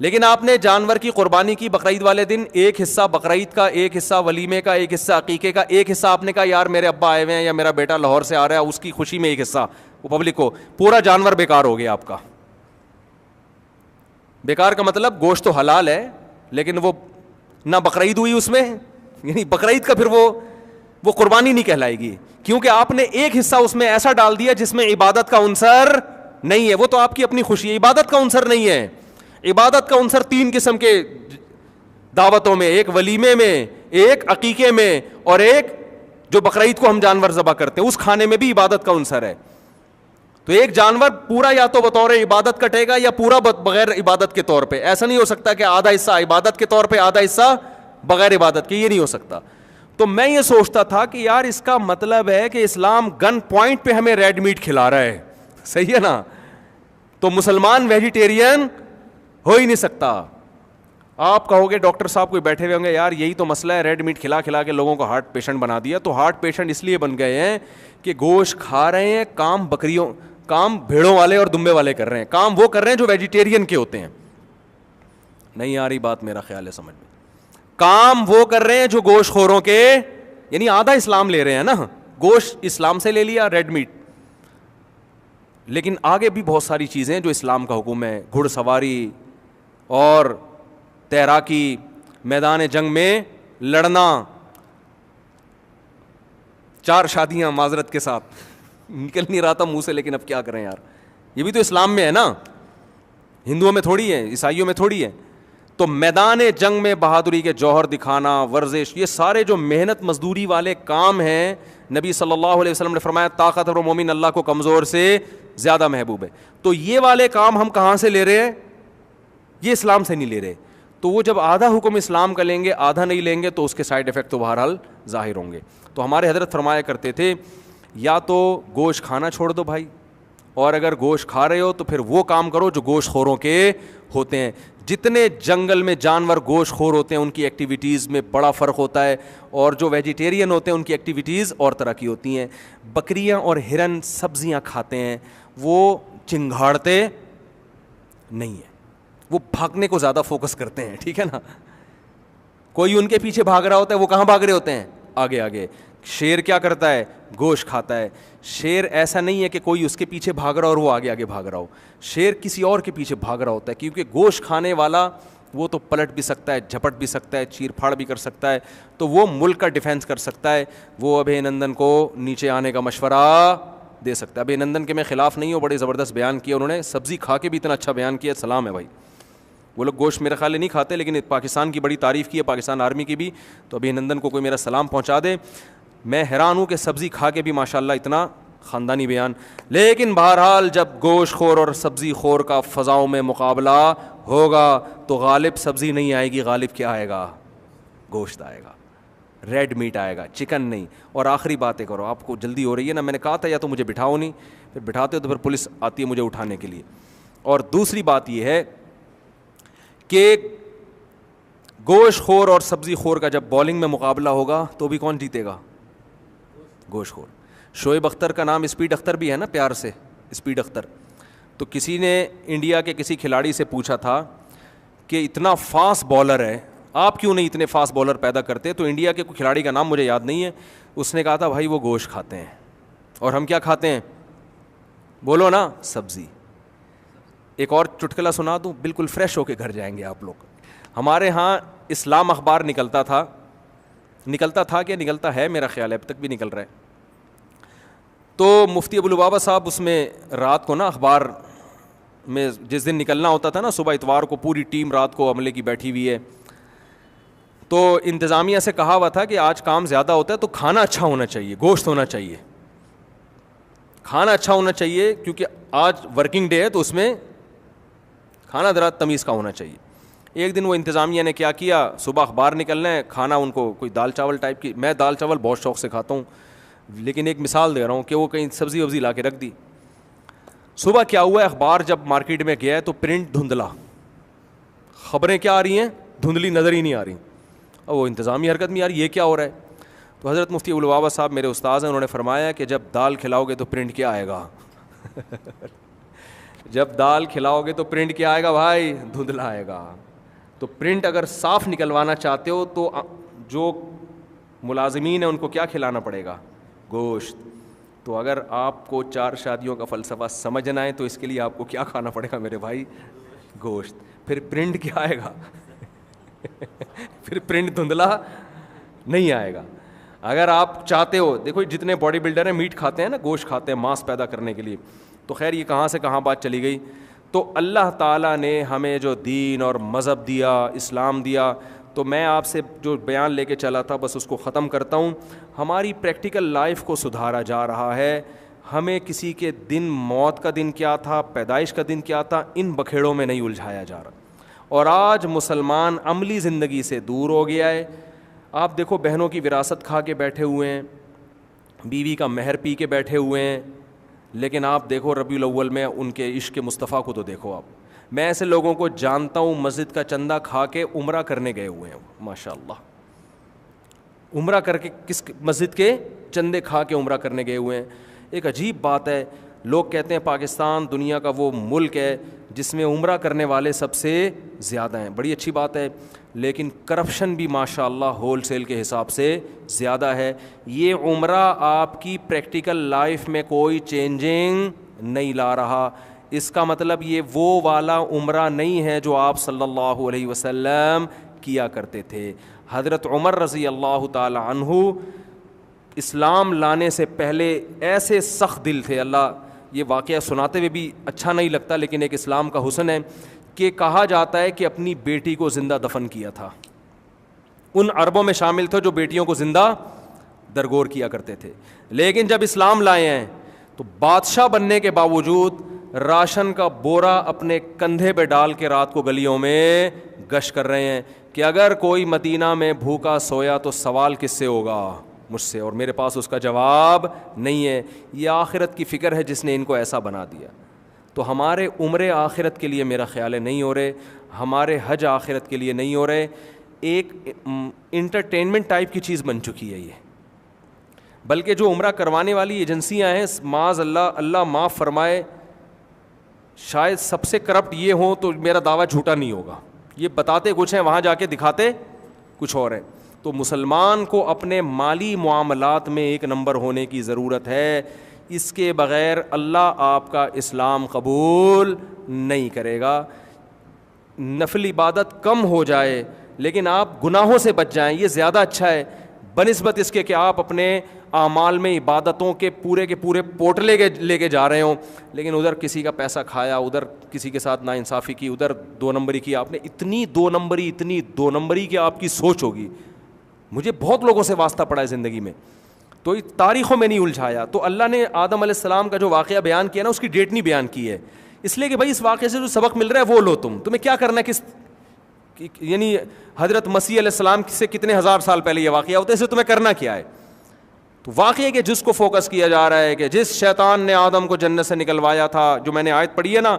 لیکن آپ نے جانور کی قربانی کی بقرعید والے دن, ایک حصہ بقرعید کا, ایک حصہ ولیمے کا, ایک حصہ عقیقے کا, ایک حصہ آپ نے کہا یار میرے ابا آئے ہوئے ہیں یا میرا بیٹا لاہور سے آ رہا ہے اس کی خوشی میں ایک حصہ وہ پبلک کو, پورا جانور بیکار ہو گیا آپ کا. بیکار کا مطلب گوشت تو حلال ہے لیکن وہ نہ بقرعید ہوئی اس میں, یعنی بقرعید کا پھر وہ قربانی نہیں کہلائے گی, کیونکہ آپ نے ایک حصہ اس میں ایسا ڈال دیا جس میں عبادت کا عنصر نہیں ہے. وہ تو آپ کی اپنی خوشی ہے, عبادت کا عنصر نہیں ہے. عبادت کا عنصر 3 قسم کے دعوتوں میں, ایک ولیمے میں, ایک عقیقے میں, اور ایک جو بقرعید کو ہم جانور ذبح کرتے ہیں اس کھانے میں بھی عبادت کا عنصر ہے. تو ایک جانور پورا یا تو بطور عبادت کٹے گا یا پورا بغیر عبادت کے طور پہ. ایسا نہیں ہو سکتا کہ آدھا حصہ عبادت کے طور پہ آدھا حصہ بغیر عبادت کے, یہ نہیں ہو سکتا. تو میں یہ سوچتا تھا کہ یار اس کا مطلب ہے کہ اسلام گن پوائنٹ پہ ہمیں ریڈ میٹ کھلا رہا ہے, صحیح ہے نا؟ تو مسلمان ویجیٹیرین ہو ہی نہیں سکتا. آپ کہو گے ڈاکٹر صاحب کوئی بیٹھے ہوئے ہوں گے یار یہی تو مسئلہ ہے, ریڈ میٹ کھلا کھلا کے لوگوں کو ہارٹ پیشنٹ بنا دیا. تو ہارٹ پیشنٹ اس لیے بن گئے ہیں کہ گوشت کھا رہے ہیں, کام بھیڑوں والے اور دمبے والے کر رہے ہیں, کام وہ کر رہے ہیں جو ویجیٹیرین کے ہوتے ہیں. نہیں آ رہی بات, میرا خیال ہے سمجھ میں. کام وہ کر رہے ہیں جو گوشت خوروں کے, یعنی آدھا اسلام لے رہے ہیں نا, گوشت اسلام سے لے لیا ریڈ میٹ, لیکن آگے بھی بہت ساری چیزیں جو اسلام کا حکم ہے, گھڑ سواری اور تیراکی, میدان جنگ میں لڑنا, 4 شادیاں معذرت کے ساتھ نکل نہیں رہا تھا منہ سے, لیکن اب کیا کریں یار, یہ بھی تو اسلام میں ہے نا, ہندوؤں میں تھوڑی ہے, عیسائیوں میں تھوڑی ہے. تو میدان جنگ میں بہادری کے جوہر دکھانا, ورزش, یہ سارے جو محنت مزدوری والے کام ہیں, نبی صلی اللہ علیہ وسلم نے فرمایا طاقتور مومن اللہ کو کمزور سے زیادہ محبوب ہے. تو یہ والے کام ہم کہاں سے لے رہے ہیں؟ یہ اسلام سے نہیں لے رہے. تو وہ جب آدھا حکم اسلام کا لیں گے آدھا نہیں لیں گے تو اس کے سائڈ افیکٹ تو بہرحال ظاہر ہوں گے. تو ہمارے حضرت فرمایا کرتے تھے یا تو گوشت کھانا چھوڑ دو بھائی, اور اگر گوشت کھا رہے ہو تو پھر وہ کام کرو جو گوشت خوروں کے ہوتے ہیں. جتنے جنگل میں جانور گوشت خور ہوتے ہیں ان کی ایکٹیویٹیز میں بڑا فرق ہوتا ہے, اور جو ویجیٹیرین ہوتے ہیں ان کی ایکٹیویٹیز اور طرح کی ہوتی ہیں. بکریاں اور ہرن سبزیاں کھاتے ہیں, وہ چنگھاڑتے نہیں ہیں, وہ بھاگنے کو زیادہ فوکس کرتے ہیں, ٹھیک ہے نا. کوئی ان کے پیچھے بھاگ رہا ہوتا ہے, وہ کہاں بھاگ رہے ہوتے ہیں؟ آگے آگے. شیر کیا کرتا ہے؟ گوشت کھاتا ہے. شیر ایسا نہیں ہے کہ کوئی اس کے پیچھے بھاگ رہا اور وہ آگے آگے بھاگ رہا ہو, شیر کسی اور کے پیچھے بھاگ رہا ہوتا ہے, کیونکہ گوشت کھانے والا وہ تو پلٹ بھی سکتا ہے, جھپٹ بھی سکتا ہے, چیر پھاڑ بھی کر سکتا ہے, تو وہ ملک کا ڈیفینس کر سکتا ہے. وہ ابھے نندن کو نیچے آنے کا مشورہ دے سکتا ہے. ابھے نندن کے میں خلاف نہیں ہوں, بڑے زبردست بیان کیا انہوں نے, سبزی کھا کے بھی اتنا اچھا بیان کیا, سلام ہے بھائی. وہ لوگ گوشت میرے خیال نہیں کھاتے, لیکن پاکستان کی بڑی تعریف کی ہے, پاکستان آرمی کی بھی, تو ابھی نندن کو کوئی میرا سلام پہنچا دے. میں حیران ہوں کہ سبزی کھا کے بھی ماشاءاللہ اتنا خاندانی بیان. لیکن بہرحال جب گوشت خور اور سبزی خور کا فضاؤں میں مقابلہ ہوگا تو غالب سبزی نہیں آئے گی, غالب کیا آئے گا؟ گوشت آئے گا, ریڈ میٹ آئے گا, چکن نہیں. اور آخری باتیں کرو, آپ کو جلدی ہو رہی ہے نا, میں نے کہا تھا یا تو مجھے بٹھاؤ نہیں, پھر بٹھاتے ہو تو پھر پولیس آتی ہے مجھے اٹھانے کے لیے. اور دوسری بات یہ ہے کہ گوشت خور اور سبزی خور کا جب بولنگ میں مقابلہ ہوگا تو بھی کون جیتے گا؟ گوشت خور. شعیب اختر کا نام اسپیڈ اختر بھی ہے نا, پیار سے اسپیڈ اختر. تو کسی نے انڈیا کے کسی کھلاڑی سے پوچھا تھا کہ اتنا فاسٹ بالر ہے, آپ کیوں نہیں اتنے فاسٹ بالر پیدا کرتے؟ تو انڈیا کے کوئی کھلاڑی کا نام مجھے یاد نہیں ہے, اس نے کہا تھا بھائی وہ گوشت کھاتے ہیں اور ہم کیا کھاتے ہیں؟ بولو نا, سبزی. ایک اور چٹکلا سنا دوں, بالکل فریش ہو کے گھر جائیں گے آپ لوگ. ہمارے ہاں اسلام اخبار نکلتا تھا کہ نکلتا ہے, میرا خیال ہے اب تک بھی نکل رہا ہے. تو مفتی ابو لبابہ صاحب اس میں رات کو نا اخبار میں جس دن نکلنا ہوتا تھا نا, صبح اتوار کو پوری ٹیم رات کو عملے کی بیٹھی ہوئی ہے, تو انتظامیہ سے کہا ہوا تھا کہ آج کام زیادہ ہوتا ہے تو کھانا اچھا ہونا چاہیے, گوشت ہونا چاہیے, کھانا اچھا ہونا چاہیے کیونکہ آج ورکنگ ڈے ہے تو اس میں کھانا ذرا تمیز کا ہونا چاہیے. ایک دن وہ انتظامیہ نے کیا کیا, صبح اخبار نکلنا ہے, کھانا ان کو کوئی دال چاول ٹائپ کی, میں دال چاول بہت شوق سے کھاتا ہوں لیکن ایک مثال دے رہا ہوں کہ وہ کہیں سبزی وبزی لا کے رکھ دی. صبح کیا ہوا ہے, اخبار جب مارکیٹ میں گیا ہے تو پرنٹ دھندلا, خبریں کیا آ رہی ہیں, دھندلی, نظر ہی نہیں آ رہی. اور وہ انتظامی حرکت میں, یار یہ کیا ہو رہا ہے. تو حضرت مفتی ابوالبابا صاحب میرے استاذ ہیں, انہوں نے فرمایا کہ جب دال کھلاؤ گے تو پرنٹ کیا آئے گا جب دال کھلاؤ گے تو پرنٹ کیا آئے گا بھائی, دھندلا آئے گا. تو پرنٹ اگر صاف نکلوانا چاہتے ہو تو جو ملازمین ہیں ان کو کیا کھلانا پڑے گا, گوشت. تو اگر آپ کو 4 شادیوں کا فلسفہ سمجھنا ہے تو اس کے لیے آپ کو کیا کھانا پڑے گا میرے بھائی, گوشت. پھر پرنٹ کیا آئے گا پھر پرنٹ دھندلا نہیں آئے گا. اگر آپ چاہتے ہو, دیکھو جتنے باڈی بلڈر ہیں میٹ کھاتے ہیں نا, گوشت کھاتے ہیں ماس پیدا کرنے کے لیے. تو خیر یہ کہاں سے کہاں بات چلی گئی. تو اللہ تعالیٰ نے ہمیں جو دین اور مذہب دیا, اسلام دیا, تو میں آپ سے جو بیان لے کے چلا تھا بس اس کو ختم کرتا ہوں. ہماری پریکٹیکل لائف کو سدھارا جا رہا ہے. ہمیں کسی کے دن, موت کا دن کیا تھا, پیدائش کا دن کیا تھا, ان بکھیڑوں میں نہیں الجھایا جا رہا. اور آج مسلمان عملی زندگی سے دور ہو گیا ہے. آپ دیکھو بہنوں کی وراثت کھا کے بیٹھے ہوئے ہیں, بیوی کا مہر پی کے بیٹھے ہوئے ہیں, لیکن آپ دیکھو ربیع الاول میں ان کے عشق مصطفیٰ کو تو دیکھو آپ. میں ایسے لوگوں کو جانتا ہوں مسجد کا چندہ کھا کے عمرہ کرنے گئے ہوئے ہیں, ماشاء اللہ, عمرہ کر کے, کس مسجد کے چندے کھا کے عمرہ کرنے گئے ہوئے ہیں. ایک عجیب بات ہے, لوگ کہتے ہیں پاکستان دنیا کا وہ ملک ہے جس میں عمرہ کرنے والے سب سے زیادہ ہیں. بڑی اچھی بات ہے, لیکن کرپشن بھی ماشاء اللہ ہول سیل کے حساب سے زیادہ ہے. یہ عمرہ آپ کی پریکٹیکل لائف میں کوئی چینجنگ نہیں لا رہا. اس کا مطلب یہ وہ والا عمرہ نہیں ہے جو آپ صلی اللہ علیہ وسلم کیا کرتے تھے. حضرت عمر رضی اللہ تعالی عنہ اسلام لانے سے پہلے ایسے سخت دل تھے, اللہ یہ واقعہ سناتے ہوئے بھی اچھا نہیں لگتا لیکن ایک اسلام کا حسن ہے, کہ کہا جاتا ہے کہ اپنی بیٹی کو زندہ دفن کیا تھا. ان عربوں میں شامل تھے جو بیٹیوں کو زندہ درگور کیا کرتے تھے. لیکن جب اسلام لائے ہیں تو بادشاہ بننے کے باوجود راشن کا بورا اپنے کندھے پہ ڈال کے رات کو گلیوں میں گشت کر رہے ہیں کہ اگر کوئی مدینہ میں بھوکا سویا تو سوال کس سے ہوگا, مجھ سے, اور میرے پاس اس کا جواب نہیں ہے. یہ آخرت کی فکر ہے جس نے ان کو ایسا بنا دیا. تو ہمارے عمرے آخرت کے لیے میرا خیال ہے نہیں ہو رہے, ہمارے حج آخرت کے لیے نہیں ہو رہے. ایک انٹرٹینمنٹ ٹائپ کی چیز بن چکی ہے یہ. بلکہ جو عمرہ کروانے والی ایجنسیاں ہیں, معاذ اللہ, اللہ معاف فرمائے, شاید سب سے کرپٹ یہ ہوں, تو میرا دعویٰ جھوٹا نہیں ہوگا. یہ بتاتے کچھ ہیں, وہاں جا کے دکھاتے کچھ اور ہے. تو مسلمان کو اپنے مالی معاملات میں ایک نمبر ہونے کی ضرورت ہے. اس کے بغیر اللہ آپ کا اسلام قبول نہیں کرے گا. نفل عبادت کم ہو جائے لیکن آپ گناہوں سے بچ جائیں, یہ زیادہ اچھا ہے بنسبت اس کے کہ آپ اپنے اعمال میں عبادتوں کے پورے پوٹلے کے لے کے جا رہے ہوں, لیکن ادھر کسی کا پیسہ کھایا, ادھر کسی کے ساتھ ناانصافی کی, ادھر 2 نمبری کی. آپ نے اتنی 2 نمبری کی آپ کی سوچ ہوگی. مجھے بہت لوگوں سے واسطہ پڑا ہے زندگی میں, تو تاریخوں میں نہیں الجھایا. تو اللہ نے آدم علیہ السلام کا جو واقعہ بیان کیا نا, اس کی ڈیٹ نہیں بیان کی ہے, اس لیے کہ بھائی اس واقعے سے جو سبق مل رہا ہے وہ لو, تمہیں کیا کرنا ہے, یعنی حضرت مسیح علیہ السلام سے کتنے ہزار سال پہلے یہ واقعہ ہوتا ہے, اس سے تمہیں کرنا کیا ہے. تو واقعے کہ جس کو فوکس کیا جا رہا ہے کہ جس شیطان نے آدم کو جنت سے نکلوایا تھا, جو میں نے آیت پڑھی ہے نا,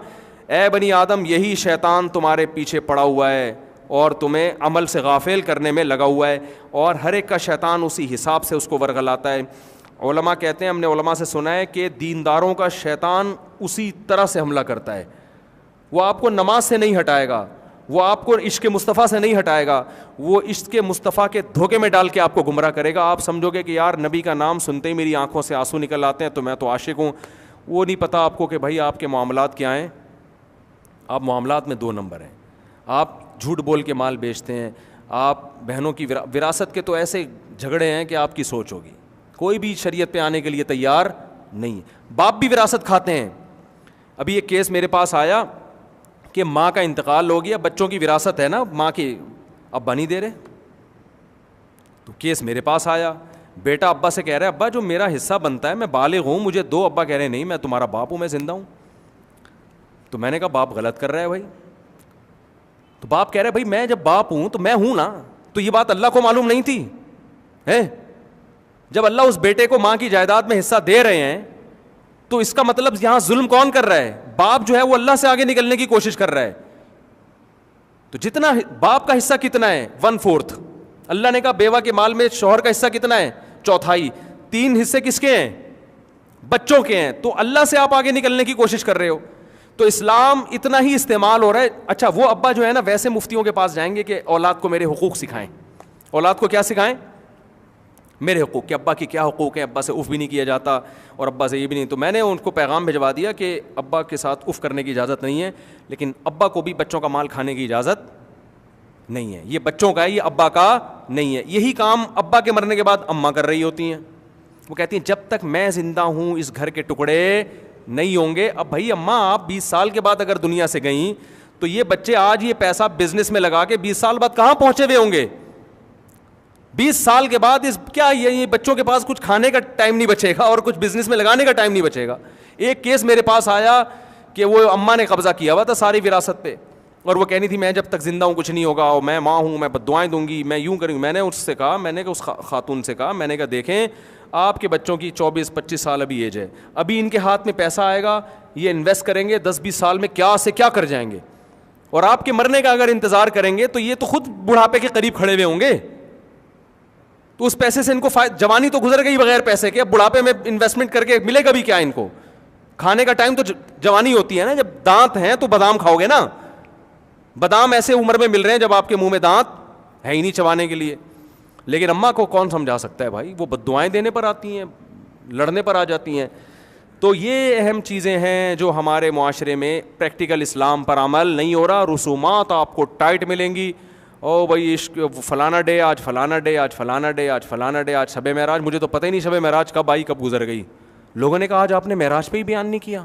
اے بنی آدم یہی شیطان تمہارے پیچھے پڑا ہوا ہے اور تمہیں عمل سے غافل کرنے میں لگا ہوا ہے, اور ہر ایک کا شیطان اسی حساب سے اس کو ورغلاتا ہے. علماء کہتے ہیں, ہم نے علماء سے سنا ہے کہ دینداروں کا شیطان اسی طرح سے حملہ کرتا ہے. وہ آپ کو نماز سے نہیں ہٹائے گا, وہ آپ کو عشق مصطفیٰ سے نہیں ہٹائے گا, وہ عشق مصطفیٰ کے دھوکے میں ڈال کے آپ کو گمراہ کرے گا. آپ سمجھو گے کہ یار نبی کا نام سنتے ہی میری آنکھوں سے آنسو نکل آتے ہیں تو میں تو عاشق ہوں. وہ نہیں پتہ آپ کو کہ بھائی آپ کے معاملات کیا ہیں. آپ معاملات میں 2 نمبر ہیں. آپ جھوٹ بول کے مال بیچتے ہیں, آپ بہنوں کی وراثت کے تو ایسے جھگڑے ہیں کہ آپ کی سوچ ہوگی. کوئی بھی شریعت پہ آنے کے لیے تیار نہیں. باپ بھی وراثت کھاتے ہیں. ابھی ایک کیس میرے پاس آیا کہ ماں کا انتقال ہو گیا, بچوں کی وراثت ہے نا, ماں کی ابا نہیں دے رہے. تو کیس میرے پاس آیا, بیٹا ابا سے کہہ رہا ہے ابا جو میرا حصہ بنتا ہے میں بالغ ہوں, مجھے دو. ابا کہہ رہے ہیں نہیں میں تمہارا باپ ہوں, میں زندہ ہوں. تو میں نے کہا باپ غلط کر رہا ہے بھائی. تو باپ کہہ رہے بھائی میں جب باپ ہوں تو میں ہوں نا. تو یہ بات اللہ کو معلوم نہیں تھی ہے؟ جب اللہ اس بیٹے کو ماں کی جائیداد میں حصہ دے رہے ہیں تو اس کا مطلب یہاں ظلم کون کر رہا ہے؟ باپ جو ہے وہ اللہ سے آگے نکلنے کی کوشش کر رہا ہے. تو جتنا باپ کا حصہ کتنا ہے؟ 1/4. اللہ نے کہا بیوہ کے مال میں شوہر کا حصہ کتنا ہے؟ 1/4. 3 حصے کس کے ہیں؟ بچوں کے ہیں. تو اللہ سے آپ آگے نکلنے کی کوشش کر رہے ہو. تو اسلام اتنا ہی استعمال ہو رہا ہے. اچھا وہ ابا جو ہے نا ویسے مفتیوں کے پاس جائیں گے کہ اولاد کو میرے حقوق سکھائیں. اولاد کو کیا سکھائیں؟ میرے حقوق, کہ ابا کی کیا حقوق ہیں, ابا سے اف بھی نہیں کیا جاتا اور ابا سے یہ بھی نہیں. تو میں نے ان کو پیغام بھجوا دیا کہ ابا کے ساتھ اف کرنے کی اجازت نہیں ہے, لیکن ابا کو بھی بچوں کا مال کھانے کی اجازت نہیں ہے. یہ بچوں کا ہے, یہ ابا کا نہیں ہے. یہی کام ابا کے مرنے کے بعد اماں کر رہی ہوتی ہیں. وہ کہتی ہیں جب تک میں زندہ ہوں اس گھر کے ٹکڑے نہیں ہوں گے. اب بھائی اماں آپ 20 سال کے بعد اگر دنیا سے گئیں تو یہ بچے آج یہ پیسہ بزنس میں لگا کے 20 سال بعد کہاں پہنچے ہوئے ہوں گے؟ 20 سال کے بعد اس کیا یہ بچوں کے پاس کچھ کھانے کا ٹائم نہیں بچے گا اور کچھ بزنس میں لگانے کا ٹائم نہیں بچے گا. ایک کیس میرے پاس آیا کہ وہ اماں نے قبضہ کیا ہوا تھا ساری وراثت پہ, اور وہ کہنی تھی میں جب تک زندہ ہوں کچھ نہیں ہوگا, اور میں ماں ہوں, میں بددعائیں دوں گی, میں یوں کروں گی. میں نے اس سے کہا, میں نے اس خاتون سے کہا, میں نے کہا دیکھیں آپ کے بچوں کی 24-25 سال ابھی ایج ہے, ابھی ان کے ہاتھ میں پیسہ آئے گا, یہ انویسٹ کریں گے, 10-20 سال میں کیا سے کیا کر جائیں گے, اور آپ کے مرنے کا اگر انتظار کریں گے تو یہ تو خود بڑھاپے کے قریب کھڑے ہوئے ہوں گے. تو اس پیسے سے ان کو جوانی تو گزر گئی بغیر پیسے کے, اب بڑھاپے میں انویسٹمنٹ کر کے ملے گا بھی کیا ان کو؟ کھانے کا ٹائم تو جوانی ہوتی ہے نا, جب دانت ہیں تو بادام کھاؤ گے نا. بادام ایسے عمر میں مل رہے ہیں جب آپ کے منہ میں دانت ہے ہی نہیں چبانے کے لیے. لیکن اماں کو کون سمجھا سکتا ہے بھائی, وہ بددعائیں دینے پر آتی ہیں, لڑنے پر آ جاتی ہیں. تو یہ اہم چیزیں ہیں جو ہمارے معاشرے میں پریکٹیکل اسلام پر عمل نہیں ہو رہا. رسومات آپ کو ٹائٹ ملیں گی, او بھائی فلانا ڈے, آج فلانا ڈے, آج فلانا ڈے, آج فلانا ڈے, آج شب معراج. مجھے تو پتہ ہی نہیں شب معراج کب آئی کب گزر گئی. لوگوں نے کہا آج آپ نے معراج پہ ہی بیان نہیں کیا.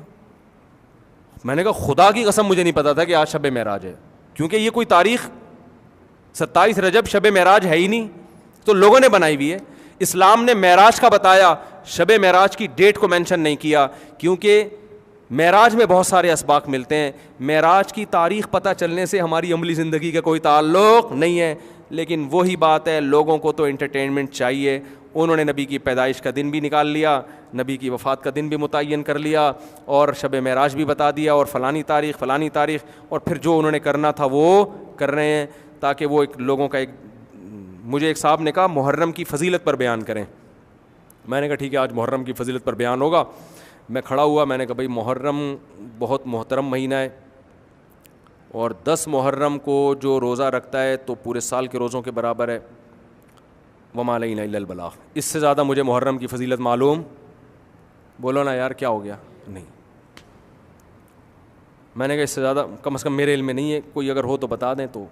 میں نے کہا خدا کی قسم مجھے نہیں پتا تھا کہ آج شب معراج ہے, کیونکہ یہ کوئی تاریخ 27 رجب شب معراج ہے ہی نہیں, تو لوگوں نے بنائی ہوئی ہے. اسلام نے معراج کا بتایا, شب معراج کی ڈیٹ کو مینشن نہیں کیا, کیونکہ معراج میں بہت سارے اسباق ملتے ہیں. معراج کی تاریخ پتہ چلنے سے ہماری عملی زندگی کا کوئی تعلق نہیں ہے. لیکن وہی بات ہے, لوگوں کو تو انٹرٹینمنٹ چاہیے. انہوں نے نبی کی پیدائش کا دن بھی نکال لیا, نبی کی وفات کا دن بھی متعین کر لیا, اور شب معراج بھی بتا دیا, اور فلانی تاریخ فلانی تاریخ, اور پھر جو انہوں نے کرنا تھا وہ کر رہے ہیں, تاکہ وہ ایک لوگوں کا ایک. مجھے ایک صاحب نے کہا محرم کی فضیلت پر بیان کریں. میں نے کہا ٹھیک ہے آج محرم کی فضیلت پر بیان ہوگا. میں کھڑا ہوا, میں نے کہا بھائی محرم بہت محترم مہینہ ہے, اور 10 محرم کو جو روزہ رکھتا ہے تو پورے سال کے روزوں کے برابر ہے. وما علینا الا البلاغ. اس سے زیادہ مجھے محرم کی فضیلت معلوم, بولو نا یار کیا ہو گیا, نہیں. میں نے کہا اس سے زیادہ کم از کم میرے علم میں نہیں ہے, کوئی اگر ہو تو بتا دیں. تو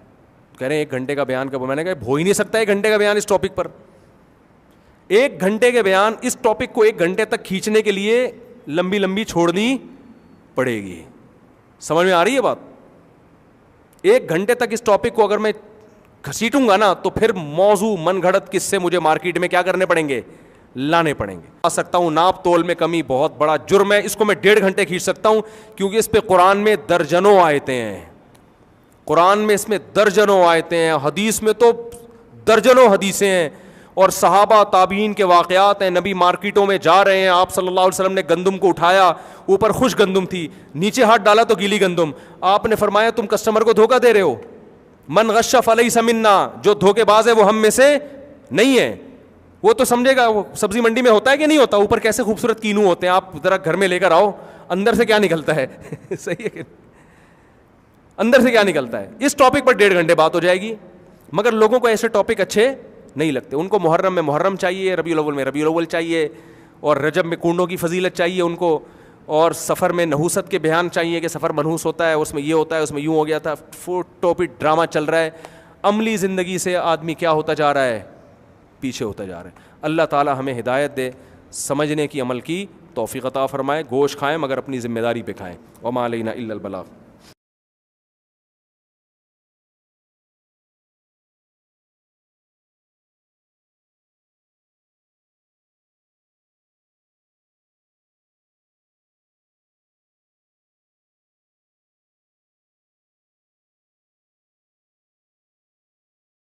کہہ رہے ہیں 1 گھنٹے کا بیان کا. میں نے کہا ہو ہی نہیں سکتا 1 گھنٹے کا بیان اس ٹاپک پر. 1 گھنٹے کے بیان اس ٹاپک کو 1 گھنٹے تک کھینچنے کے لیے لمبی لمبی چھوڑنی پڑے گی. سمجھ میں آ رہی ہے بات؟ 1 گھنٹے تک اس ٹاپک کو اگر میں گھسیٹوں گا نا تو پھر موضوع من گھڑت کس سے مجھے مارکیٹ میں کیا کرنے پڑیں گے, لانے پڑیں گے. آ سکتا ہوں ناپ تول میں کمی بہت بڑا جرم ہے, اس کو میں 1.5 گھنٹے کھینچ سکتا ہوں, کیونکہ اس پہ قرآن میں درجنوں آیتیں ہیں. قرآن میں اس میں درجنوں آیتیں ہیں, حدیث میں تو درجنوں حدیثیں ہیں, اور صحابہ تابعین کے واقعات ہیں. نبی مارکیٹوں میں جا رہے ہیں, آپ صلی اللہ علیہ وسلم نے گندم کو اٹھایا, اوپر خوش گندم تھی, نیچے ہاتھ ڈالا تو گیلی گندم. آپ نے فرمایا تم کسٹمر کو دھوکہ دے رہے ہو, من غش فلیس منا, جو دھوکے باز ہے وہ ہم میں سے نہیں ہے. وہ تو سمجھے گا وہ سبزی منڈی میں ہوتا ہے کہ نہیں ہوتا, اوپر کیسے خوبصورت کینو ہوتے ہیں, آپ ذرا گھر میں لے کر آؤ, اندر سے کیا نکلتا ہے. صحیح ہے کہ اندر سے کیا نکلتا ہے. اس ٹاپک پر 1.5 گھنٹے بات ہو جائے گی, مگر لوگوں کو ایسے ٹاپک اچھے نہیں لگتے. ان کو محرم میں محرم چاہیے, ربیع الاول میں ربیع الاول چاہیے, اور رجب میں کنڈوں کی فضیلت چاہیے ان کو, اور سفر میں نحوست کے بیان چاہیے کہ سفر منحوس ہوتا ہے, اس میں یہ ہوتا ہے, اس میں یوں ہو گیا تھا. ٹاپک ڈرامہ چل رہا ہے. عملی زندگی سے آدمی کیا ہوتا جا رہا ہے, پیچھے ہوتا جا رہا ہے. اللہ تعالی ہمیں ہدایت دے, سمجھنے کی, عمل کی توفیق عطا فرمائے. گوشت کھائیں مگر اپنی ذمہ داری پہ کھائیں. وما علینا الا البلاغ.